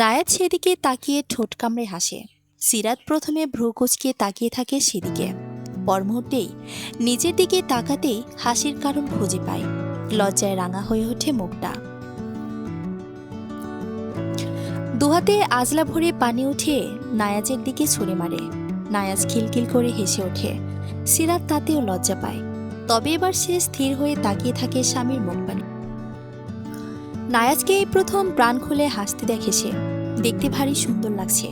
নায়াজ সেদিকে তাকিয়ে ঠোঁট কামড়ে হাসে। সিরাত প্রথমে ভ্রু কুঁচকে তাকিয়ে থাকে সেদিকে, পর মুহূর্তেই নিজের দিকে তাকাতেই হাসির কারণ খুঁজে পায়। লজ্জায় রাঙা হয়ে ওঠে মুখটা। দুহাতে আজলা ভরে পানি উঠে নায়াজের দিকে ছুঁড়ে মারে। নায়াজ খিলখিল করে হেসে ওঠে। সিরাত তাতেও লজ্জা পায়। তবে এবার সে স্থির হয়ে তাকিয়ে থাকে স্বামীর মুখপানে। নায়াজকে এই প্রথম প্রাণ খুলে হাসতে দেখে সে। দেখতে ভারী সুন্দর লাগছে।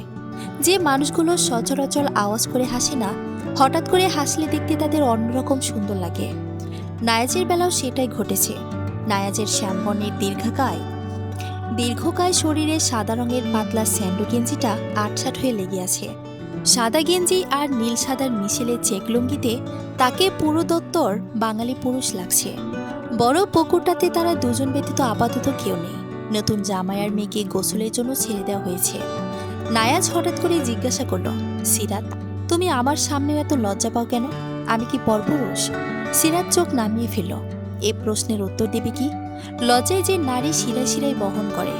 যে মানুষগুলো সচরাচর আওয়াজ করে হাসে না, হঠাৎ করে হাসলে দেখতে তাদের অন্যরকম সুন্দর লাগে। নায়াজের বেলাও সেটাই ঘটেছে। নায়াজের শ্যামবর্ণের দীর্ঘকায় শরীরে সাদা রঙের পাতলা স্যান্ডো গেঞ্জিটা আটসাট হয়ে লেগে আছে। সাদা গেঞ্জি আর নীল সাদার মিশেলের চেক লুঙ্গিতে তাকে পুরোদত্তর বাঙালি পুরুষ লাগছে। বড় পুকুরটাতে তারা দুজন ব্যতীত আপাতত কেউ নেই। নতুন জামাই আর মেয়েকে গোসলের জন্য ছেড়ে দেওয়া হয়েছে। নায়াজ হঠাৎ করে জিজ্ঞাসা করল, সিরাত, তুমি আমার সামনেও এত লজ্জা পাও কেন? আমি কি পরপুরুষ? সিরাত চোখ নামিয়ে ফেলল। এ প্রশ্নের উত্তর দেবে কি? লজ্জায় যে নারী শিরায় শিরায় বহন করে।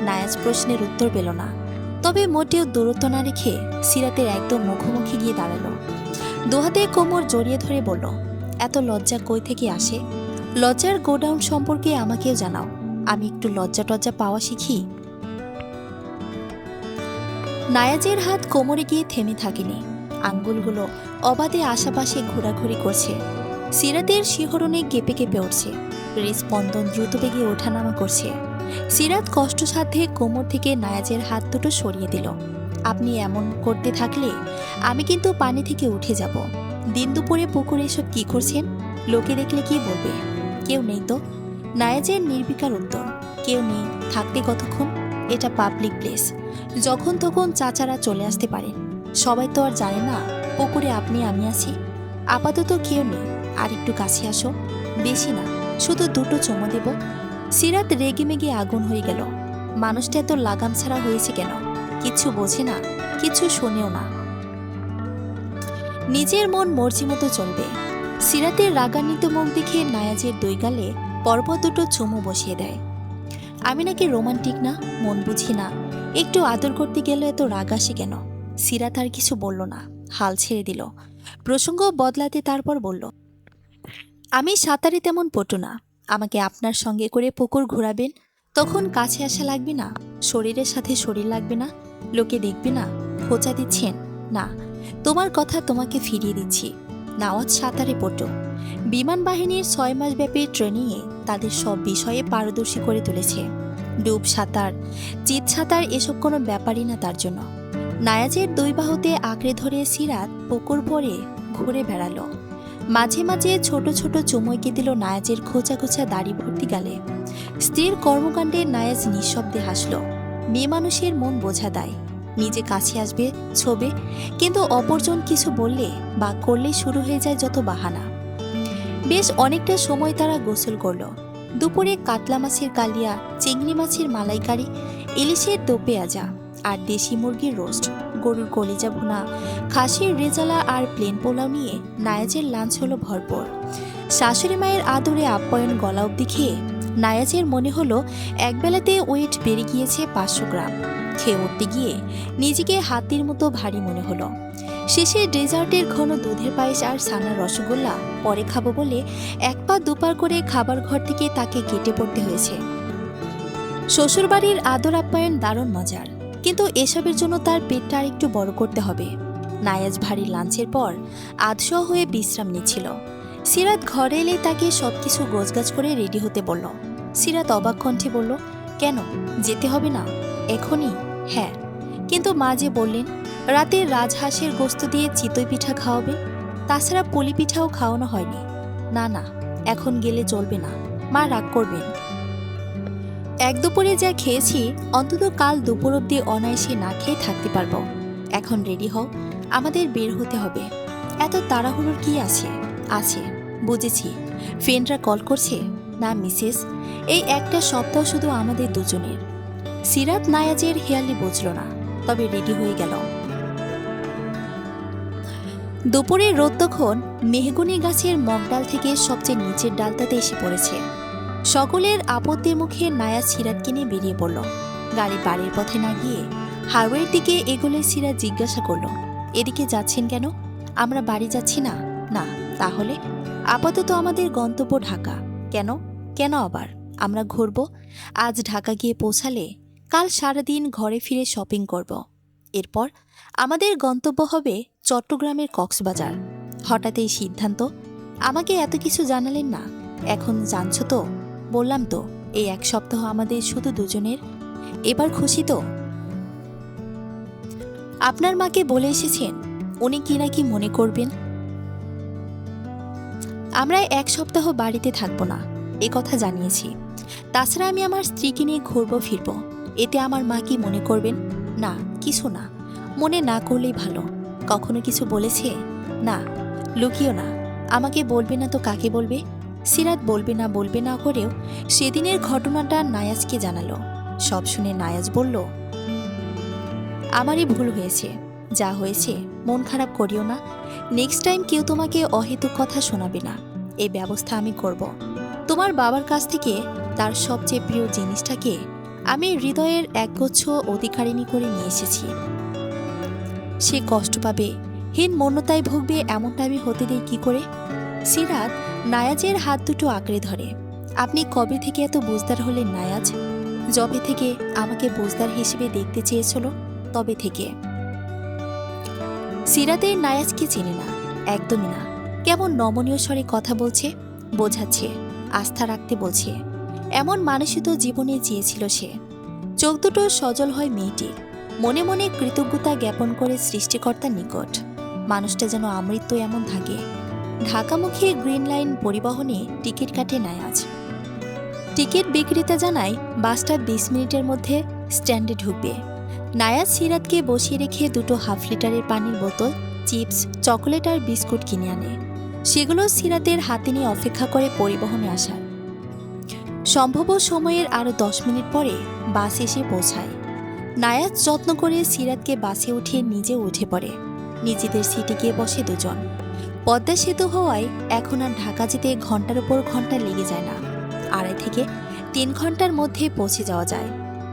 নায়াজ প্রশ্নের উত্তর পেল না, তবে মোটেও দূরত্ব না রেখে সিরাতের একদম মুখোমুখি গিয়ে দাঁড়ালো। দুহাতে কোমর জড়িয়ে ধরে বলল, এত লজ্জা কই থেকে আসে? লজ্জার গোডাউন সম্পর্কে আমাকেও জানাও, আমি একটু লজ্জা টজ্জা পাওয়া শিখি। নায়াজের হাত কোমরে গিয়ে থেমে থাকেনি, আঙ্গুলগুলো অবাধে আশাপাশে ঘোরাঘুরি করছে। সিরাতের শিহরণে কেঁপে কেঁপে উঠছে, হৃদস্পন্দন দ্রুত বেগে ওঠানামা করছে। সিরাত কষ্টসাধ্যে কোমর থেকে নায়াজের হাত দুটো সরিয়ে দিল। আপনি এমন করতে থাকলে আমি কিন্তু পানি থেকে উঠে যাব। দিন দুপুরে পুকুরে এসব কি করছেন? লোকে দেখলে কি বলবে? কেউ নেই তো। নায়াজের নির্বিকার উত্তর, কেউ নেই থাকতে কতক্ষণ? এটা পাবলিক প্লেস, যখন তখন চাচারা চলে আসতে পারেন। সবাই তো আর জানে না পুকুরে আপনি আমি আছি। আপাতত কেউ নেই, আর একটু কাছে আসো। বেশি না, শুধু দুটো চুমো দেব। সিরাত রেগে মেগে আগুন হয়ে গেল। মানুষটা এত লাগাম ছাড়া হয়েছে কেন? কিচ্ছু বোঝে না, কিছু শোনেও না, নিজের মন মর্জি মতো চলবে। সিরাতের রাগান্বিত মুখ দেখে নায়াজের দুই গালে পরপর দুটো চুমো বসিয়ে দেয়। আমি নাকি রোমান্টিক না, মন বুঝি না? একটু আদর করতে গেলে এত রাগ আসে কেন? সিরাত আর কিছু বলল না, হাল ছেড়ে দিল। প্রসঙ্গ বদলাতে তারপর বলল, আমি সাঁতারে তেমন পটু না। আমাকে আপনার সঙ্গে করে পুকুর ঘোরাবেন, তখন কাছে আসা লাগবে না, শরীরের সাথে শরীর লাগবে না, লোকে দেখবে না। খোঁচা দিচ্ছেন না, তোমার কথা তোমাকে ফিরিয়ে দিচ্ছি। নাওয়াজ সাঁতারে পটু, বিমান বাহিনীর 6 মাস ব্যাপী ট্রেনিংয়ে তাদের সব বিষয়ে পারদর্শী করে তুলেছে। ডুব সাঁতার, চিত সাঁতার এসব কোনো ব্যাপারই না তার জন্য। নায়াজের দুই বাহুতে আঁকড়ে ধরে সিরাত পুকুর ভরে ঘুরে বেড়ালো। মাঝে মাঝে ছোট ছোট চুমুইকে দিল নায়াজের খোঁচা খোঁচা দাড়ি ভর্তি গালে। স্ত্রীর কর্মকাণ্ডে নায়াজ নিঃশব্দে হাসল। মেয়ে মানুষের মন বোঝা দেয়, নিজে কাছে আসবে, ছোবে, কিন্তু অপরজন কিছু বললে বা করলে শুরু হয়ে যায় যত বাহানা। বেশ অনেকটা সময় তারা গোসল করল। দুপুরে কাতলা মাছের কালিয়া, চিংড়ি মাছের মালাইকারি, ইলিশের দো পেঁয়াজা আর দেশি মুরগির রোস্ট, গরুর কলিজা ভুনা, খাসির রেজালা আর প্লেন পোলাও নিয়ে নায়াজের লাঞ্চ হলো ভরপুর। শাশুড়ি মায়ের আদরে আপ্যায়ন গলা অব্দি খেয়ে নায়াজের মনে হলো একবেলাতে ওয়েট বেড়ে গিয়েছে 500 গ্রাম। খেয়ে উঠতে গিয়ে নিজেকে হাতির মতো ভারী মনে হলো। শেষে ডেজার্টের ঘন দুধের পায়েস আর ছানার রসগোল্লা পরে খাবো বলে 1 পা 2 পা করে খাবার ঘর থেকে তাকে কেটে পড়তে হয়েছে। শ্বশুরবাড়ির আদর আপ্যায়ন দারুণ মজার, কিন্তু এসবের জন্য তার পেটটা আর একটু বড় করতে হবে। নায়াজ ভারী লাঞ্চের পর আধশোয়া হয়ে বিশ্রাম নিচ্ছিল। সিরাত ঘরে এলে তাকে সবকিছু গোছগাছ করে রেডি হতে বলল। সিরাত অবাক কণ্ঠে বলল, কেন, যেতে হবে না এখনই? হ্যাঁ, কিন্তু মা যে বললেন রাতে রাজহাঁসের গোস্ত দিয়ে চিতই পিঠা খাওয়াবে, তাছাড়া পুলি পিঠাও খাওয়ানো হয়নি। না না, এখন গেলে চলবে না, মা রাগ করবেন। এক দুপুরে যা খেয়েছি অন্তত কাল দুপুর অব্দি অনায়াসে না খেয়ে থাকতে পারবো। এখন রেডি হও, আমাদের বের হতে হবে। এত তাড়াহুড়োর কি আছে? আছে, বুঝেছি। ফ্রেন্ডরা কল করছে না মিসেস? এই একটা সপ্তাহ শুধু আমাদের দুজনের। সিরাত নায়াজের হেয়ালি বুঝল না, তবে রেডি হয়ে গেল। দুপুরে রোদ তখন মেহগুনি গাছের মগডাল থেকে সবচেয়ে নিচের ডালটাতে এসে পড়েছে। সকলের আপত্তির মুখে নায়াজ সিরাতকে নিয়ে বেরিয়ে পড়ল। গাড়ি বাড়ির পথে না গিয়ে হাইওয়ের দিকে এগোলে সিরাত জিজ্ঞাসা করল, এদিকে যাচ্ছেন কেন? আমরা বাড়ি যাচ্ছি না? না, তাহলে? আপাতত আমাদের গন্তব্য ঢাকা। কেন? কেন আবার? আমরা ঘুরব। আজ ঢাকা গিয়ে পৌঁছালে কাল সারাদিন ঘরে ফিরে শপিং করব। এরপর আমাদের গন্তব্য হবে চট্টগ্রামের কক্সবাজার। হঠাৎ এই সিদ্ধান্ত? আমাকে এত কিছু জানালেন না, এখন জানছো তো? বললাম তো, এই 1 সপ্তাহ আমাদের শুধু দুজনের। এবার খুশি তো? আপনার মাকে বলে এসেছেন, উনি কি না কি মনে করবেন। আমরা 1 সপ্তাহ বাড়িতে থাকবো না, এ কথা জানিয়েছি। তাছাড়া আমি আমার স্ত্রীকে নিয়ে ঘুরবো ফিরবো, এতে আমার মা কি মনে করবেন? না, কিছু না, মনে না করলেই ভালো। কখনো কিছু বলেছে? না। লুকিও না। আমাকে বলবে না তো কাকে বলবে? সিরাত বলবে না করেও সেদিনের ঘটনাটা নায়াজকে জানালো। সব শুনে নায়াজ বলল, আমারই ভুল হয়েছে। যা হয়েছে মন খারাপ করিও না। নেক্সট টাইম কেউ তোমাকে অহেতুক কথা শোনাবে না। এই ব্যবস্থা আমি করব। তোমার বাবার কাছ থেকে তার সবচেয়ে প্রিয় জিনিসটাকে আমি হৃদয়ের একগুচ্ছ অধিকারিণী করে নিয়ে এসেছি। সে কষ্ট পাবে, হীন মন্যতায় ভুগবে, এমনটা আমি হতে দেই কি করে? সিরাত নায়াজের হাত দুটো আঁকড়ে ধরে। আপনি কবে থেকে এত বুঝদার হলেন নায়াজ? যবে থেকে আমাকে বুঝদার হিসেবে দেখতে চেয়েছিল তবে থেকে। সিরাতের নায়াজকে চেনে না, একদমই না। কেমন নমনীয় স্বরে কথা বলছে, বোঝাচ্ছে, আস্থা রাখতে বলছে। এমন মানুষই তো জীবনে চেয়েছিল সে। চোখ দুটো সজল হয় মেয়েটির। মনে মনে কৃতজ্ঞতা জ্ঞাপন করে সৃষ্টিকর্তার নিকট। মানুষটা যেন আমৃত্যু এমন থাকে। ঢাকামুখী গ্রিন লাইন পরিবহনে টিকিট কাটে নায়াজ। টিকিট বিক্রেতা জানায় বাসটা 20 মিনিটের মধ্যে স্ট্যান্ডে ঢুকবে। নায়াজ সিরাতকে বসিয়ে রেখে দুটো হাফ লিটারের পানির বোতল, চিপস, চকোলেট আর বিস্কুট কিনে আনে। সেগুলো সিরাতের হাতে নিয়ে অপেক্ষা করে পরিবহনে আসার। সম্ভব সময়ের আরও 10 মিনিট পরে বাস এসে পৌঁছায়। নায়াজ যত্ন করে সিরাতকে বাসে উঠিয়ে নিজে উঠে পড়ে। নিজেদের সিটে গিয়ে বসে দুজন। পদ্মা সেতু হওয়ায় এখন আর ঢাকা যেতে ঘন্টার উপর ঘন্টা লেগে যায় না। 2.5 থেকে 3 ঘন্টার মধ্যে পৌঁছে যাওয়া যায়।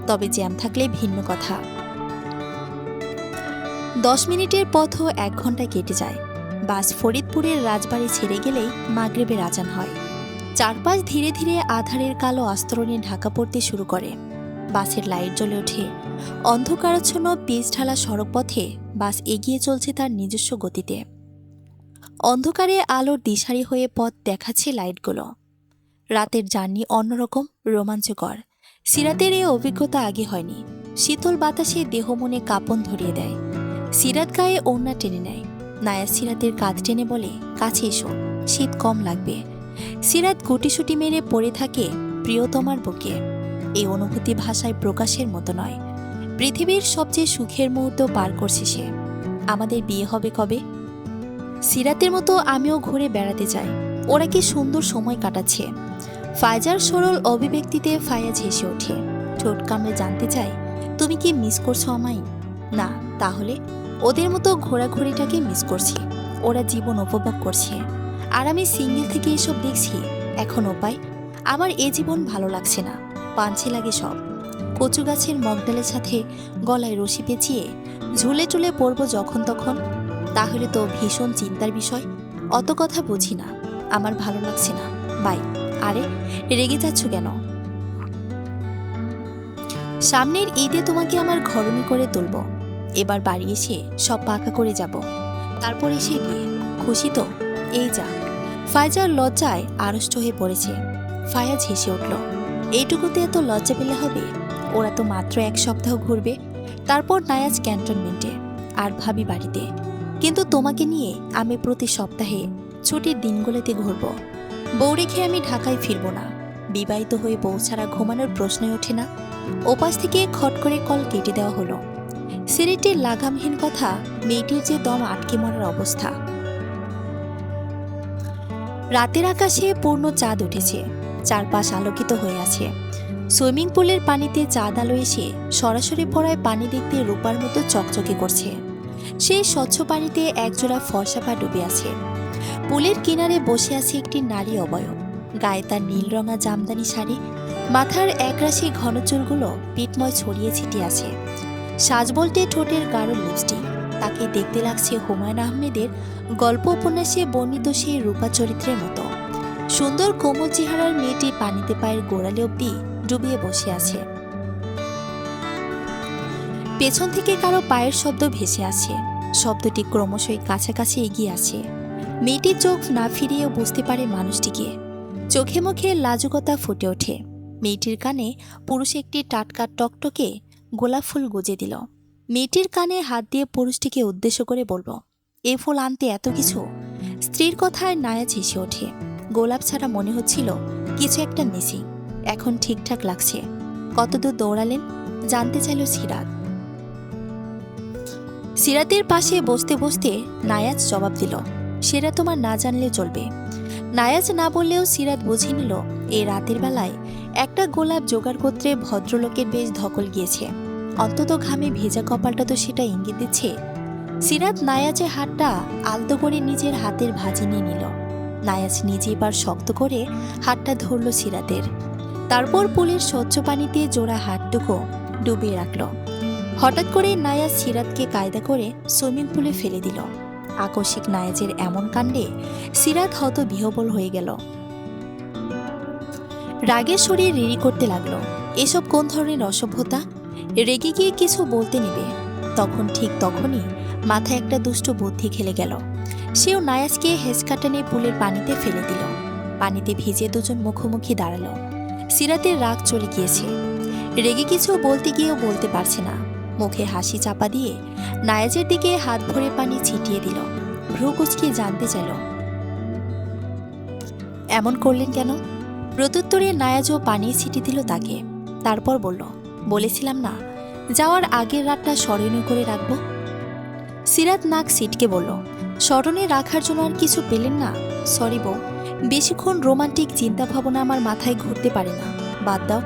তবে জ্যাম থাকলে ভিন্ন কথা। 10 মিনিটের পথও 1 ঘন্টা কেটে যায়। বাস ফরিদপুরের রাজবাড়ি ছেড়ে গেলেই মাগরিবের আজান হয়। চারপাশ ধীরে ধীরে আধারের কালো আস্তরণে ঢাকা পড়তে শুরু করে। বাসের লাইট জ্বলে ওঠে। অন্ধকারাচ্ছন্ন পিচ ঢালা সড়ক পথে বাস এগিয়ে চলছে তার নিজস্ব গতিতে। অন্ধকারে আলোর দিশারি হয়ে পথ দেখাচ্ছে লাইটগুলো। রাতের জার্নি অন্যরকম, রোমাঞ্চকর। সিরাতের এই অভিজ্ঞতা আগে হয়নি। শীতল বাতাসে দেহ মনে কাঁপন ধরিয়ে দেয়। সিরাত গায়ে ওড়না টেনে নেয়। নায়াজ সিরাতের কাঁধ টেনে বলে, কাছে এসো, শীত কম লাগবে। সিরাত গুটিসুটি মেরে পড়ে থাকে প্রিয়তমার বুকে। এই অনুভূতি ভাষায় প্রকাশের মতো নয়। পৃথিবীর সবচেয়ে সুখের মুহূর্ত পার করছে সে। আমাদের বিয়ে হবে কবে? সিরাতের মতো আমিও ঘুরে বেড়াতে চাই। ওরা কি সুন্দর সময় কাটাচ্ছে। ফায়জার সরল অভিব্যক্তিতে ফায়াজ হেসে ওঠে। ঠোঁট কামড়ে জানতে চায়, তুমি কি মিস করছো আমায়? না, তাহলে ওদের মতো ঘোরাঘুরিটাকে মিস করছি। ওরা জীবন উপভোগ করছে, আর আমি সিঙ্গেল থেকে এসব দেখছি। এখন উপায়, আমার এ জীবন ভালো লাগছে না, পাঞ্ছে লাগে সব। কচু গাছের মগডালের সাথে গলায় রশি পেঁচিয়ে ঝুলে টুলে পড়ব যখন তখন। তাহলে তো ভীষণ চিন্তার বিষয়। অত কথা বুঝি না, আমার ভালো লাগছে না, বাই। আরে রেগে যাচ্ছ কেন? সামনের ঈদে তোমাকে আমার ঘরণী করে তুলব। এবার বাড়ি এসে সব পাকা করে যাব। তারপর এসে বিয়ে। খুশি তো? এই যা। ফায়জার লজ্জায় আড়ষ্ট হয়ে পড়েছে। ফায়াজ হেসে উঠল। এইটুকুতে এত লজ্জা পেলে হবে? ওরা তো মাত্র 1 সপ্তাহ ঘুরবে, তারপর নায়াজ ক্যান্টনমেন্টে, আর ভাবি বাড়িতে। কিন্তু তোমাকে নিয়ে আমি প্রতি সপ্তাহে ছুটির দিনগুলোতে ঘুরব। বউ রেখে আমি ঢাকায় ফিরব না। বিবাহিত হয়ে বউ ছাড়া ঘুমানোর প্রশ্নই ওঠে না। ওপাশ থেকে খট করে কল কেটে দেওয়া হলো। সিলেটের লাগামহীন কথা, মেয়েটির যে দম আটকে মরার অবস্থা। রাতের আকাশে পূর্ণ চাঁদ উঠেছে। চারপাশ আলোকিত হয়ে আছে। সুইমিং পুলের পানিতে চাঁদ আলো এসে সরাসরি পড়ায় পানি দেখতে রূপার মতো চকচকে করছে। সেই স্বচ্ছ পানিতে একজোড়া ফর্সা পা ডুবে আছে। পুলের কিনারে বসে আছে একটি নারী অবয়ব। গায়ে তার নীল রঙা জামদানি শাড়ি। মাথার একরাশি ঘন চুলগুলো পিঠময় ছড়িয়ে ছিটিয়ে আছে। সাজবলটে ঠোঁটের গাঢ় লিপস্টিক। তাকে দেখতে লাগছে হুমায়ুন আহমেদের গল্প উপন্যাসে বর্ণিত সেই রূপা চরিত্রের মতো। সুন্দর কোমল চেহারার মেয়েটি পানিতে পায়ের গোড়ালি অবধি ডুবিয়ে বসে আছে। পেছন থেকে কারো পায়ের শব্দ ভেসে আছে। শব্দটি ক্রমশই কাছাকাছি এগিয়ে আসে। মেয়েটি চোখ না ফিরিয়েও বুঝতে পারে মানুষটিকে। চোখে মুখে লাজুকতা ফুটে ওঠে। মেয়েটির কানে পুরুষ একটি টাটকা টকটকে গোলাপ ফুল গুজে দিল। মেয়েটির কানে হাত দিয়ে পুরুষটিকে উদ্দেশ্য করে বলল, এ ফুল আনতে এত কিছু? স্ত্রীর কথায় নায়াজ হেসে ওঠে। গোলাপ ছাড়া মনে হচ্ছিল কিছু একটা মিসিং। এখন ঠিকঠাক লাগছে। কতদূর দৌড়ালেন? জানতে চাইল সিরাত। সিরাতের পাশে বসতে বসতে নায়াজ জবাব দিল, সেটা তোমার না জানলে চলবে। নায়াজ না বললেও সিরাত বুঝে নিল এই রাতের বেলায় একটা গোলাপ জোগাড় করতে ভদ্রলোকের বেশ ধকল গিয়েছে। অন্তত ঘামে ভেজা কপালটা তো সেটা ইঙ্গিত দিচ্ছে। সিরাত নায়াজের হাতটা আলতো করে নিজের হাতের ভাঁজে নিয়ে নিল। নায়াজ নিজে এবার শক্ত করে হাতটা ধরল সিরাতের। তারপর পুলের স্বচ্ছ পানিতে জোড়া হাতটুকু ডুবিয়ে রাখল। হঠাৎ করে নায়াজ সিরাতকে কায়দা করে সুইমিং পুলে ফেলে দিল। আকস্মিক নায়াজের এমন কাণ্ডে সিরাত হতবিহ্বল হয়ে গেল। রাগের শরীর রিরি করতে লাগলো। এসব কোন ধরনের অসভ্যতা! রেগে গিয়ে কিছু বলতে নেবে, ঠিক তখনই মাথায় একটা দুষ্ট বুদ্ধি খেলে গেল। সেও নায়াজকে হেঁচকাটানে পুলের পানিতে ফেলে দিল। পানিতে ভিজে দুজন মুখোমুখি দাঁড়ালো। সিরাতের রাগ চলে গিয়েছে। রেগে কিছু বলতে গিয়েও বলতে পারছে না। মুখে হাসি চাপা দিয়ে নায়াজের দিকে হাত ভরে পানি ছিটিয়ে দিল। ভ্রু কুঁচকিয়ে জানতে চাইল, এমন করলেন কেন? প্রত্যুত্তরে নায়াজও পানি ছিটিয়ে দিল তাকে। তারপর বলল, বলেছিলাম না যাওয়ার আগের রাতটা স্মরণীয় করে রাখবো। সিরাত নাক সিটকে বলল, স্মরণে রাখার জন্য আর কিছু পেলেন না? সরি বউ, বেশিক্ষণ রোমান্টিক চিন্তা ভাবনা আমার মাথায় ঘুরতে পারে না। বাদ দাও।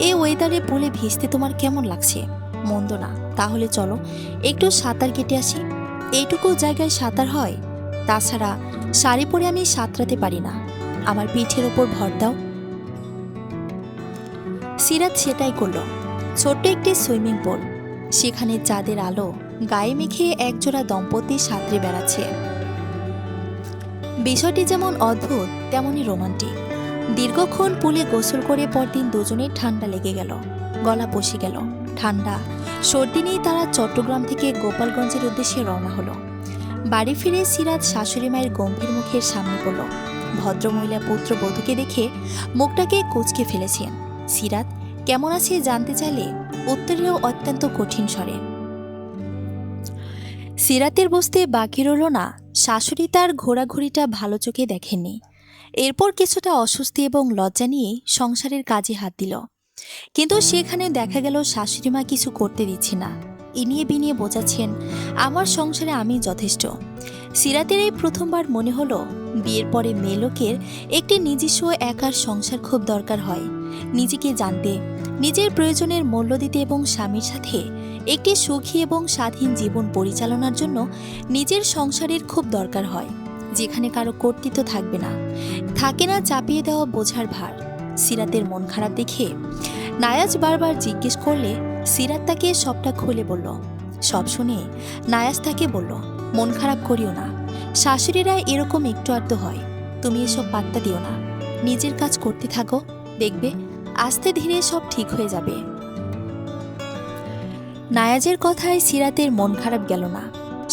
এই ওয়েদারে পুলে ভিজতে তোমার কেমন লাগছে? মন্দ না। তাহলে চলো একটু সাঁতার কেটে আসি। এইটুকু জায়গায় সাঁতার হয়? তাছাড়া শাড়ি পরে আমি সাঁতরাতে পারি না। আমার পিঠের ওপর ভর দাও। সিরাত সেটাই করল। ছোট্ট একটি সুইমিং পুল, সেখানে চাঁদের আলো গায়ে মেখে একজোড়া দম্পতি সাঁতরে বেড়াচ্ছে। বিষয়টি যেমন অদ্ভুত তেমনই রোমান্টিক। দীর্ঘক্ষণ পুলে গোসল করে পরদিন দুজনের ঠান্ডা লেগে গেল। গলা বসে গেল। ঠান্ডা সর্দি নিয়েই তারা চট্টগ্রাম থেকে গোপালগঞ্জের উদ্দেশ্যে রওনা হলো। বাড়ি ফিরে সিরাত শাশুড়ি মায়ের গম্ভীর মুখের সামনে পড়ল। ভদ্রমহিলা পুত্রবধূকে দেখে মুখটাকে কুঁচকে ফেলেছেন। সিরাত কেমন আছে জানতে চাইলে উত্তরেও অত্যন্ত কঠিন স্বরে। সিরাতের বুঝতে বাকি রইল না শাশুড়ি তার ঘোরাঘুরিটা ভালো চোখে দেখেননি। এরপর কিছুটা অস্বস্তি এবং লজ্জা নিয়ে সংসারের কাজে হাত দিল। কিন্তু সেখানে দেখা গেল শাশুড়িমা কিছু করতে দিচ্ছে না। ইনিয়ে বিনিয়ে বোঝাচ্ছেন, আমার সংসারে আমি যথেষ্ট। সিরাতের এই প্রথমবার মনে হলো বিয়ের পরে মেয়ে লোকের একটি নিজস্ব একার সংসার খুব দরকার হয়। নিজেকে জানতে, নিজের প্রয়োজনের মূল্য দিতে এবং স্বামীর সাথে একটি সুখী এবং স্বাধীন জীবন পরিচালনার জন্য নিজের সংসারের খুব দরকার হয়, যেখানে কারো কর্তৃত্ব থাকবে না, থাকে না চাপিয়ে দেওয়া বোঝার ভার। সিরাতের মন খারাপ দেখে নায়াজ বারবার জিজ্ঞেস করলে সিরাত তাকে সবটা খুলে বলল। সব শুনে নায়াজ তাকে বলল, মন খারাপ করিও না, শাশুড়িরা এরকম একটু আধটু হয়, তুমি এসব পাত্তা দিও না, নিজের কাজ করতে থাকো, দেখবে আস্তে ধীরে সব ঠিক হয়ে যাবে। নায়াজের কথায় সিরাতের মন খারাপ গেল না।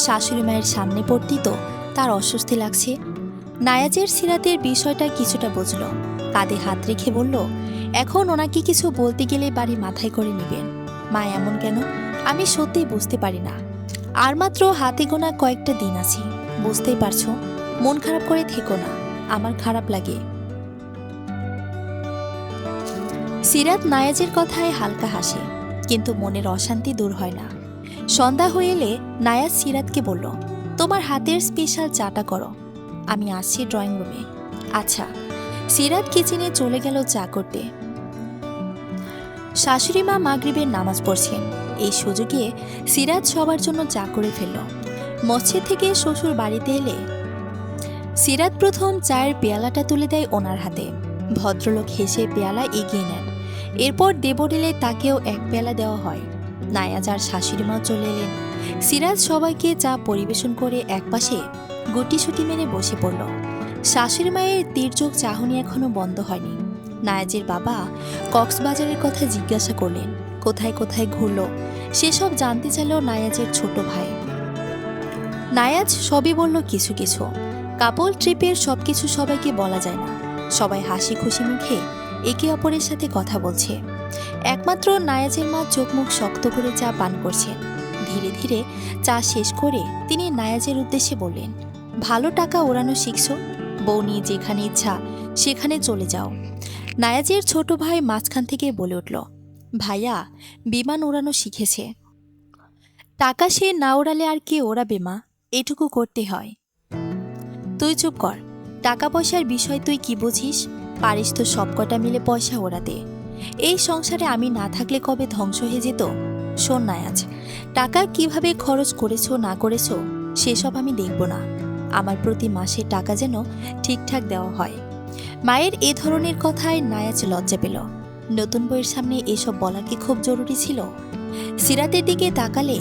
শাশুড়ি মায়ের সামনে পড়তেই তো তার অস্বস্তি লাগছে। নায়াজের সিরাতের বিষয়টা কিছুটা বুঝল। কাঁধে হাত রেখে বলল, এখন ওনাকে কিছু বলতে গেলে বাড়ি মাথায় করে নেবেন। মা এমন কেন? আমি সত্যিই বুঝতে পারি না। আর মাত্র হাতে গোনা কয়েকটা দিন আছে, বুঝতেই পারছো। মন খারাপ করে থেকো না, আমার খারাপ লাগে। সিরাত নায়াজের কথায় হালকা হাসে, কিন্তু মনের অশান্তি দূর হয় না। সন্ধ্যা হয়ে এলে নায়াজ সিরাতকে বলল, তোমার হাতের স্পেশাল চাটা করো, আমি আসছি ড্রয়িং রুমে। আচ্ছা। সিরাত কিচেনে চলে গেল চা করতে। শাশুড়ি মা মাগরিবের নামাজ পড়ছেন। এই সুযোগে সিরাত সবার জন্য চা করে ফেলল। মসজিদ থেকে শ্বশুর বাড়িতে এলে সিরাত প্রথম চায়ের পেয়ালাটা তুলে দেয় ওনার হাতে। ভদ্রলোক হেসে পেয়ালা এগিয়ে নেন। এরপর দেবর এলে তাকেও এক পেয়ালা দেওয়া হয়। নায়াজ আর শাশুড়িমাও চলে এলেন। সিরাজ সবাইকে চা পরিবেশন করে একপাশে গুটিসুটি মেরে বসে পড়ল। শাশুড়ি মায়ের তীর্যক চাহনি এখনো বন্ধ হয়নি। নায়াজের বাবা কক্সবাজারের কথা জিজ্ঞাসা করলেন, কোথায় কোথায় ঘুরল, সেসব জানতে চাইল নায়াজের ছোট ভাই। নায়াজ সবই বলল কিছু কিছু। কাপল ট্রিপের সবকিছু সবাইকে বলা যায় না। সবাই হাসি খুশি মুখে একে অপরের সাথে কথা বলছে। একমাত্র নায়াজের মা চোখ মুখ শক্ত করে চা পান করছেন। ধীরে ধীরে চা শেষ করে তিনি নায়াজের উদ্দেশ্যে বললেন, ভালো টাকা ওড়ানো শিখছো, বউ নিয়ে যেখানে ইচ্ছা সেখানে চলে যাও। নায়াজের ছোট ভাই মাঝখান থেকে বলে উঠল, ভাইয়া বিমান ওড়ানো শিখেছে। টাকা সে না ওড়ালে আর কে ওড়াবে মা, এটুকু করতে হয়। তুই চুপ কর, টাকা পয়সার বিষয় তুই কি বুঝিস? পারিস তো সবকটা মিলে পয়সা ওড়াতে। এই সংসারে আমি না থাকলে কবে ধ্বংস হয়ে যেত। শোন নায়াজ, টাকা কিভাবে খরচ করেছো না করেছো সেসব আমি দেখব না। আমার প্রতি মাসে টাকা যেন ঠিকঠাক দেওয়া হয়। মায়ের এ ধরনের কথায় নায়াজ লজ্জা পেল। নতুন বইয়ের সামনে এসব বলা কি খুব জরুরি ছিল? সিরাতের দিকে তাকালে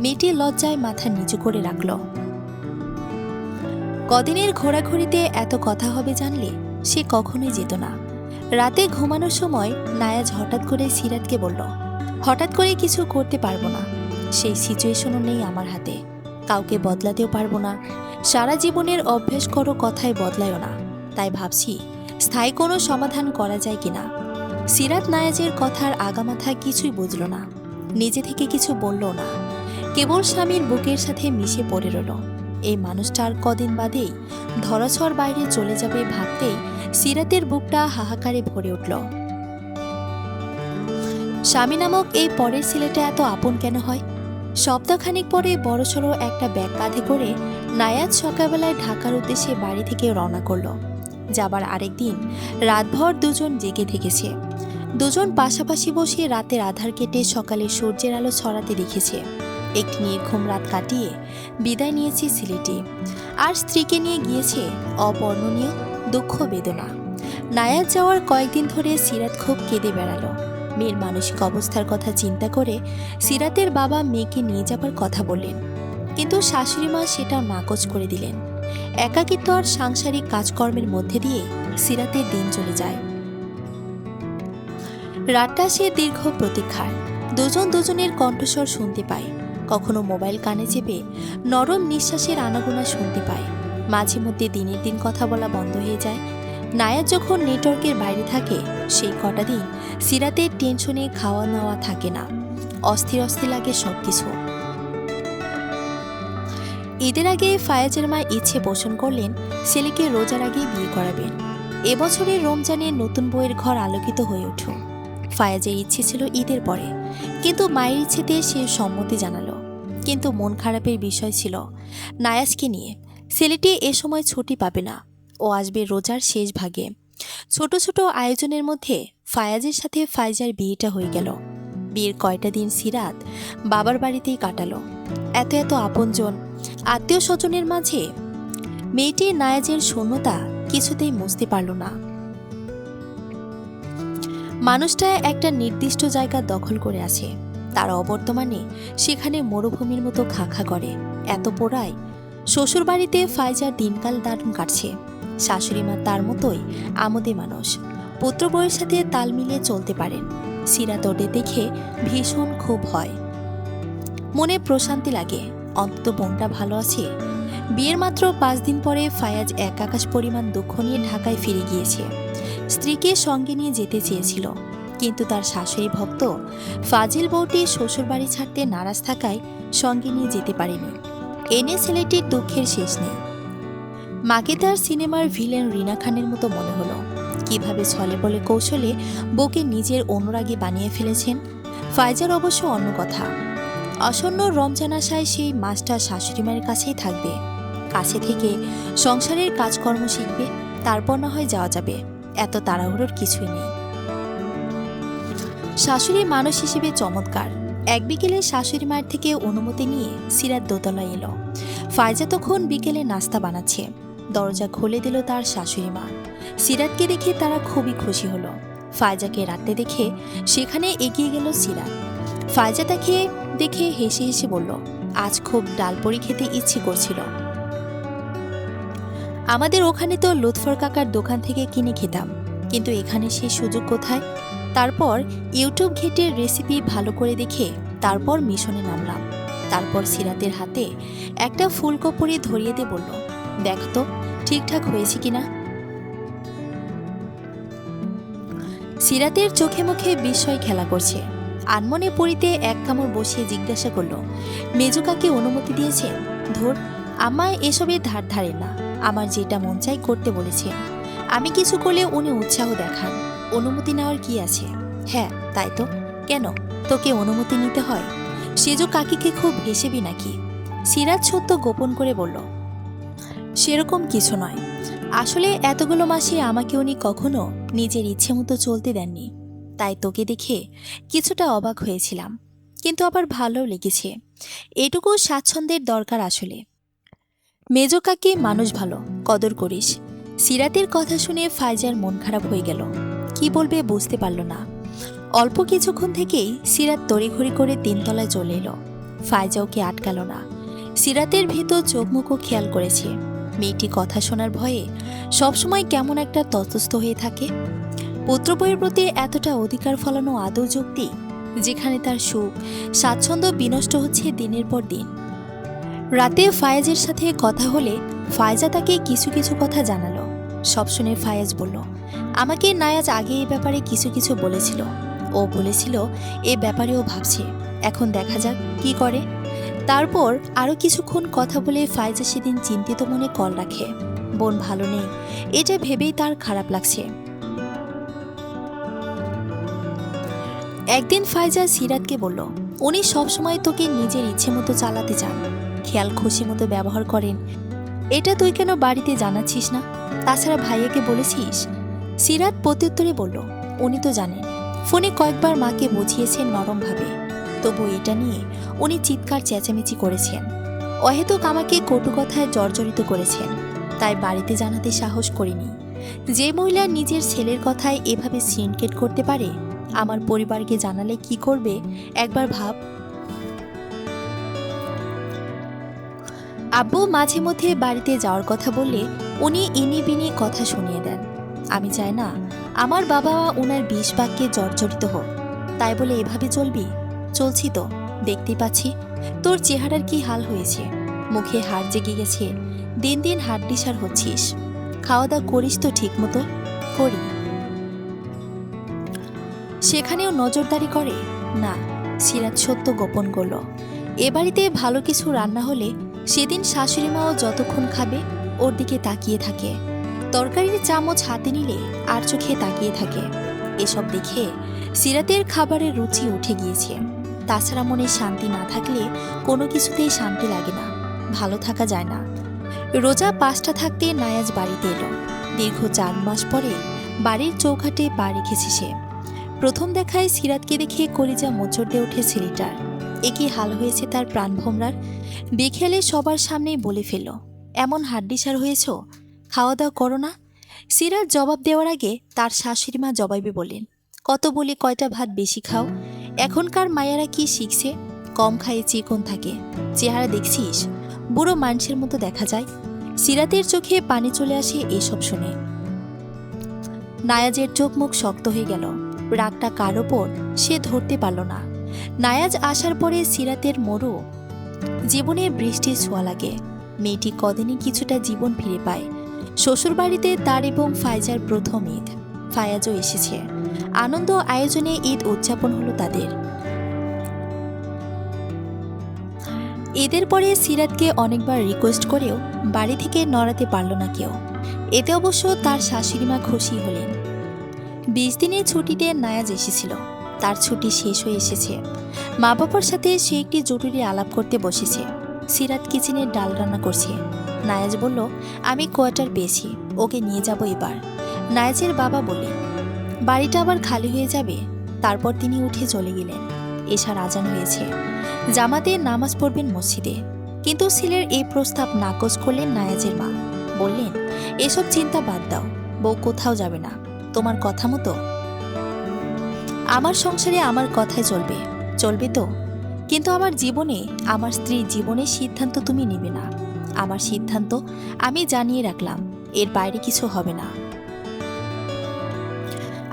মেয়েটি লজ্জায় মাথা নিচু করে রাখল। কদিনের ঘোরাঘুরিতে এত কথা হবে জানলে সে কখনোই যেত না। রাতে ঘুমানোর সময় নায়াজ হঠাৎ করে সিরাতকে বলল, হঠাৎ করে কিছু করতে পারবো না, সেই সিচুয়েশনও নেই আমার হাতে, কাউকে বদলাতেও পারবো না। সারা জীবনের অভ্যেস করো কথায় বদলায়ও না, তাই ভাবছি স্থায়ী কোনো সমাধান করা যায় কিনা। সিরাত নায়াজের কথার আগামাথা কিছুই বুঝল না, নিজে থেকে কিছু বলল না, কেবল স্বামীর বুকের সাথে মিশে পড়ে রইল। এই মানুষটার কদিন বাদেই ধরাছোঁয়ার বাইরে চলে যাবে ভাবতেই সিরাতের বুকটা হাহাকারে ভরে উঠল। স্বামী নামক এই পরের ছেলেটা এত আপন কেন হয়? সপ্তাহখানিক পরে বড়সড় একটা ব্যাগ কাঁধে করে নায়াজ সকালবেলায় ঢাকার উদ্দেশ্যে বাড়ি থেকে রওনা করল। যাবার আরেকদিন রাতভর দুজন জেগে থেকেছে। দুজন পাশাপাশি বসে রাতের আধার কেটে সকালে সূর্যের আলো ছড়াতে দেখেছে। একটি নির্ঘুম রাত কাটিয়ে বিদায় নিয়েছে ছেলেটি, আর স্ত্রীকে নিয়ে গিয়েছে অবর্ণনীয় দুঃখ বেদনা। নায়াজ যাওয়ার কয়েকদিন ধরে সিরাত খুব কেঁদে বেড়ালো। মেয়ের মানসিক অবস্থার কথা চিন্তা করে সিরাতের বাবা মেয়েকে নিয়ে যাবার কথা বললেন, কিন্তু শাশুড়ি মা সেটাও নাকচ করে দিলেন। একাকিত্ব আর সাংসারিক কাজকর্মের মধ্যে দিয়ে সিরাতের দিন চলে যায়। রাতটা সে দীর্ঘ প্রতীক্ষার। দুজন দুজনের কণ্ঠস্বর শুনতে পায়, কখনো মোবাইল কানে চেপে নরম নিঃশ্বাসের আনাগোনা শুনতে পায়। মাঝে মধ্যে দিনের দিন কথা বলা বন্ধ হয়ে যায়। নায়াজ যখন নেটওয়ার্কের বাইরে থাকে সেই কটা দিন সিরাতের টেনশনে খাওয়া নেওয়া থাকে না, অস্থির অস্থির লাগে সবকিছু। ঈদের আগে ফায়াজের মা ইচ্ছে পোষণ করলেন ছেলেকে রোজার আগে বিয়ে করাবেন। এবছরের রমজানে নতুন বউয়ের ঘর আলোকিত হয়ে উঠুন। ফায়াজের ইচ্ছে ছিল ঈদের পরে, কিন্তু মায়ের ইচ্ছেতে সে সম্মতি জানালো। কিন্তু মন খারাপের বিষয় ছিল নায়াজকে নিয়ে। ছেলেটি এ সময় ছুটি পাবে না, ও আসবে রোজার শেষ ভাগে। ছোট ছোট আয়োজনের মধ্যে ফায়াজের সাথে ফাইজার বিয়েটা হয়ে গেল। বিয়ের কয়টা দিন সিরাত বাবার বাড়িতেই কাটালো। এত এত আপনজন আত্মীয় স্বজনের মাঝে মেয়েটির নায়াজের শূন্যতা কিছুতেই মুছতে পারল না। মানুষটা একটা নির্দিষ্ট জায়গা দখল করে আছে, তার অবর্তমানে সেখানে মরুভূমির মতো খাখা করে। এত পোড়ায় শ্বশুর বাড়িতে ফাইজার দিনকাল দারুণ কাটছে। শাশুড়ি মা তার মতোই আমোদে মানুষ, পুত্র বউয়ের সাথে তাল মিলিয়ে চলতে পারেন। সিরাত ওদের দেখে ভীষণ ক্ষোভ হয়, মনে প্রশান্তি লাগে, অন্তত বোনটা ভালো আছে। বিয়ের মাত্র 5 দিন পরে ফায়াজ এক আকাশ পরিমাণ দুঃখ নিয়ে ঢাকায় ফিরে গিয়েছে। স্ত্রীকে সঙ্গে নিয়ে যেতে চেয়েছিল, কিন্তু তার শাশুড়ি ভক্ত ফাজিল বউটি শ্বশুর বাড়ি ছাড়তে নারাজ থাকায় সঙ্গে নিয়ে যেতে পারেনি। এনে ছেলেটির দুঃখের শেষ নেই। মাকে তার সিনেমার ভিলেন রিনা খানের মতো মনে হলো। কিভাবে ছলে বলে কৌশলে বউকে নিজের অনুরাগী বানিয়ে ফেলেছেন। ফাইজার অবশ্য অন্য কথা। আসন্ন রমজান আশায় সেই মাসটা শাশুড়ি মায়ের কাছেই থাকবে, কাছে থেকে সংসারের কাজকর্ম শিখবে, তারপর না হয় যাওয়া যাবে। এত তাড়াহুড়োর কিছুই নেই। শাশুড়ি মানুষ হিসেবে চমৎকার। এক বিকেলে শাশুড়ি মায়ের থেকে অনুমতি নিয়ে সিরাত দোতলায় এলো। ফাইজা তখন বিকেলে নাস্তা বানাচ্ছে। দরজা খুলে দিল তার শাশুড়ি মা। সিরাতকে দেখে তারা খুবই খুশি হলো। ফাইজাকে রাতে দেখে সেখানে এগিয়ে গেল সিরাত। ফাইজা তাকে দেখে হেসে হেসে বলল, আজ খুব ডালপুরি খেতে ইচ্ছে করছিল। আমাদের ওখানে তো লুৎফর কাকার দোকান থেকে কিনে খেতাম, কিন্তু এখানে সেই সুযোগ কোথায়? তারপর ইউটিউব ঘেটে রেসিপি ভালো করে দেখে তারপর মিশনে নামলাম। তারপর সিরাতের হাতে একটা ফুলকপড়ি ধরিয়ে দিয়ে বলল, দেখ তো ঠিকঠাক হয়েছে কিনা। সিরাতের চোখে মুখে বিস্ময় খেলা করছে। আনমনে পড়িতে এক কামড় বসিয়ে জিজ্ঞাসা করল, মেজু কাকে অনুমতি দিয়েছেন? ধর, আমায় এসবে ধার ধারে না, আমার যেটা মন চাই করতে বলেছেন। আমি কিছু করলে উনি উৎসাহ দেখান, অনুমতি নেওয়ার কি আছে? হ্যাঁ তাই তো, কেন তোকে অনুমতি নিতে হয়? সেজো কাকিকে খুব হেসেবি নাকি? সিরাত সত্য গোপন করে বলল, সেরকম কিছু নয়। আসলে এতগুলো মাসে আমাকে উনি কখনো নিজের ইচ্ছে মতো চলতে দেননি। তাই তোকে দেখে কিছুটা অবাক হয়েছিলাম, কিন্তু আবার ভালোও লেগেছে। এটুকু স্বাচ্ছন্দ্যের দরকার আসলে। মেজো কাকি মানুষ ভালো, কদর করিস। সিরাতের কথা শুনে ফাইজার মন খারাপ হয়ে গেল। কি বলবে বুঝতে পারল না। অল্প কিছুক্ষণ থেকেই সিরাত তড়িঘড়ি করে 3 তলায় চলে এলো। ফাইজা ওকে আটকাল না। সিরাতের ভেতর চোখ মুখও খেয়াল করেছে। মেয়েটি কথা শোনার ভয়ে সবসময় কেমন একটা ততস্থ হয়ে থাকে। পুত্রবইয়ের প্রতি এতটা অধিকার ফলানো আদৌ যুক্তি, যেখানে তার সুখ স্বাচ্ছন্দ্য বিনষ্ট হচ্ছে দিনের পর দিন। রাতে ফায়েজের সাথে কথা হলে ফায়েজা তাকে কিছু কিছু কথা জানালো। সব শুনে ফায়েজ বলল, আমাকে নায়াজ আগে এ ব্যাপারে কিছু কিছু বলেছিল। ও বলেছিল এ ব্যাপারেও ভাবছে, এখন দেখা যাক কি করে। তারপর আরও কিছুক্ষণ কথা বলে ফায়েজা সেদিন চিন্তিত মনে কল রাখে। বোন ভালো নেই, এটা ভেবেই তার খারাপ লাগছে। একদিন ফায়েজা সিরাতকে বলল, উনি সবসময় তোকে নিজের ইচ্ছে মতো চালাতে চান, খেয়াল খুশি মতো ব্যবহার করেন। এটা তুই কেন বাড়িতে জানাচ্ছিস না? তাছাড়া ভাইয়াকে বলেছিস? সিরাত প্রত্যুত্তরে বলল, উনি তো জানেন। ফোনে কয়েকবার মাকে বুঝিয়েছেন নরমভাবে, তবু এটা নিয়ে উনি চিৎকার চেঁচামেচি করেছেন। অহেতুক আমাকে কটু কথায় জর্জরিত করেছেন, তাই বাড়িতে জানাতে সাহস করিনি। যে মহিলা নিজের ছেলের কথায় এভাবে সিনকেট করতে পারে, আমার পরিবারকে জানালে কি করবে একবার ভাব। আব্বু মাঝে মধ্যে বাড়িতে যাওয়ার কথা বললে উনি ইনি বিনি কথা শুনিয়ে দেন। আমি চাই না আমার বাবা ওনার 20 বাক্যে জর্জরিত হোক। তাই বলে এভাবে চলবি? চলছি তো, দেখতে পাচ্ছি তোর চেহারার কি হাল হয়েছে। মুখে হাড় জেগে গেছে, দিন দিন হাড্ডিসার হচ্ছিস। খাওয়া দাওয়া করিস তো ঠিক মতো? করি। সেখানেও নজরদারি করে না? সিরাত সত্য গোপন করল। এ বাড়িতে ভালো কিছু রান্না হলে সেদিন শাশুড়িমাও যতক্ষণ খাবে ওর দিকে তাকিয়ে থাকে। তরকারির চামচ হাতে নিলে আর চোখে তাকিয়ে থাকে। এসব দেখে সিরাতের খাবারের রুচি উঠে গিয়েছে। তাছাড়া মনে শান্তি না থাকলে কোনো কিছুতেই শান্তি লাগে না, ভালো থাকা যায় না। রোজা 5টা থাকতে নায়াজ বাড়িতে এলো। দীর্ঘ 4 মাস পরে বাড়ির চৌকাঠে পা রেখেছে সে। প্রথম দেখায় সিরাতকে দেখে কলিজা মোচড় দিয়ে ওঠে ছেলেটার। একই হাল হয়েছে তার প্রাণভোমরার। বিকেলে সবার সামনেই বলে ফেলল, এমন হাড্ডিসার হয়েছ, খাওয়া দাওয়া করো না? সিরাত জবাব দেওয়ার আগে তার শাশুড়িমা জবাবে বলেন, কত বলি কয়টা ভাত বেশি খাও। এখনকার মায়েরা কি শিখছে? কম খায়ে চিকন থাকে। চেহারা দেখছিস, বুড়ো মানুষের মতো দেখা যায়। সিরাতের চোখে পানি চলে আসে এসব শুনে। নায়াজের চোখ মুখ শক্ত হয়ে গেল। রাগটা কার ওপর সে ধরতে পারল না। নায়াজ আসার পরে সিরাতের মরু জীবনে বৃষ্টির ছোঁয়া লাগে। মেয়েটি কদিনই কিছুটা জীবন ফিরে পায়। শ্বশুরবাড়িতে তার এবং ফাইজার প্রথম ঈদ। ফায়াজও এসেছে। আনন্দ আয়োজনে ঈদ উদযাপন হলো তাদের। ঈদের পরে সিরাতকে অনেকবার রিকোয়েস্ট করেও বাড়ি থেকে নড়াতে পারল না কেউ। এতে অবশ্য তার শাশুড়িমা খুশি হলেন। 20 দিনের ছুটিতে নায়াজ এসেছিল। তার ছুটি শেষ হয়ে এসেছে। মা বাবার সাথে সে একটি জরুরি আলাপ করতে বসেছে। সিরাত কিচেনে ডাল রান্না করছে। নায়াজ বলল, আমি কোয়ার্টার পেয়েছি, ওকে নিয়ে যাব এবার। নায়াজের বাবা বললেন, বাড়িটা আবার খালি হয়ে যাবে। তারপর তিনি উঠে চলে গেলেন। এশার আজান হয়েছে। জামাতে নামাজ পড়বেন মসজিদে। কিন্তু ছেলের এই প্রস্তাব নাকচ করলেন নায়াজের মা। বললেন, এসব চিন্তা বাদ দাও, বউ কোথাও যাবে না, তোমার কথা মতো। আমার সংসারে আমার কথাই চলবে, চলবে তো। কিন্তু আমার জীবনে, আমার স্ত্রীর জীবনের সিদ্ধান্ত তুমি নেবে না। আমার সিদ্ধান্ত আমি জানিয়ে রাখলাম, এর বাইরে কিছু হবে না।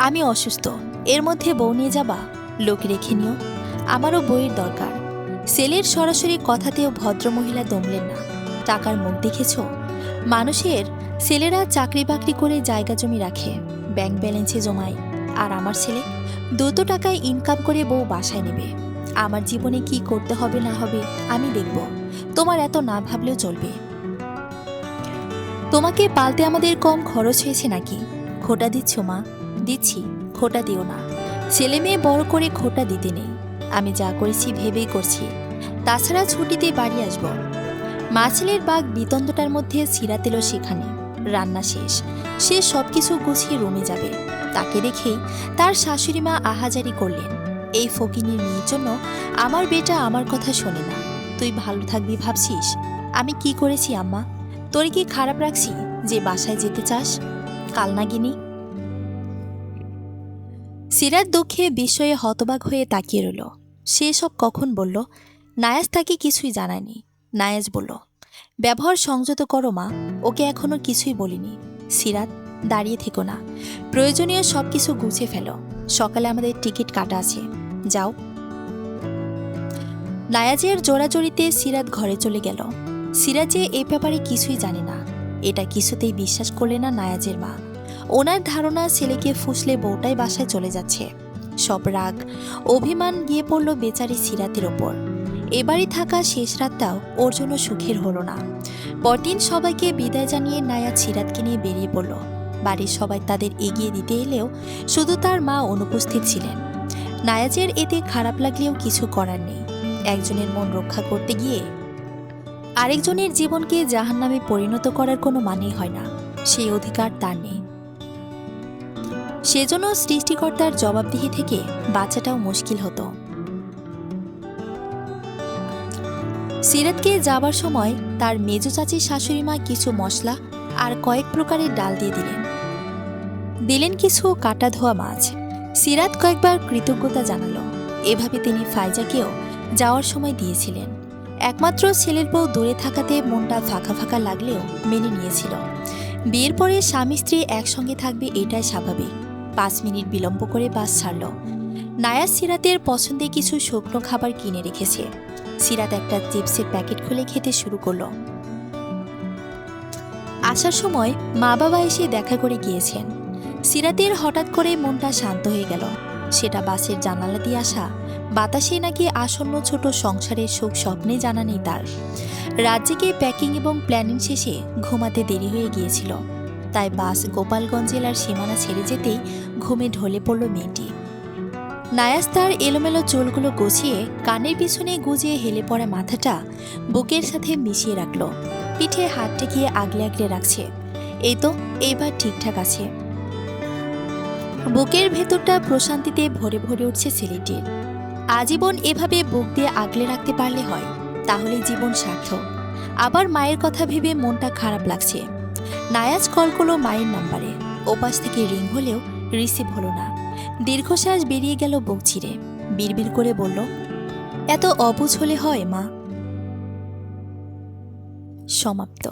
আমি অসুস্থ, এর মধ্যে বউ নিয়ে যাবা? লোক রেখে নিও, আমারও বইয়ের দরকার। ছেলের সরাসরি কথাতেও ভদ্রমহিলা দমলেন না। টাকার মুখ দেখেছ? মানুষের ছেলেরা চাকরি বাকরি করে জায়গা জমি রাখে, ব্যাংক ব্যালেন্সে জমায়। আর আমার ছেলে 2 টাকায় ইনকাম করে বউ বাসায় নেবে। আমার জীবনে কি করতে হবে না হবে আমি দেখব, তোমার এত না ভাবলেও চলবে। তোমাকে পালতে আমাদের কম খরচ হয়েছে নাকি? খোটা দিচ্ছ মা? দিচ্ছি, খোটা দিও না। ছেলে মেয়ে বড় করে খোটা দিতে নেই। আমি যা করেছি ভেবেই করছি, তাছাড়া ছুটিতে বাড়ি আসব। মা ছেলের বাঘ বিতণ্ডটার মধ্যে সিরাত এলো সেখানে। রান্না শেষ, সে সবকিছু গুছিয়ে রুমে যাবে। তাকে দেখেই তার শাশুড়ি মা আহাজারি করলেন, এই ফকিনীর মেয়ের জন্য আমার বেটা আমার কথা শোনে না। তুই ভালো থাকবি ভাবছিস? আমি কি করেছি আম্মা? তোর কি খারাপ রাখছি যে বাসায় যেতে চাস? কালনাগিনী। সিরাত দুঃখে বিস্ময়ে হতবাক হয়ে তাকিয়ে রইল। সে সব কখন বলল? নায়াজ তাকে কিছুই জানায়নি। নায়াজ বলল, ব্যবহার সংযত করো মা, ওকে এখনো কিছুই বলিনি। সিরাত, দাঁড়িয়ে থেকো না, প্রয়োজনীয় সব কিছু গুছিয়ে ফেলো। সকালে আমাদের টিকিট কাটা আছে, যাও। নায়াজের জোড়াজড়িতে সিরাত ঘরে চলে গেল। সিরাত যে এ ব্যাপারে কিছুই জানে না, এটা কিছুতেই বিশ্বাস করলে না নায়াজের মা। ওনার ধারণা ছেলেকে ফুসলে বউটাই বাসায় চলে যাচ্ছে। সব রাগ অভিমান গিয়ে পড়ল বেচারি সিরাতের ওপর। এবারই থাকা শেষ রাতটাও ওর জন্য সুখের হলো না। পরদিন সবাইকে বিদায় জানিয়ে নায়াজ সিরাতকে নিয়ে বেরিয়ে পড়ল। বাড়ির সবাই তাদের এগিয়ে দিতে এলেও শুধু তার মা অনুপস্থিত ছিলেন। নায়াজের এতে খারাপ লাগলেও কিছু করার নেই। একজনের মন রক্ষা করতে গিয়ে আরেকজনের জীবনকে জাহান্নামে পরিণত করার কোনো মানেই হয় না, সেই অধিকার তার নেই। সেজন্য সৃষ্টিকর্তার জবাবদিহি থেকে বাঁচাটাও মুশকিল হতো। সিরাতকে যাবার সময় তার মেজো চাচির শাশুড়ি মা কিছু মশলা আর কয়েক প্রকারের ডাল দিয়ে দিলেন কিছু কাটা ধোয়া মাছ। সিরাত কয়েকবার কৃতজ্ঞতা জানালো। এভাবে তিনি ফাইজাকেও যাওয়ার সময় দিয়েছিলেন। একমাত্র ছেলের বউ দূরে থাকাতে মনটা ফাঁকা ফাঁকা লাগলেও মেনে নিয়েছিল। বিয়ের পরে স্বামী স্ত্রী একসঙ্গে থাকবে এটাই স্বাভাবিক। 5 মিনিট বিলম্ব করে বাস ছাড়ল। নায়াজ সিরাতের পছন্দে কিছু শুকনো খাবার কিনে রেখেছে। সিরাত একটা চিপসের প্যাকেট খুলে খেতে শুরু করলো। আসার সময় মা বাবা এসে দেখা করে গিয়েছেন। সিরাতের হঠাৎ করে মনটা শান্ত হয়ে গেল। সেটা বাসের জানালা দিয়ে আসা বাতাসে নাকি আসন্ন ছোট সংসারের সুখ স্বপ্নে জানা নেই তার। রাজ্যকে প্যাকিং এবং প্ল্যানিং শেষে ঘুমাতে দেরি হয়ে গিয়েছিল, তাই বাস গোপালগঞ্জ জেলার সীমানা ছেড়ে যেতেই ঘুমে ঢলে পড়ল মেয়েটি। নায়াজ তার এলোমেলো চুলগুলো গুছিয়ে কানের পিছনে গুজিয়ে হেলে পড়া মাথাটা বুকের সাথে মিশিয়ে রাখল। পিঠে হাত টেকিয়ে আগলে আগলে রাখছে। এই তো, এইবার ঠিকঠাক আছে। বুকের ভেতরটা প্রশান্তিতে ভরে ভরে উঠছে ছেলেটির। আজীবন এভাবে বুক দিয়ে আগলে রাখতে পারলে হয়, তাহলে জীবন সার্থক। আবার মায়ের কথা ভেবে মনটা খারাপ লাগছে। নায়াজ কল করলো মায়ের নাম্বারে। ওপাশ থেকে রিং হলেও রিসিভ হলো না। দীর্ঘশ্বাস বেরিয়ে গেল বুক ছিঁড়ে। বিড়বিড় করে বলল, এত অবুঝ হলে হয় মা। সমাপ্ত।